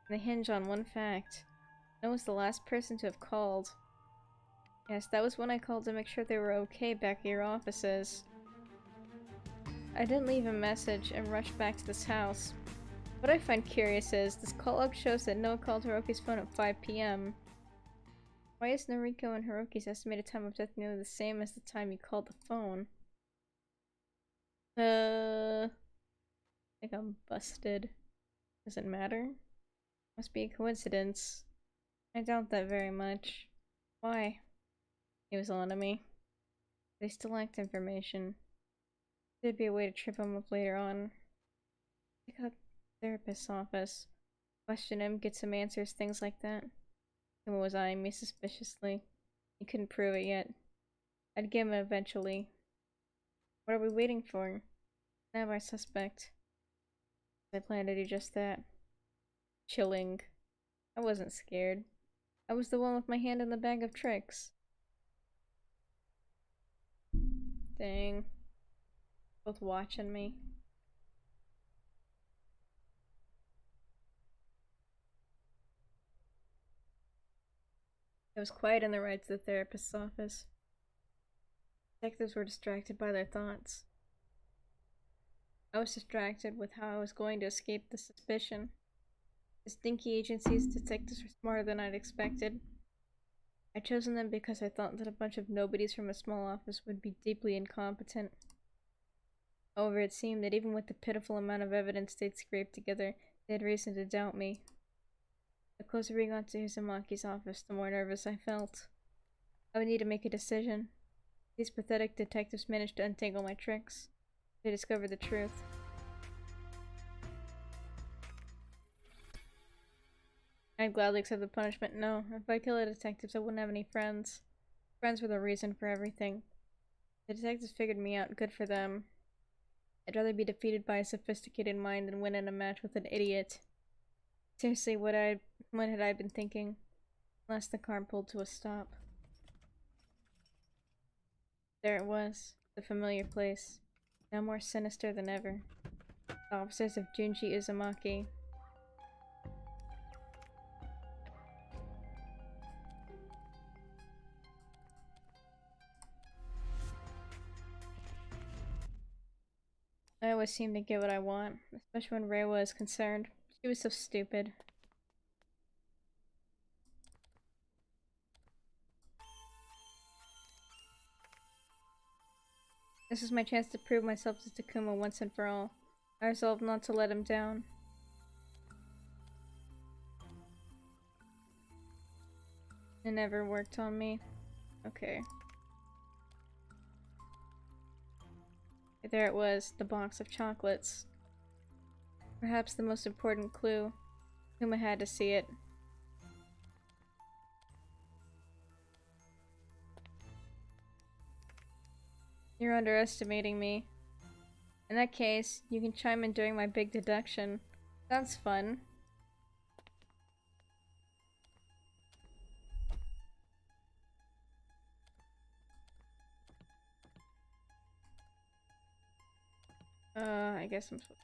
And they hinge on one fact. Noah was the last person to have called. Yes, that was when I called to make sure they were okay back at your offices. I didn't leave a message and rushed back to this house. What I find curious is, this call log shows that Noah called Hiroki's phone at 5 p.m. Why is Noriko and Hiroki's estimated time of death nearly the same as the time you called the phone? I think I'm busted. Does it matter? Must be a coincidence. I doubt that very much. Why? He was on to me. They still lacked information. There'd be a way to trip him up later on. Check out the therapist's office. Question him, get some answers, things like that. Him was eyeing me suspiciously. He couldn't prove it yet. I'd get him eventually. What are we waiting for? I have our suspect. I plan to do just that. Chilling. I wasn't scared. I was the one with my hand in the bag of tricks. Dang. Both watching me. It was quiet in the ride to the therapist's office. Detectives were distracted by their thoughts. I was distracted with how I was going to escape the suspicion. The stinky agency's detectives were smarter than I'd expected. I'd chosen them because I thought that a bunch of nobodies from a small office would be deeply incompetent. However, it seemed that even with the pitiful amount of evidence they'd scraped together, they had reason to doubt me. The closer we got to Uzumaki's office, the more nervous I felt. I would need to make a decision. These pathetic detectives managed to untangle my tricks. They discovered the truth. I'd gladly accept the punishment. No, if I killed the detectives, I wouldn't have any friends. Friends were the reason for everything. The detectives figured me out. Good for them. I'd rather be defeated by a sophisticated mind than win in a match with an idiot. Seriously, what had I been thinking? Unless the car pulled to a stop. There it was, the familiar place, now more sinister than ever. The officers of Junji Uzumaki. I always seem to get what I want, especially when Reiwa is concerned. She was so stupid. This is my chance to prove myself to Takuma once and for all. I resolve not to let him down. It never worked on me. Okay. There it was, the box of chocolates. Perhaps the most important clue. Takuma had to see it. You're underestimating me. In that case, you can chime in during my big deduction. Sounds fun. I guess I'm supposed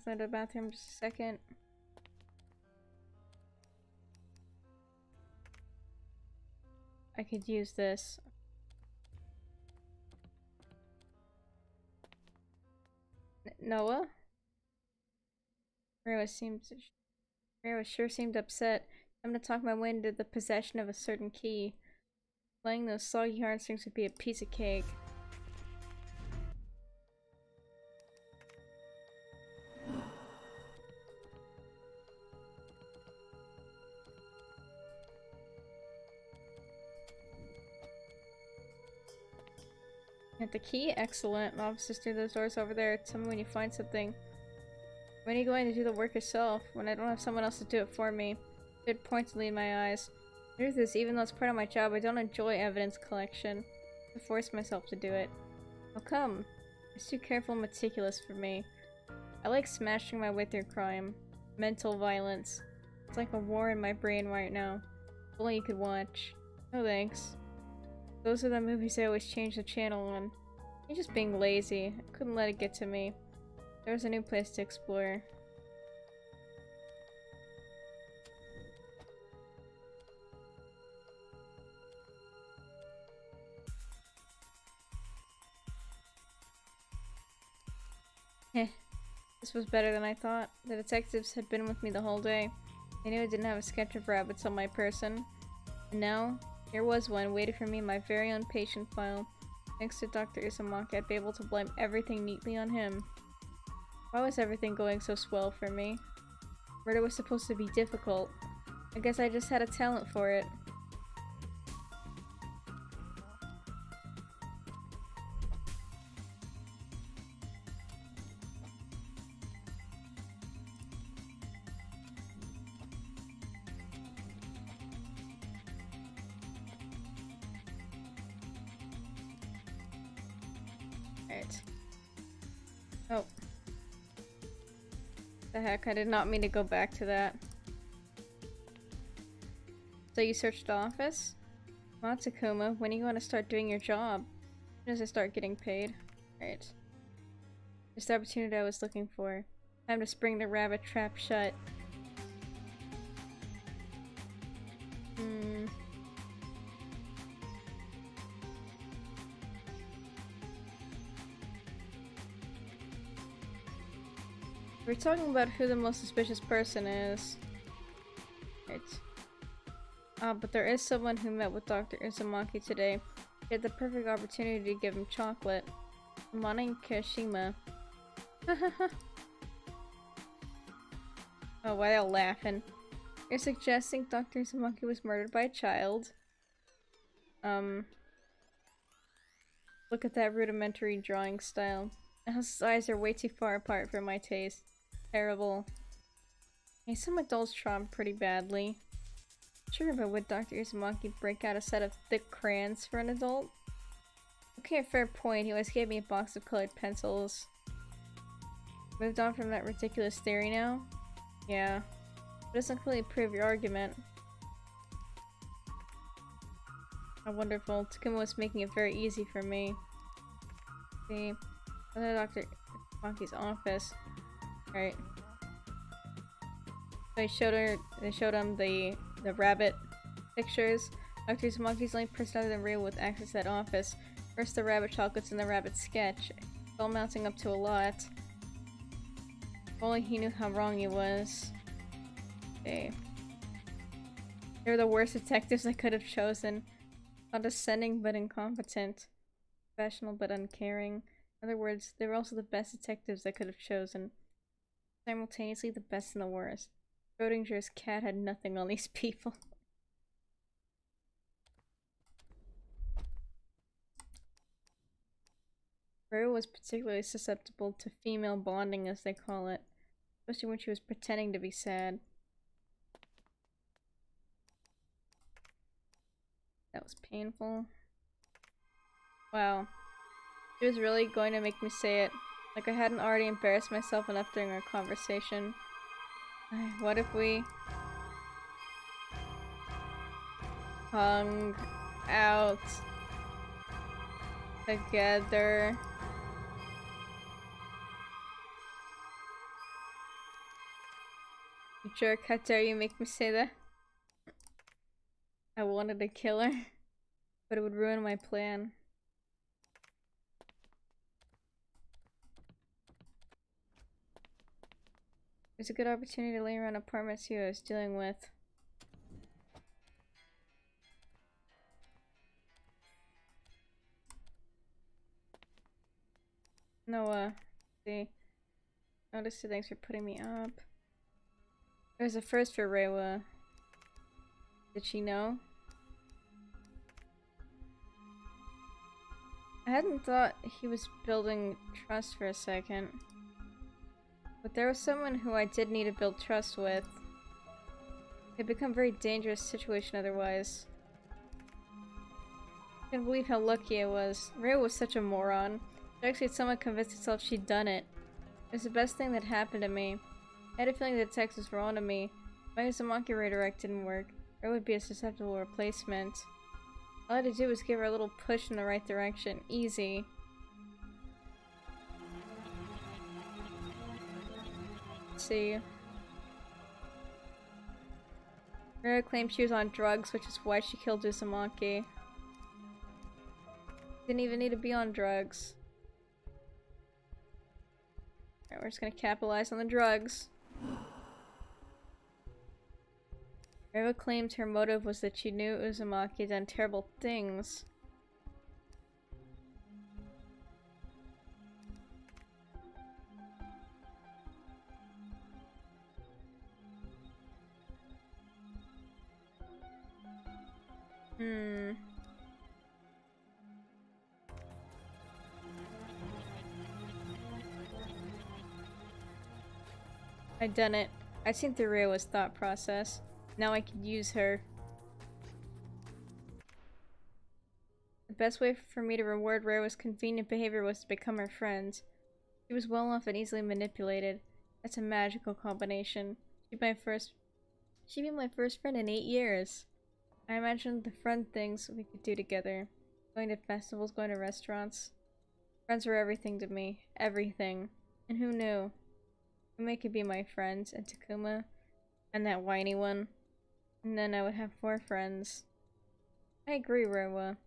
to go to the bathroom just a second. I could use this. Noah? Reiwa sure seemed upset. I'm gonna talk my way into the possession of a certain key. Playing those soggy heartstrings would be a piece of cake. Get the key? Excellent. Officers through those doors over there. Tell me when you find something. When are you going to do the work yourself? When I don't have someone else to do it for me. It pointedly in my eyes. The truth is, even though it's part of my job, I don't enjoy evidence collection. I force myself to do it. How come? It's too careful and meticulous for me. I like smashing my way through crime. Mental violence. It's like a war in my brain right now. If only you could watch. No thanks. Those are the movies I always change the channel on. You're just being lazy. I couldn't let it get to me. There was a new place to explore. Heh. This was better than I thought. The detectives had been with me the whole day. They knew I didn't have a sketch of rabbits on my person. And now, here was one waiting for me in my very own patient file. Thanks to Dr. Uzumaki, I'd be able to blame everything neatly on him. Why was everything going so swell for me? Murder was supposed to be difficult. I guess I just had a talent for it. Alright. Oh. The heck, I did not mean to go back to that. So you searched the office? Well, Takuma, when are you going to start doing your job? As soon as I start getting paid. Right. Just the opportunity I was looking for. Time to spring the rabbit trap shut. We're talking about who the most suspicious person is. Right. But there is someone who met with Dr. Uzumaki today. He had the perfect opportunity to give him chocolate. Amane Kashima. Oh, why are they all laughing? You're suggesting Dr. Uzumaki was murdered by a child. Look at that rudimentary drawing style. His eyes are way too far apart for my taste. Terrible. Hey, some adults draw pretty badly. Sure, but would Dr. Uzumaki break out a set of thick crayons for an adult? Okay, fair point. He always gave me a box of colored pencils. Moved on from that ridiculous theory now? Yeah. It doesn't really prove your argument. How wonderful. Takuma was making it very easy for me. See? Another Dr. Uzumaki's office. Right. They showed him the rabbit pictures. Dr. Uzumaki's only person other than Ryo with access to that office. First the rabbit chocolates and the rabbit sketch. It's all mounting up to a lot. If only he knew how wrong he was. Okay. They were the worst detectives I could have chosen. Condescending but incompetent. Professional but uncaring. In other words, they were also the best detectives I could have chosen. Simultaneously the best and the worst. Schrodinger's cat had nothing on these people. Ryo was particularly susceptible to female bonding, as they call it. Especially when she was pretending to be sad. That was painful. Wow. She was really going to make me say it. Like I hadn't already embarrassed myself enough during our conversation. What if we hung out together? You jerk, how dare you make me say that? I wanted to kill her, but it would ruin my plan. It was a good opportunity to lay around apartment see what I was dealing with. No, see. Notice it, thanks for putting me up. It was a first for Reiwa. Did she know? I hadn't thought he was building trust for a second. But there was someone who I did need to build trust with. It had become a very dangerous situation otherwise. I can't believe how lucky I was. Reiwa was such a moron. She actually had someone convinced herself she'd done it. It was the best thing that happened to me. I had a feeling the detectives were onto me. If my Uzumaki redirect didn't work, Reiwa would be a susceptible replacement. All I had to do was give her a little push in the right direction. Easy. Let's see. Reiwa claimed she was on drugs, which is why she killed Uzumaki. Didn't even need to be on drugs. Alright, we're just gonna capitalize on the drugs. Reiwa claimed her motive was that she knew Uzumaki had done terrible things. I'd done it. I'd seen through Reiwa's thought process. Now I could use her. The best way for me to reward Reiwa's convenient behavior was to become her friend. She was well off and easily manipulated. That's a magical combination. She'd be my first friend in 8 years. I imagined the fun things we could do together. Going to festivals, going to restaurants. Friends were everything to me. Everything. And who knew? Ume could be my friend, and Takuma, and that whiny one. And then I would have 4 friends. I agree, Reiwa.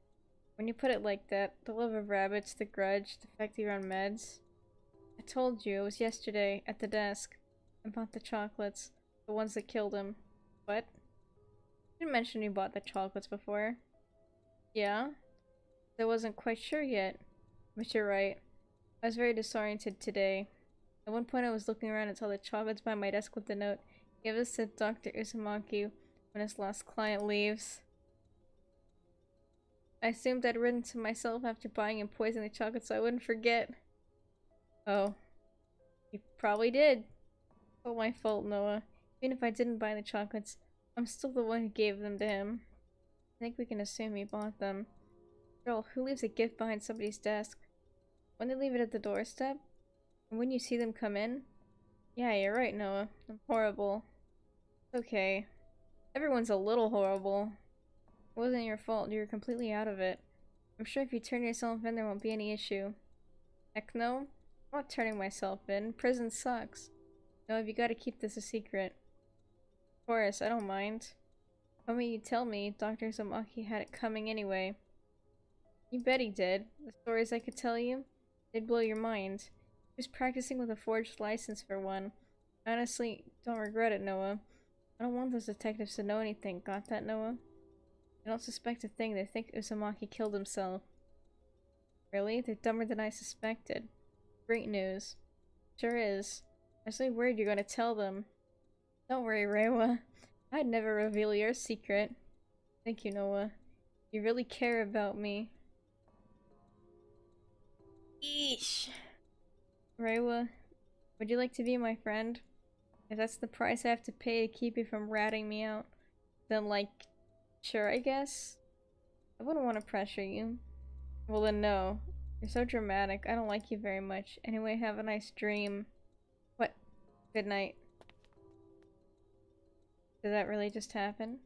When you put it like that, the love of rabbits, the grudge, the fact that you're on meds. I told you, it was yesterday, at the desk. I bought the chocolates. The ones that killed him. What? You didn't mention you bought the chocolates before. Yeah? I wasn't quite sure yet. But you're right. I was very disoriented today. At one point I was looking around and saw the chocolates by my desk with the note. Give this to Dr. Uzumaki when his last client leaves. I assumed I'd written to myself after buying and poisoning the chocolate so I wouldn't forget. Oh. You probably did. It's all my fault, Noah. Even if I didn't buy the chocolates, I'm still the one who gave them to him. I think we can assume he bought them. Girl, who leaves a gift behind somebody's desk? When they leave it at the doorstep? And when you see them come in? Yeah, you're right, Noah. I'm horrible. It's okay. Everyone's a little horrible. It wasn't your fault. You were completely out of it. I'm sure if you turn yourself in, there won't be any issue. Heck no. I'm not turning myself in. Prison sucks. No, you gotta keep this a secret. Of course, I don't mind. Tell me you tell me Dr. Uzumaki had it coming anyway. You bet he did. The stories I could tell you, they'd blow your mind. He was practicing with a forged license for one. I honestly don't regret it, Noah. I don't want those detectives to know anything. Got that, Noah? They don't suspect a thing. They think Uzumaki killed himself. Really? They're dumber than I suspected. Great news. Sure is. I was really worried you're gonna tell them. Don't worry, Reiwa. I'd never reveal your secret. Thank you, Noah. You really care about me. Eesh. Reiwa, would you like to be my friend? If that's the price I have to pay to keep you from ratting me out, then like, sure, I guess? I wouldn't want to pressure you. Well then no. You're so dramatic. I don't like you very much. Anyway, have a nice dream. What? Good night. Did that really just happen?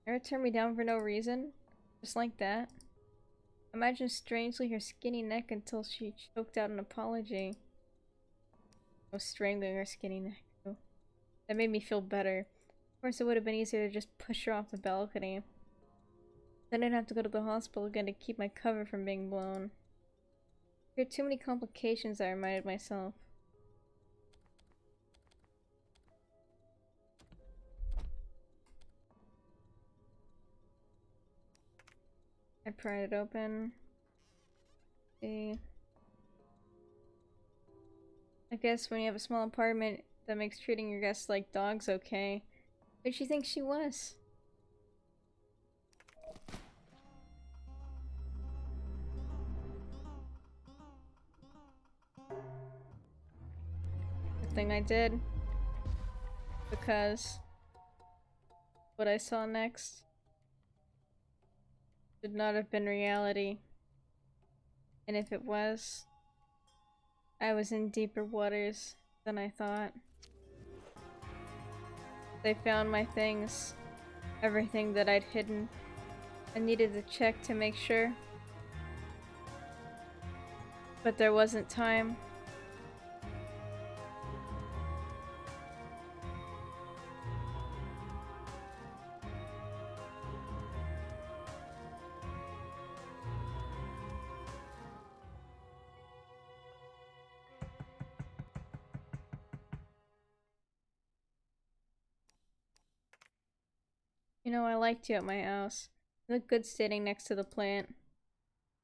Ever turn me down for no reason? Just like that? Imagine strangely her skinny neck until she choked out an apology. I was strangling her skinny neck. Oh. That made me feel better. Of course, it would have been easier to just push her off the balcony. Then I'd have to go to the hospital again to keep my cover from being blown. There are too many complications, I reminded myself. I pried it open. See. I guess when you have a small apartment, that makes treating your guests like dogs okay. Who did she think she was? Good thing I did. Because what I saw next should not have been reality. And if it was, I was in deeper waters than I thought. They found my things, everything that I'd hidden. I needed to check to make sure. But there wasn't time. You know, I liked you at my house. You looked good standing next to the plant.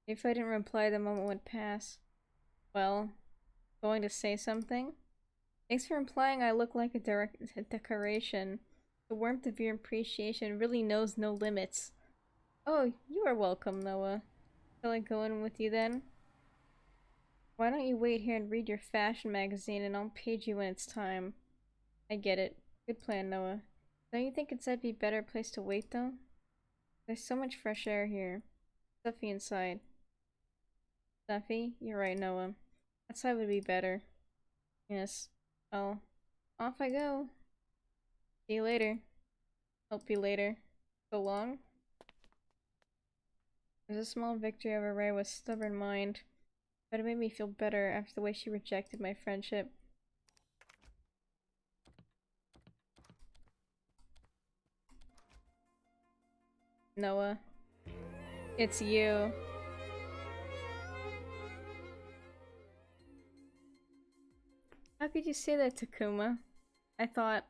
If I didn't reply, the moment would pass. Well, going to say something? Thanks for implying I look like a decoration. The warmth of your appreciation really knows no limits. Oh, you are welcome, Noah. Shall I go in with you then? Why don't you wait here and read your fashion magazine and I'll page you when it's time. I get it. Good plan, Noah. Don't you think it'd be a better place to wait, though? There's so much fresh air here. Stuffy inside. Stuffy? You're right, Noah. Outside would be better. Yes. Well, off I go. See you later. Help you later. So long? It was a small victory over Reiwa's stubborn mind, but it made me feel better after the way she rejected my friendship. Noah. It's you. How could you say that, Takuma? I thought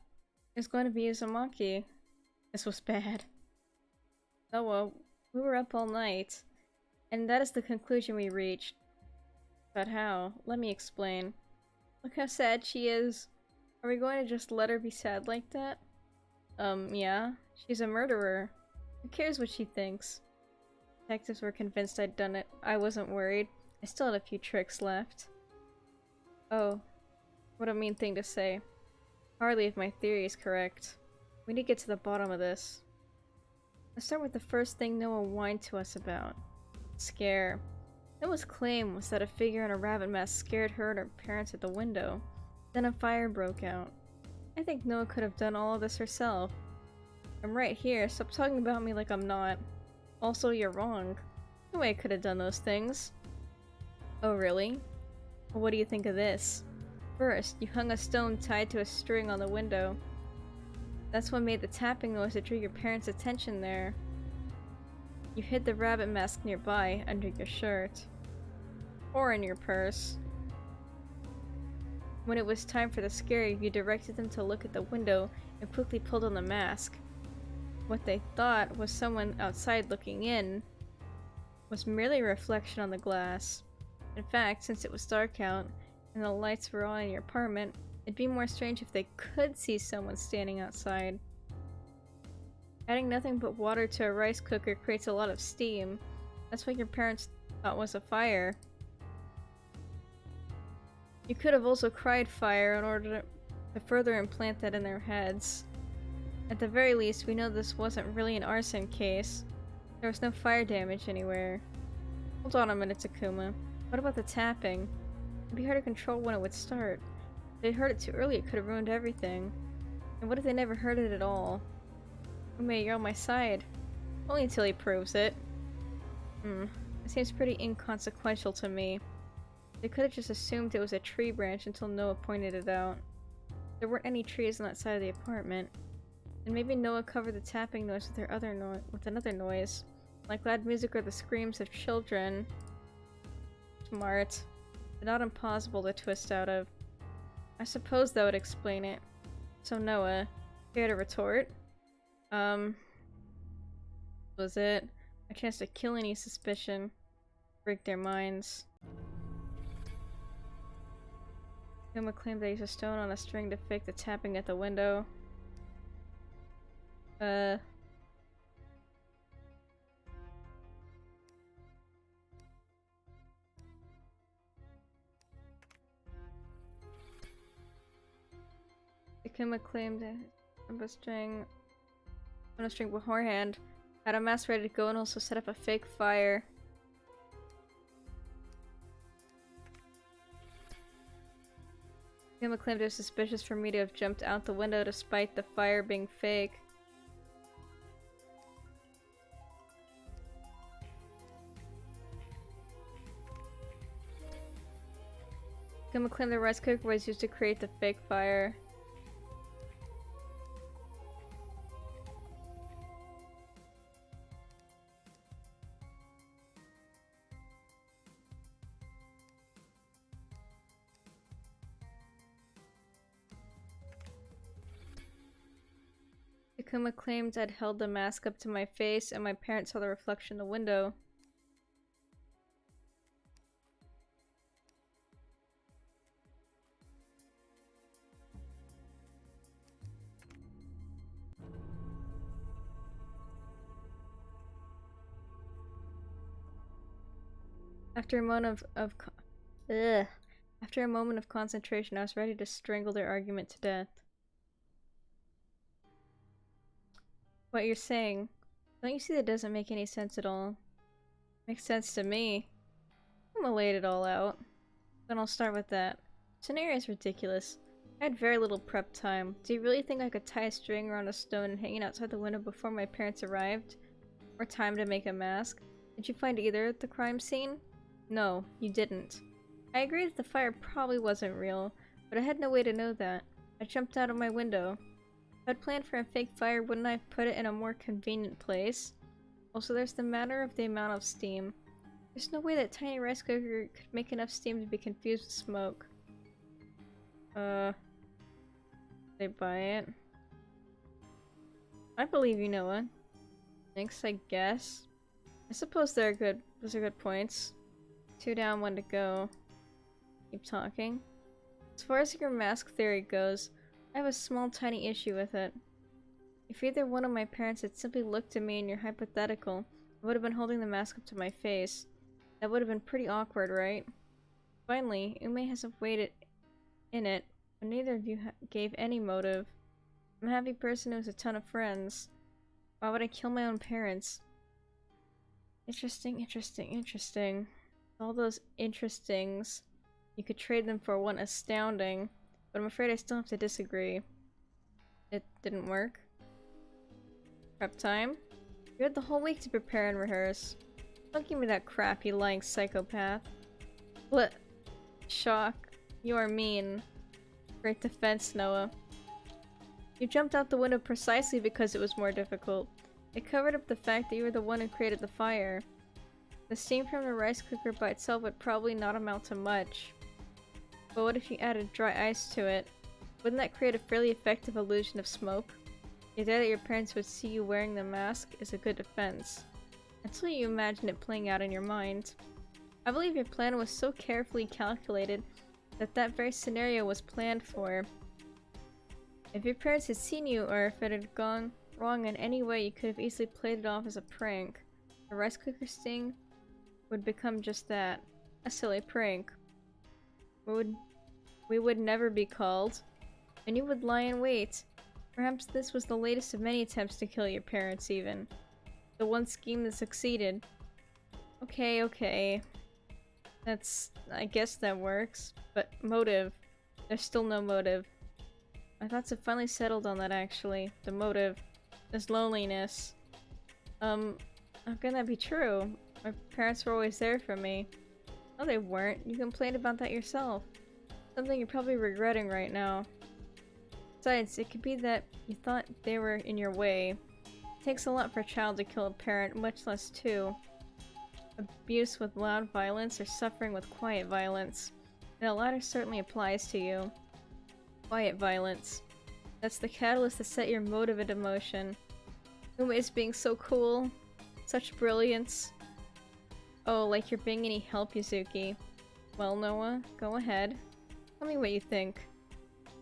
it was going to be Uzumaki. This was bad. Oh well, we were up all night, and that is the conclusion we reached. But how? Let me explain. Look how sad she is. Are we going to just let her be sad like that? Yeah. She's a murderer. Who cares what she thinks? Detectives were convinced I'd done it. I wasn't worried. I still had a few tricks left. Oh. What a mean thing to say. Hardly if my theory is correct. We need to get to the bottom of this. Let's start with the first thing Noah whined to us about. Scare. Noah's claim was that a figure in a rabbit mask scared her and her parents at the window. Then a fire broke out. I think Noah could have done all of this herself. I'm right here, stop talking about me like I'm not. Also, you're wrong. No way I could have done those things. Oh really? Well, what do you think of this? First, you hung a stone tied to a string on the window. That's what made the tapping noise that drew your parents' attention there. You hid the rabbit mask nearby, under your shirt. Or in your purse. When it was time for the scare, you directed them to look at the window and quickly pulled on the mask. What they thought was someone outside looking in was merely a reflection on the glass. In fact, since it was dark out, and the lights were on in your apartment, it'd be more strange if they could see someone standing outside. Adding nothing but water to a rice cooker creates a lot of steam. That's what your parents thought was a fire. You could have also cried fire in order to further implant that in their heads. At the very least, we know this wasn't really an arson case. There was no fire damage anywhere. Hold on a minute, Takuma. What about the tapping? It'd be hard to control when it would start. If they heard it too early, it could have ruined everything. And what if they never heard it at all? Ume, you're on my side. Only until he proves it. It seems pretty inconsequential to me. They could have just assumed it was a tree branch until Noah pointed it out. There weren't any trees on that side of the apartment. And maybe Noah covered the tapping noise with another noise. Like loud music or the screams of children. Smart. But not impossible to twist out of. I suppose that would explain it. So Noah, care to retort? Was it a chance to kill any suspicion? Break their minds. Takuma claimed they used a stone on a string to fake the tapping at the window. Takuma claimed on a string beforehand, had a mask ready to go, and also set up a fake fire. Takuma claimed it was suspicious for me to have jumped out the window despite the fire being fake. Takuma claimed the rice cooker was used to create the fake fire. Takuma claimed I'd held the mask up to my face and my parents saw the reflection in the window. After a moment After a moment of concentration, I was ready to strangle their argument to death. What you're saying, don't you see that doesn't make any sense at all? Makes sense to me. I'm gonna lay it all out. Then I'll start with that. Scenario is ridiculous. I had very little prep time. Do you really think I could tie a string around a stone and hang it outside the window before my parents arrived? Or time to make a mask? Did you find either at the crime scene? No, you didn't. I agree that the fire probably wasn't real, but I had no way to know that. I jumped out of my window. If I'd planned for a fake fire, wouldn't I have put it in a more convenient place? Also, there's the matter of the amount of steam. There's no way that tiny rice cooker could make enough steam to be confused with smoke. They buy it. I believe you, Noah. Thanks, I guess. I suppose those are good points. 2 down, 1 to go. Keep talking. As far as your mask theory goes, I have a small tiny issue with it. If either one of my parents had simply looked at me in your hypothetical, I would have been holding the mask up to my face. That would have been pretty awkward, right? Finally, Ume has a weight in it, but neither of you gave any motive. I'm a happy person who has a ton of friends. Why would I kill my own parents? Interesting, interesting, interesting. All those interestings. You could trade them for one astounding, but I'm afraid I still have to disagree. It didn't work. Prep time? You had the whole week to prepare and rehearse. Don't give me that crap, you lying psychopath. What? Shock. You are mean. Great defense, Noah. You jumped out the window precisely because it was more difficult. It covered up the fact that you were the one who created the fire. The steam from the rice cooker by itself would probably not amount to much. But what if you added dry ice to it? Wouldn't that create a fairly effective illusion of smoke? The idea that your parents would see you wearing the mask is a good defense. Until you imagine it playing out in your mind. I believe your plan was so carefully calculated that that very scenario was planned for. If your parents had seen you, or if it had gone wrong in any way, you could have easily played it off as a prank. The rice cooker sting would become just that. A silly prank. We would never be called. And you would lie in wait. Perhaps this was the latest of many attempts to kill your parents, even. The one scheme that succeeded. Okay, okay. I guess that works. But motive. There's still no motive. My thoughts have finally settled on that, actually. The motive. This loneliness. How can that be true? My parents were always there for me. No, they weren't. You complained about that yourself. Something you're probably regretting right now. Besides, it could be that you thought they were in your way. It takes a lot for a child to kill a parent, much less two. Abuse with loud violence or suffering with quiet violence. And the latter certainly applies to you. Quiet violence. That's the catalyst that set your motive into motion. Uma is being so cool. Such brilliance. Oh, like you're being any help, Yuzuki. Well, Noah, go ahead. Tell me what you think.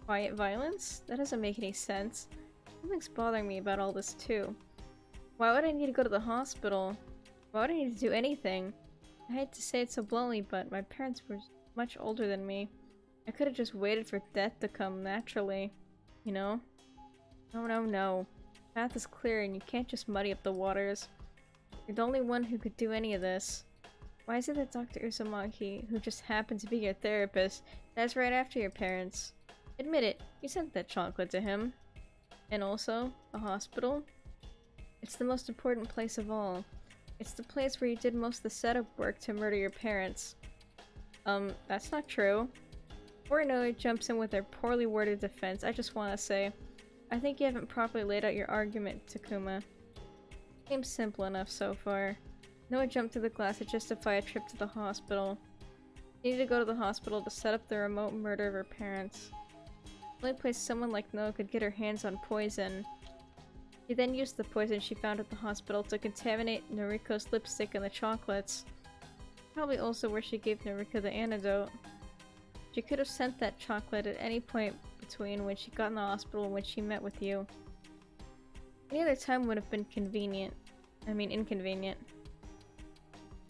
Quiet violence? That doesn't make any sense. Something's bothering me about all this too. Why would I need to go to the hospital? Why would I need to do anything? I hate to say it so bluntly, but my parents were much older than me. I could have just waited for death to come naturally. You know? No, no, no. The path is clear and you can't just muddy up the waters. You're the only one who could do any of this. Why is it that Dr. Uzumaki, who just happened to be your therapist, dies right after your parents? Admit it, you sent that chocolate to him. And also, the hospital? It's the most important place of all. It's the place where you did most of the setup work to murder your parents. That's not true. Before Noe jumps in with their poorly worded defense, I just want to say, I think you haven't properly laid out your argument, Takuma. Seems simple enough so far. Noah jumped through the glass to justify a trip to the hospital. She needed to go to the hospital to set up the remote murder of her parents. The only place someone like Noah could get her hands on poison. She then used the poison she found at the hospital to contaminate Noriko's lipstick and the chocolates. Probably also where she gave Noriko the antidote. She could have sent that chocolate at any point between when she got in the hospital and when she met with you. Any other time would have been convenient. I mean inconvenient.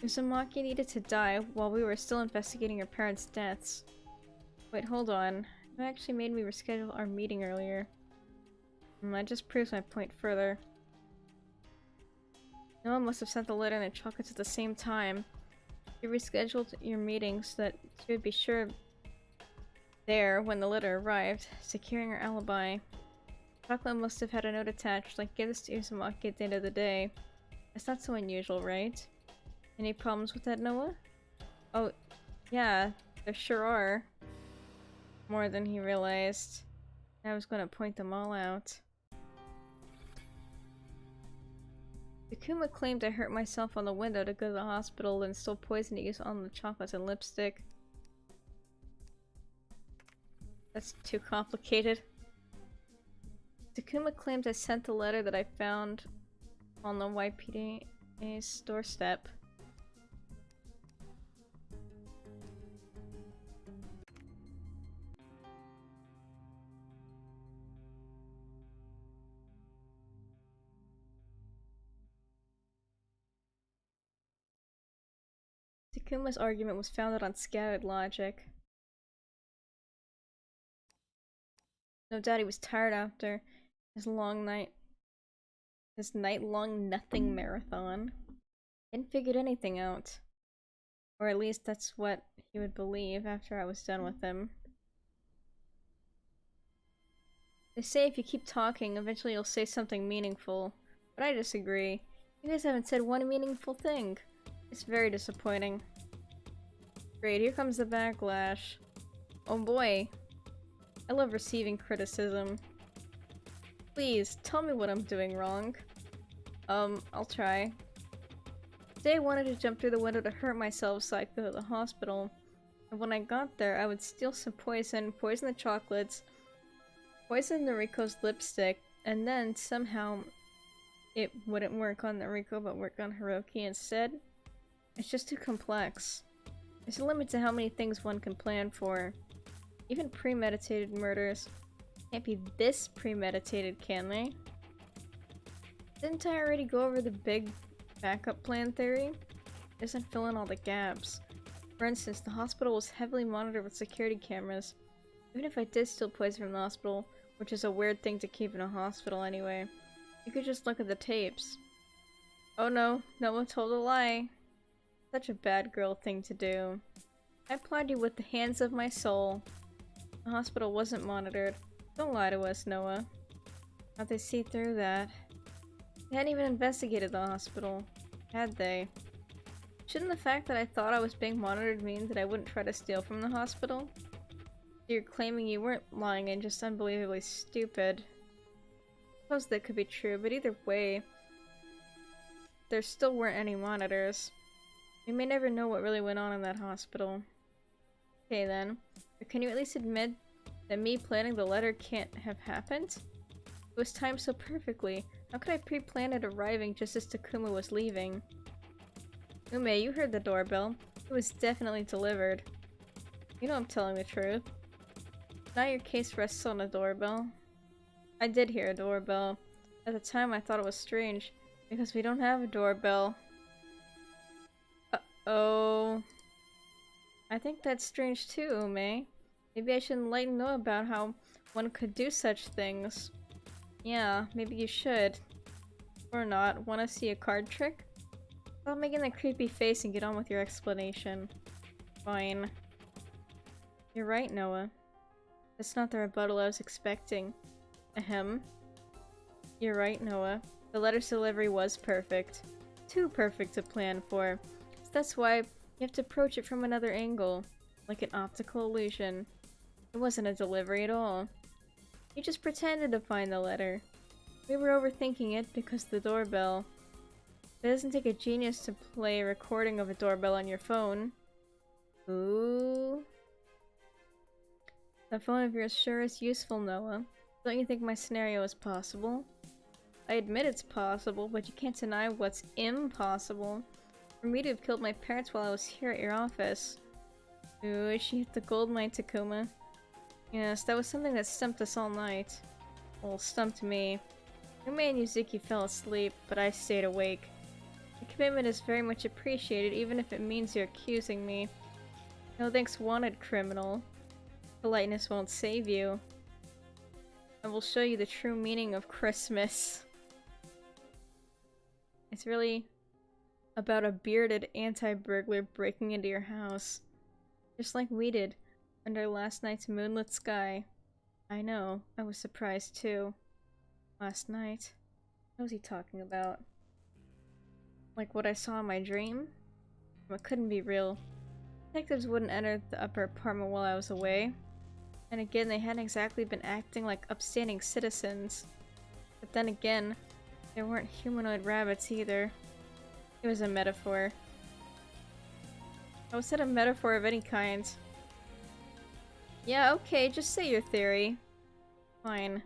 Uzumaki needed to die while we were still investigating her parents' deaths. Wait, hold on. That actually made me reschedule our meeting earlier. That just proves my point further. No one must have sent the letter and the chocolates at the same time. You rescheduled your meeting so that she would be sure there when the letter arrived, securing her alibi. Chocolate must have had a note attached, like give this to Uzumaki at the end of the day. That's not so unusual, right? Any problems with that, Noah? Oh, yeah, there sure are. More than he realized. I was gonna point them all out. Takuma claimed I hurt myself on the window to go to the hospital and stole poison to use on the chocolates and lipstick. That's too complicated. Takuma claims I sent the letter that I found on the YPD's doorstep. Takuma's argument was founded on scattered logic. No doubt he was tired after his night-long nothing marathon. Hadn't figured anything out. Or at least that's what he would believe after I was done with him. They say if you keep talking, eventually you'll say something meaningful. But I disagree. You guys haven't said one meaningful thing. It's very disappointing. Great, here comes the backlash. Oh boy. I love receiving criticism. Please, tell me what I'm doing wrong. I'll try. Today I wanted to jump through the window to hurt myself so I could go to the hospital. And when I got there, I would steal some poison, poison the chocolates, poison Noriko's lipstick, and then somehow it wouldn't work on Noriko but work on Hiroki instead. It's just too complex. There's a limit to how many things one can plan for. Even premeditated murders can't be this premeditated, can they? Didn't I already go over the big backup plan theory? It doesn't fill in all the gaps. For instance, the hospital was heavily monitored with security cameras. Even if I did steal poison from the hospital, which is a weird thing to keep in a hospital anyway, you could just look at the tapes. Oh no, Noah told a lie. Such a bad girl thing to do. I applaud you with the hands of my soul. The hospital wasn't monitored. Don't lie to us, Noah. How'd they see through that? They hadn't even investigated the hospital, had they? Shouldn't the fact that I thought I was being monitored mean that I wouldn't try to steal from the hospital? You're claiming you weren't lying and just unbelievably stupid. I suppose that could be true, but either way, there still weren't any monitors. We may never know what really went on in that hospital. Okay then, but can you at least admit that me planning the letter can't have happened? It was timed so perfectly. How could I pre-plan it arriving just as Takuma was leaving? Ume, you heard the doorbell. It was definitely delivered. You know I'm telling the truth. Now your case rests on a doorbell. I did hear a doorbell. At the time I thought it was strange, because we don't have a doorbell. Uh-oh. I think that's strange too, Ume. Maybe I should enlighten Noah about how one could do such things. Yeah, maybe you should. Or not. Wanna see a card trick? Stop making that creepy face and get on with your explanation. Fine. You're right, Noah. That's not the rebuttal I was expecting. Ahem. You're right, Noah. The letter's delivery was perfect. Too perfect to plan for. So that's why you have to approach it from another angle. Like an optical illusion. It wasn't a delivery at all. You just pretended to find the letter. We were overthinking it because of the doorbell. It doesn't take a genius to play a recording of a doorbell on your phone. Ooh. That phone of yours sure is useful, Noah. Don't you think my scenario is possible? I admit it's possible, but you can't deny what's impossible. For me to have killed my parents while I was here at your office. Ooh, she hit the gold mine, Takuma. Yes, that was something that stumped us all night. Well, stumped me. Ume and Yuzuki fell asleep, but I stayed awake. The commitment is very much appreciated, even if it means you're accusing me. No thanks wanted, criminal. Politeness won't save you. I will show you the true meaning of Christmas. It's really about a bearded anti-burglar breaking into your house. Just like we did under last night's moonlit sky. I know, I was surprised too. Last night? What was he talking about? Like what I saw in my dream? It couldn't be real. Detectives wouldn't enter the upper apartment while I was away. And again, they hadn't exactly been acting like upstanding citizens. But then again, there weren't humanoid rabbits either. It was a metaphor. How was that a metaphor of any kind? Yeah, okay, just say your theory. Fine.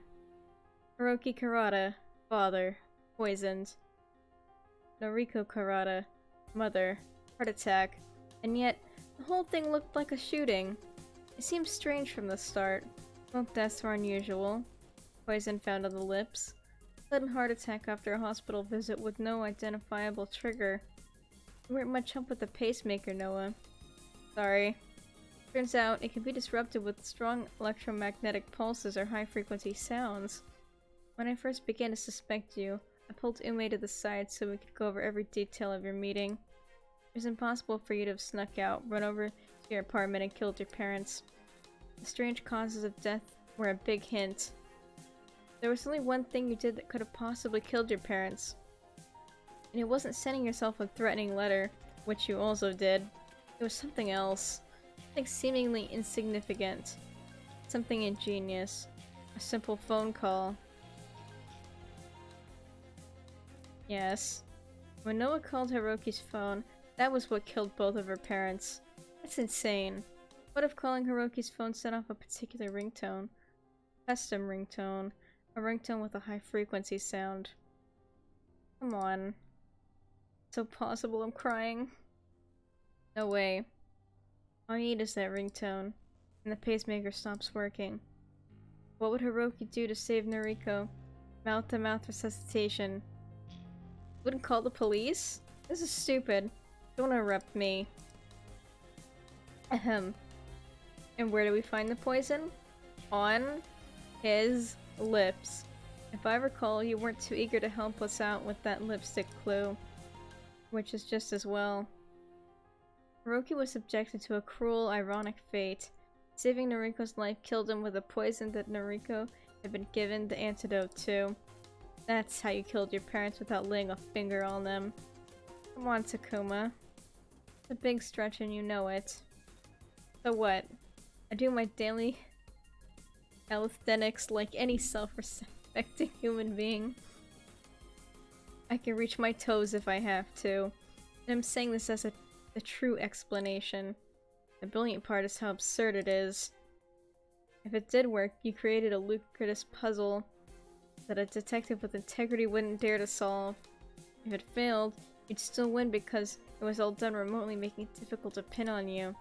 Hiroki Karada, father, poisoned. Noriko Karada, mother, heart attack. And yet, the whole thing looked like a shooting. It seemed strange from the start. Both deaths were unusual. Poison found on the lips. Sudden heart attack after a hospital visit with no identifiable trigger. You weren't much help with the pacemaker, Noah. Sorry. Turns out, it can be disrupted with strong electromagnetic pulses or high-frequency sounds. When I first began to suspect you, I pulled Ume to the side so we could go over every detail of your meeting. It was impossible for you to have snuck out, run over to your apartment, and killed your parents. The strange causes of death were a big hint. There was only one thing you did that could have possibly killed your parents. And it wasn't sending yourself a threatening letter, which you also did. It was something else. Something seemingly insignificant. Something ingenious. A simple phone call. Yes. When Noah called Hiroki's phone, that was what killed both of her parents. That's insane. What if calling Hiroki's phone set off a particular ringtone? Custom ringtone. A ringtone with a high frequency sound. Come on. So possible I'm crying. No way. All you need is that ringtone, and the pacemaker stops working. What would Hiroki do to save Noriko? Mouth-to-mouth resuscitation. Wouldn't call the police? This is stupid. Don't interrupt me. Ahem. And where do we find the poison? On his lips. If I recall, you weren't too eager to help us out with that lipstick clue. Which is just as well. Hiroki was subjected to a cruel, ironic fate. Saving Noriko's life killed him with a poison that Noriko had been given the antidote to. That's how you killed your parents without laying a finger on them. Come on, Takuma. It's a big stretch and you know it. So what? I do my daily calisthenics like any self-respecting human being. I can reach my toes if I have to. And I'm saying this as the true explanation. The brilliant part is how absurd it is. If it did work, you created a lucrative puzzle that a detective with integrity wouldn't dare to solve. If it failed, you'd still win because it was all done remotely, making it difficult to pin on you.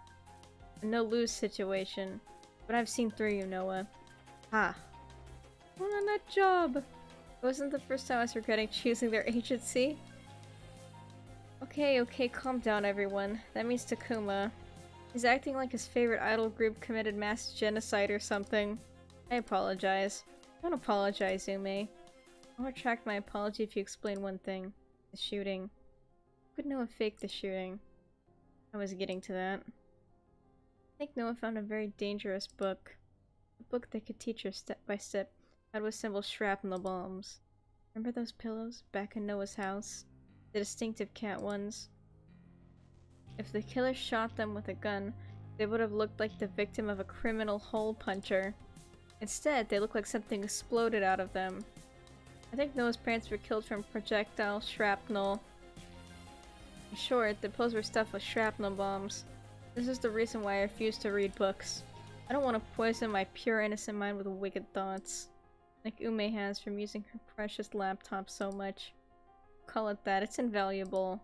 A no-lose situation. But I've seen through you, Noah. Ha. What a nut job! It wasn't the first time I was regretting choosing their agency. Okay, calm down everyone. That means Takuma. He's acting like his favorite idol group committed mass genocide or something. I apologize. Don't apologize, Ume. I'll retract my apology if you explain one thing. The shooting. Could Noah fake the shooting? I was getting to that. I think Noah found a very dangerous book. A book that could teach her step by step how to assemble shrapnel bombs. Remember those pillows back in Noah's house? The distinctive cat ones. If the killer shot them with a gun, they would have looked like the victim of a criminal hole puncher. Instead, they look like something exploded out of them. I think Noah's parents were killed from projectile shrapnel. In short, the pills were stuffed with shrapnel bombs. This is the reason why I refuse to read books. I don't want to poison my pure innocent mind with wicked thoughts. Like Ume has from using her precious laptop so much. Call it that, it's invaluable.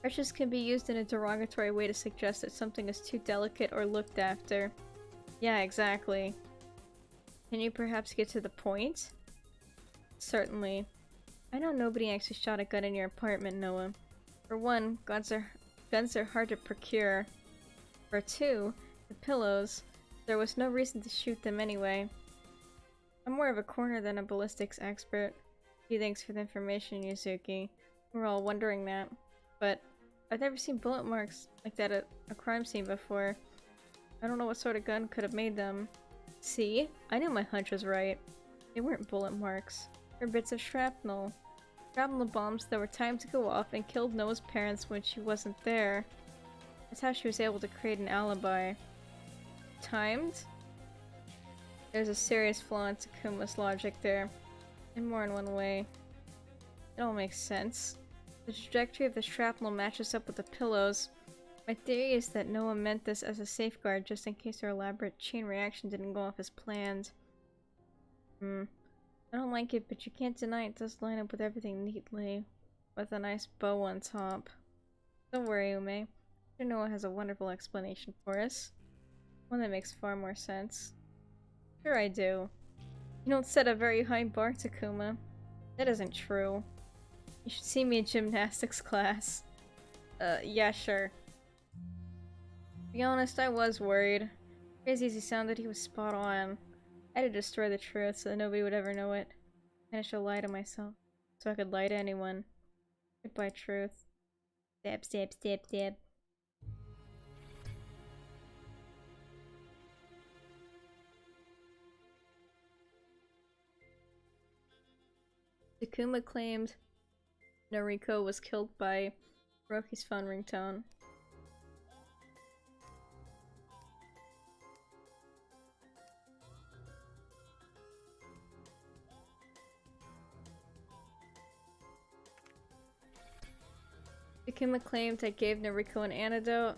Precious can be used in a derogatory way to suggest that something is too delicate or looked after. Yeah, exactly. Can you perhaps get to the point? Certainly. I know nobody actually shot a gun in your apartment, Noah. For one, guns are hard to procure. For two, the pillows, there was no reason to shoot them anyway. I'm more of a coroner than a ballistics expert. Gee, thanks for the information, Yuzuki. We're all wondering that. But I've never seen bullet marks like that at a crime scene before. I don't know what sort of gun could have made them. See? I knew my hunch was right. They weren't bullet marks. They were bits of shrapnel. Shrapnel bombs that were timed to go off and killed Noah's parents when she wasn't there. That's how she was able to create an alibi. Timed? There's a serious flaw in Takuma's logic there. In more than one way. It all makes sense. The trajectory of the shrapnel matches up with the pillows. My theory is that Noah meant this as a safeguard just in case our elaborate chain reaction didn't go off as planned. I don't like it, but you can't deny it does line up with everything neatly, with a nice bow on top. Don't worry, Ume. Sure, Noah has a wonderful explanation for us. One that makes far more sense. Sure I do. You don't set a very high bar, Takuma. That isn't true. You should see me in gymnastics class. Yeah, sure. To be honest, I was worried. Crazy as he sounded, he was spot on. I had to destroy the truth so that nobody would ever know it. I had to lie to myself, so I could lie to anyone. Goodbye, truth. Stab, stab, stab, stab. Takuma claimed Noriko was killed by Hiroki's phone ringtone. Takuma claimed I gave Noriko an antidote.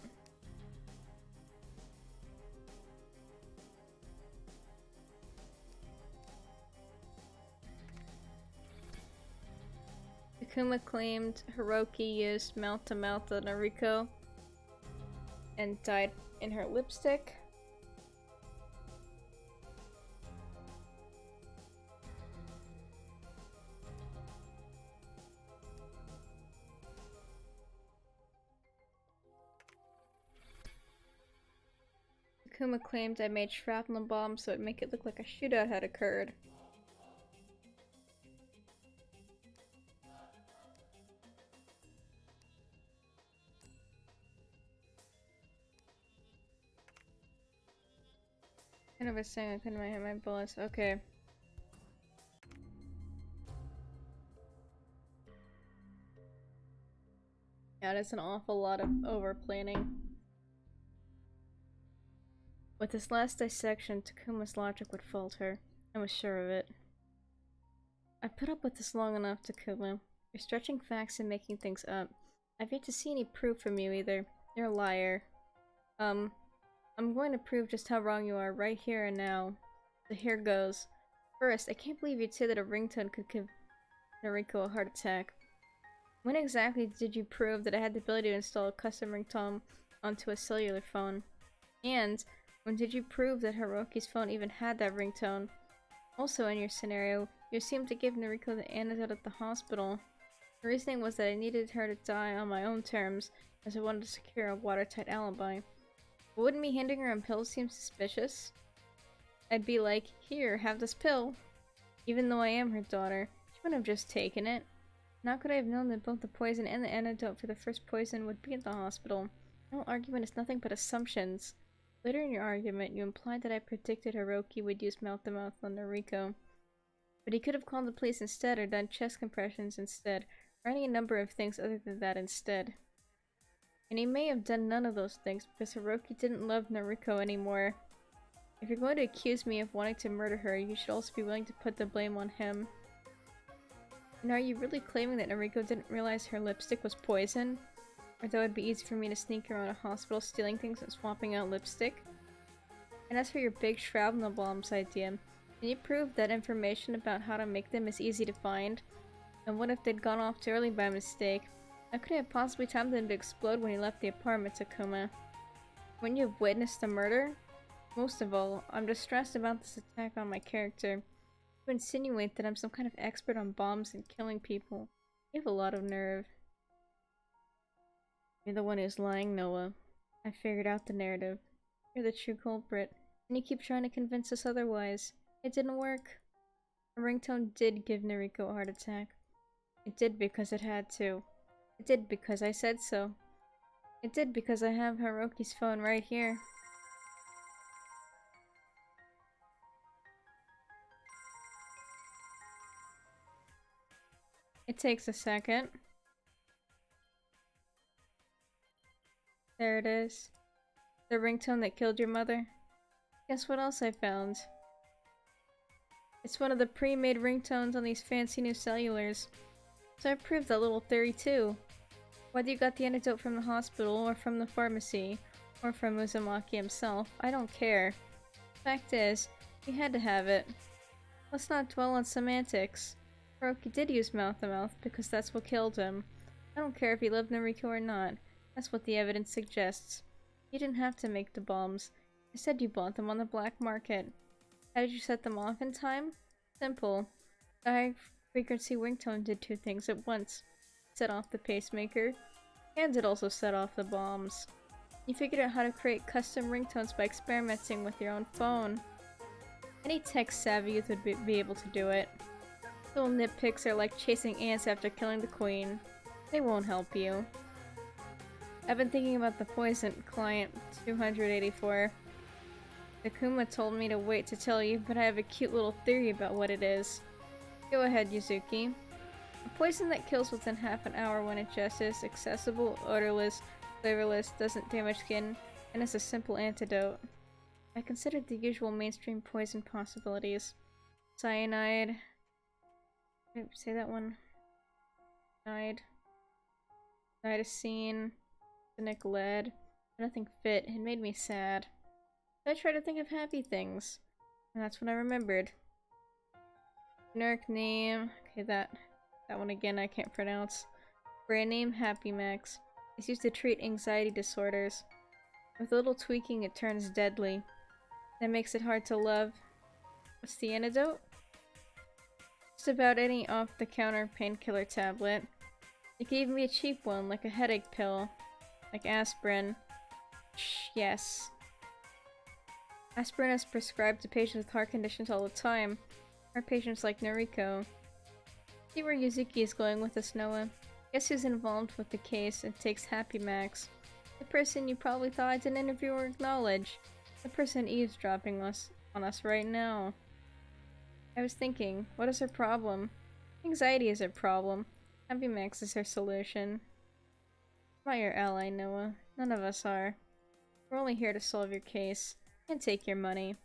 Takuma claimed Hiroki used mouth-to-mouth on Noriko and died in her lipstick. Takuma claimed I made shrapnel bombs so it'd make it look like a shootout had occurred. Kind of a saying I couldn't hit my bullets. Okay. Yeah, that's an awful lot of over-planning. With this last dissection, Takuma's logic would falter. I was sure of it. I put up with this long enough, Takuma. You're stretching facts and making things up. I've yet to see any proof from you either. You're a liar. I'm going to prove just how wrong you are right here and now. So here goes. First, I can't believe you'd say that a ringtone could give Noriko a heart attack. When exactly did you prove that I had the ability to install a custom ringtone onto a cellular phone? And when did you prove that Hiroki's phone even had that ringtone? Also, in your scenario, you seemed to give Noriko the antidote at the hospital. The reasoning was that I needed her to die on my own terms, as I wanted to secure a watertight alibi. But wouldn't me handing her a pill seem suspicious? I'd be like, here, have this pill. Even though I am her daughter, she wouldn't have just taken it. And how could I have known that both the poison and the antidote for the first poison would be at the hospital? No argument is nothing but assumptions. Later in your argument, you implied that I predicted Hiroki would use mouth-to-mouth on Noriko. But he could have called the police instead, or done chest compressions instead, or any number of things other than that instead. And he may have done none of those things, because Hiroki didn't love Noriko anymore. If you're going to accuse me of wanting to murder her, you should also be willing to put the blame on him. And are you really claiming that Noriko didn't realize her lipstick was poison? Or that it would be easy for me to sneak around a hospital stealing things and swapping out lipstick? And as for your big shrapnel bombs idea, can you prove that information about how to make them is easy to find? And what if they'd gone off too early by mistake? How could I have possibly timed them to explode when he left the apartment, Takuma? Wouldn't you have witnessed the murder? Most of all, I'm distressed about this attack on my character. You insinuate that I'm some kind of expert on bombs and killing people. You have a lot of nerve. You're the one who's lying, Noah. I figured out the narrative. You're the true culprit, and you keep trying to convince us otherwise. It didn't work. A ringtone did give Noriko a heart attack. It did because it had to. It did because I said so. It did because I have Hiroki's phone right here. It takes a second. There it is. The ringtone that killed your mother. Guess what else I found? It's one of the pre-made ringtones on these fancy new cellulars. So I proved that little theory too. Whether you got the antidote from the hospital, or from the pharmacy, or from Uzumaki himself, I don't care. Fact is, he had to have it. Let's not dwell on semantics. Hiroki did use mouth-to-mouth because that's what killed him. I don't care if he loved Noriko or not. That's what the evidence suggests. You didn't have to make the bombs. Instead, you bought them on the black market. How did you set them off in time? Simple. The high-frequency ringtone did two things at once. It set off the pacemaker, and it also set off the bombs. You figured out how to create custom ringtones by experimenting with your own phone. Any tech-savvy youth would be able to do it. Little nitpicks are like chasing ants after killing the queen. They won't help you. I've been thinking about the poison, Client 284. Takuma told me to wait to tell you, but I have a cute little theory about what it is. Go ahead, Yuzuki. A poison that kills within half an hour when ingested is accessible, odorless, flavorless, doesn't damage skin, and is a simple antidote. I considered the usual mainstream poison possibilities. Cyanide. Say that one. Cyanide. Nitocene. Arsenic, lead. Nothing fit. It made me sad. I tried to think of happy things. And that's when I remembered. Generic name. Okay, that one again I can't pronounce. Brand name, Happy Max. It's used to treat anxiety disorders. With a little tweaking, it turns deadly. That makes it hard to love. What's the antidote? Just about any off-the-counter painkiller tablet. It gave me a cheap one, like a headache pill. Like aspirin. Yes. Aspirin is prescribed to patients with heart conditions all the time. Or patients like Noriko. See where Yuzuki is going with this, Noah. Guess who's involved with the case and takes Happy Max? The person you probably thought I didn't interview or acknowledge. The person eavesdropping on us right now. I was thinking, what is her problem? Anxiety is her problem. Happy Max is her solution. I'm not your ally, Noah. None of us are. We're only here to solve your case and take your money.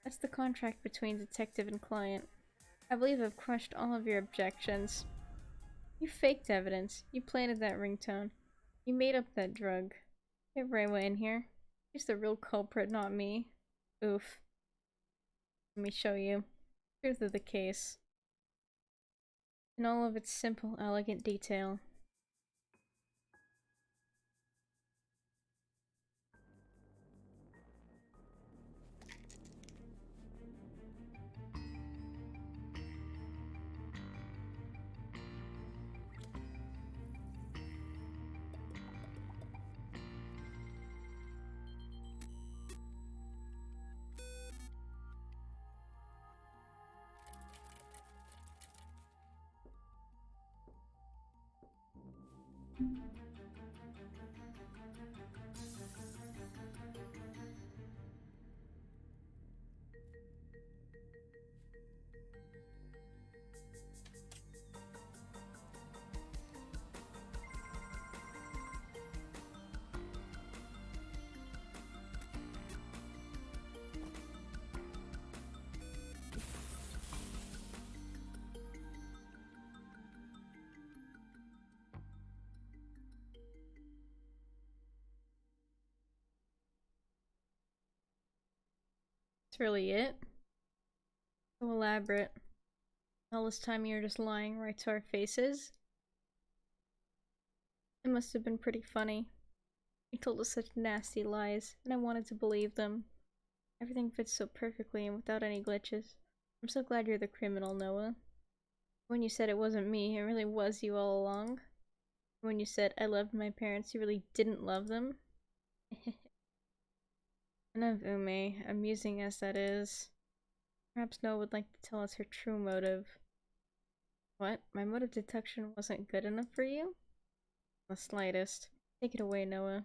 That's the contract between detective and client. I believe I've crushed all of your objections. You faked evidence. You planted that ringtone. You made up that drug. Get Reiwa in here. He's the real culprit, not me. Oof. Let me show you. Truth of the case. In all of its simple, elegant detail. That's really it. So elaborate. All this time you were just lying right to our faces. It must have been pretty funny. You told us such nasty lies, and I wanted to believe them. Everything fits so perfectly and without any glitches. I'm so glad you're the criminal, Noah. When you said it wasn't me, it really was you all along. When you said I loved my parents, you really didn't love them. And of Ume, amusing as that is. Perhaps Noah would like to tell us her true motive. What? My motive detection wasn't good enough for you? The slightest. Take it away, Noah.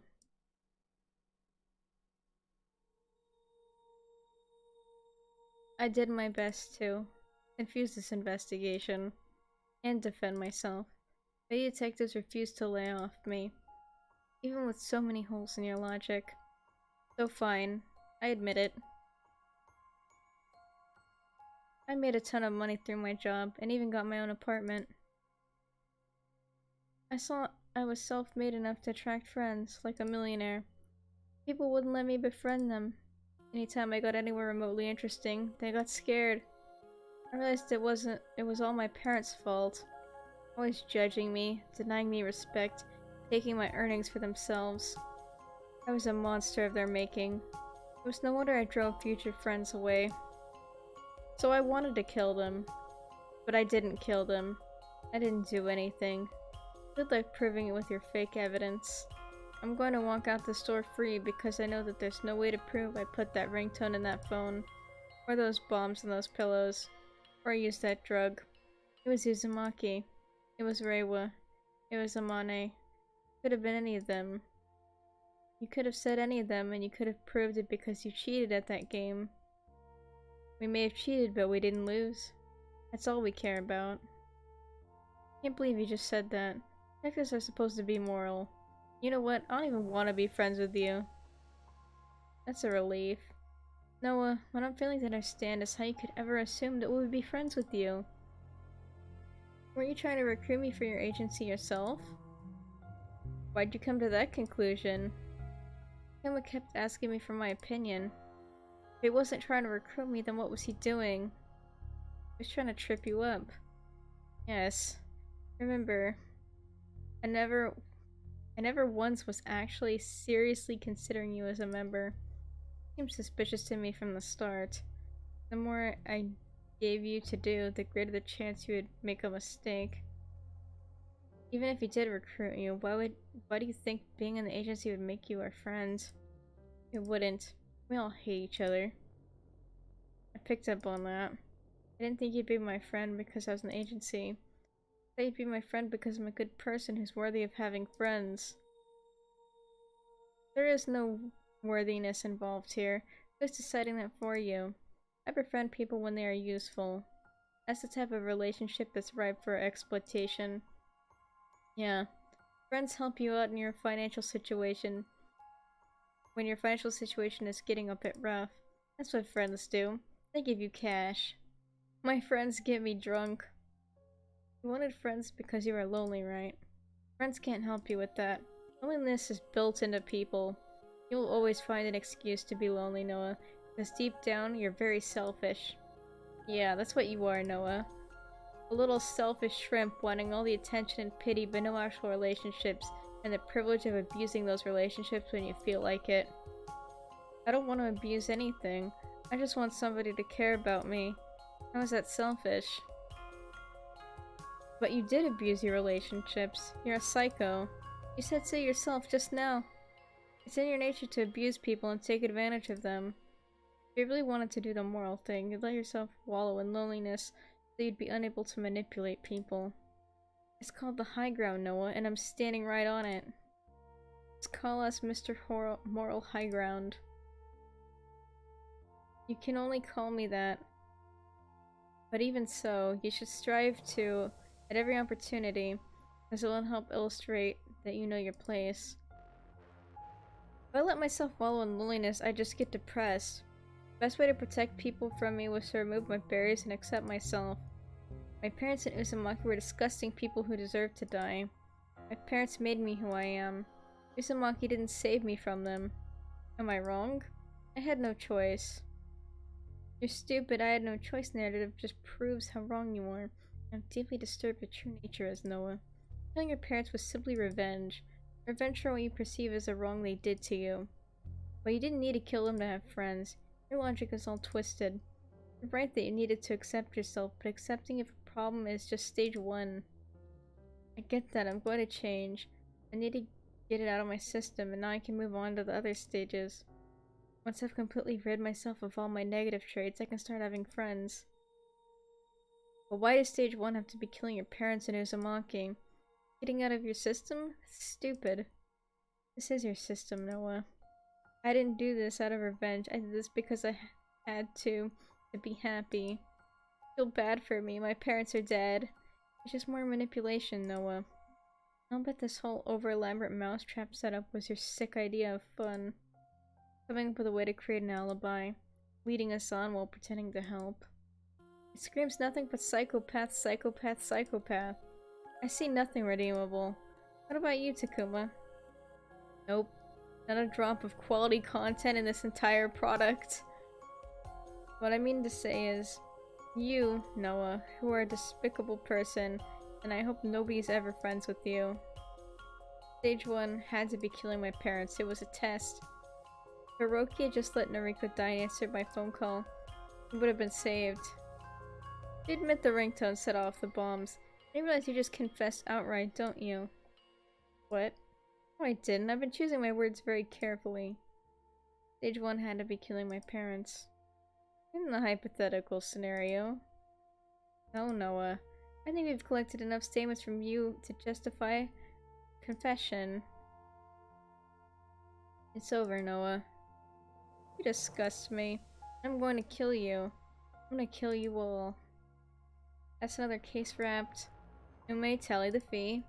I did my best to confuse this investigation and defend myself. The detectives refused to lay off me, even with so many holes in your logic. So fine, I admit it. I made a ton of money through my job and even got my own apartment. I saw I was self-made enough to attract friends, like a millionaire. People wouldn't let me befriend them. Anytime I got anywhere remotely interesting, they got scared. I realized it was all my parents' fault. Always judging me, denying me respect, taking my earnings for themselves. I was a monster of their making. It was no wonder I drove future friends away. So I wanted to kill them. But I didn't kill them. I didn't do anything. Good luck proving it with your fake evidence. I'm going to walk out the store free because I know that there's no way to prove I put that ringtone in that phone. Or those bombs in those pillows. Or I used that drug. It was Uzumaki. It was Reiwa. It was Amane. It could have been any of them. You could have said any of them, and you could have proved it because you cheated at that game. We may have cheated, but we didn't lose. That's all we care about. Can't believe you just said that. Detectives are supposed to be moral. You know what? I don't even want to be friends with you. That's a relief. Noah, what I'm failing to understand is how you could ever assume that we would be friends with you. Were you trying to recruit me for your agency yourself? Why'd you come to that conclusion? Kama kept asking me for my opinion. If he wasn't trying to recruit me, then what was he doing? He was trying to trip you up. Yes. Remember, I never once was actually seriously considering you as a member. Seemed suspicious to me from the start. The more I gave you to do, the greater the chance you would make a mistake. Even if he did recruit you, why do you think being in the agency would make you our friends? It wouldn't. We all hate each other. I picked up on that. I didn't think you'd be my friend because I was in the agency. I thought you'd be my friend because I'm a good person who's worthy of having friends. There is no worthiness involved here. Who's deciding that for you? I befriend people when they are useful. That's the type of relationship that's ripe for exploitation. Yeah. Friends help you out in your financial situation. When your financial situation is getting a bit rough. That's what friends do. They give you cash. My friends get me drunk. You wanted friends because you are lonely, right? Friends can't help you with that. Loneliness is built into people. You will always find an excuse to be lonely, Noah, because deep down, you're very selfish. Yeah, that's what you are, Noah. A little selfish shrimp wanting all the attention and pity but no actual relationships, and the privilege of abusing those relationships when you feel like it. I don't want to abuse anything. I just want somebody to care about me. How is that selfish? But you did abuse your relationships. You're a psycho. You said so yourself just now. It's in your nature to abuse people and take advantage of them. If you really wanted to do the moral thing, you'd let yourself wallow in loneliness so you'd be unable to manipulate people. It's called the high ground, Noah, and I'm standing right on it. Let's call us Mr. Moral High Ground. You can only call me that. But even so, you should strive to, at every opportunity, as it will help illustrate that you know your place. If I let myself wallow in loneliness, I just get depressed. The best way to protect people from me was to remove my barriers and accept myself. My parents and Uzumaki were disgusting people who deserved to die. My parents made me who I am. Uzumaki didn't save me from them. Am I wrong? I had no choice. Your stupid I had no choice narrative just proves how wrong you are. I'm deeply disturbed your true nature as Noah. Killing your parents was simply revenge. Revenge for what you perceive as a wrong they did to you. But you didn't need to kill them to have friends. Your logic is all twisted. You're right that you needed to accept yourself, but accepting of a problem is just stage 1. I get that, I'm going to change. I need to get it out of my system, and now I can move on to the other stages. Once I've completely rid myself of all my negative traits, I can start having friends. But why does stage 1 have to be killing your parents and Uzumaki? Getting out of your system? Stupid. This is your system, Noah. I didn't do this out of revenge. I did this because I had to be happy. Feel bad for me. My parents are dead. It's just more manipulation, Noah. I'll bet this whole over-elaborate mousetrap setup was your sick idea of fun. Coming up with a way to create an alibi. Leading us on while pretending to help. It screams nothing but psychopath, psychopath, psychopath. I see nothing redeemable. What about you, Takuma? Nope. Not a drop of quality content in this entire product. What I mean to say is, you, Noah, who are a despicable person, and I hope nobody's ever friends with you. Stage 1 had to be killing my parents. It was a test. If Hiroki had just let Noriko die and answered my phone call, it would have been saved. You admit the ringtone set off the bombs. I realize you just confessed outright, don't you? What? No, I didn't. I've been choosing my words very carefully. Stage 1 had to be killing my parents. In the hypothetical scenario. No, Noah. I think we've collected enough statements from you to justify confession. It's over, Noah. You disgust me. I'm going to kill you. I'm gonna kill you all. That's another case wrapped. Ume, tally the fee.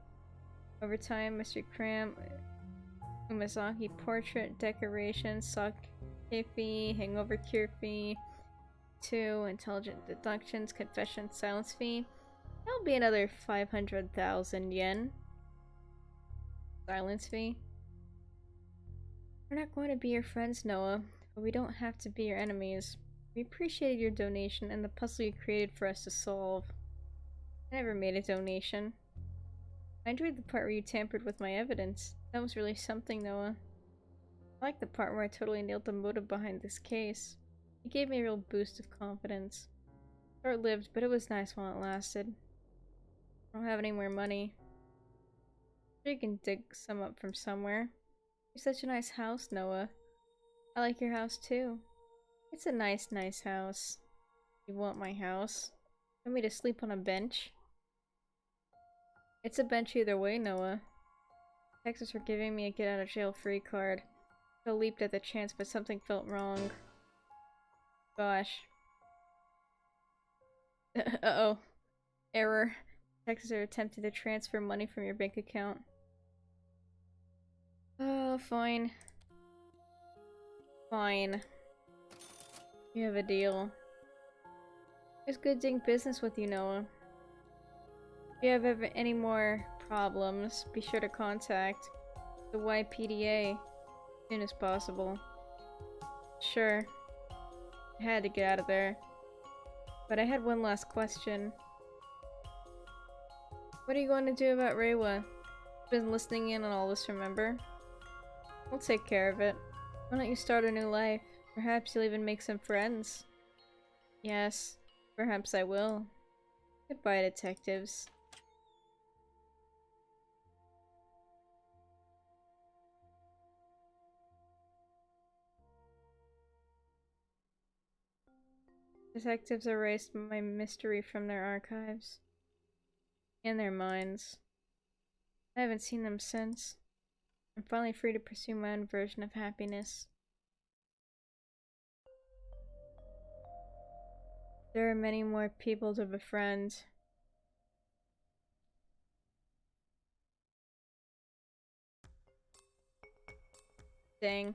Overtime, Mystery Cram, Umazaki portrait decoration, sake fee, hangover cure fee, 2 intelligent deductions, confession, silence fee. That'll be another 500,000 yen. Silence fee. We're not going to be your friends, Noah, but we don't have to be your enemies. We appreciated your donation and the puzzle you created for us to solve. I never made a donation. I enjoyed the part where you tampered with my evidence. That was really something, Noah. I like the part where I totally nailed the motive behind this case. It gave me a real boost of confidence. Short-lived, but it was nice while it lasted. I don't have any more money. Sure, you can dig some up from somewhere. You're such a nice house, Noah. I like your house too. It's a nice, nice house. You want my house? Want me to sleep on a bench? It's a bench either way, Noah. Texas for giving me a get out of jail free card. I leaped at the chance, but something felt wrong. Gosh. Uh-oh. Error. Texas are attempting to transfer money from your bank account. Oh, fine. Fine. You have a deal. It's good doing business with you, Noah. If you have any more problems, be sure to contact the YPDA as soon as possible. Sure. I had to get out of there. But I had one last question. What are you going to do about Reiwa? Been listening in on all this, remember? We'll take care of it. Why don't you start a new life? Perhaps you'll even make some friends. Yes, perhaps I will. Goodbye, detectives. Detectives erased my mystery from their archives. And their minds. I haven't seen them since. I'm finally free to pursue my own version of happiness. There are many more people to befriend. Dang.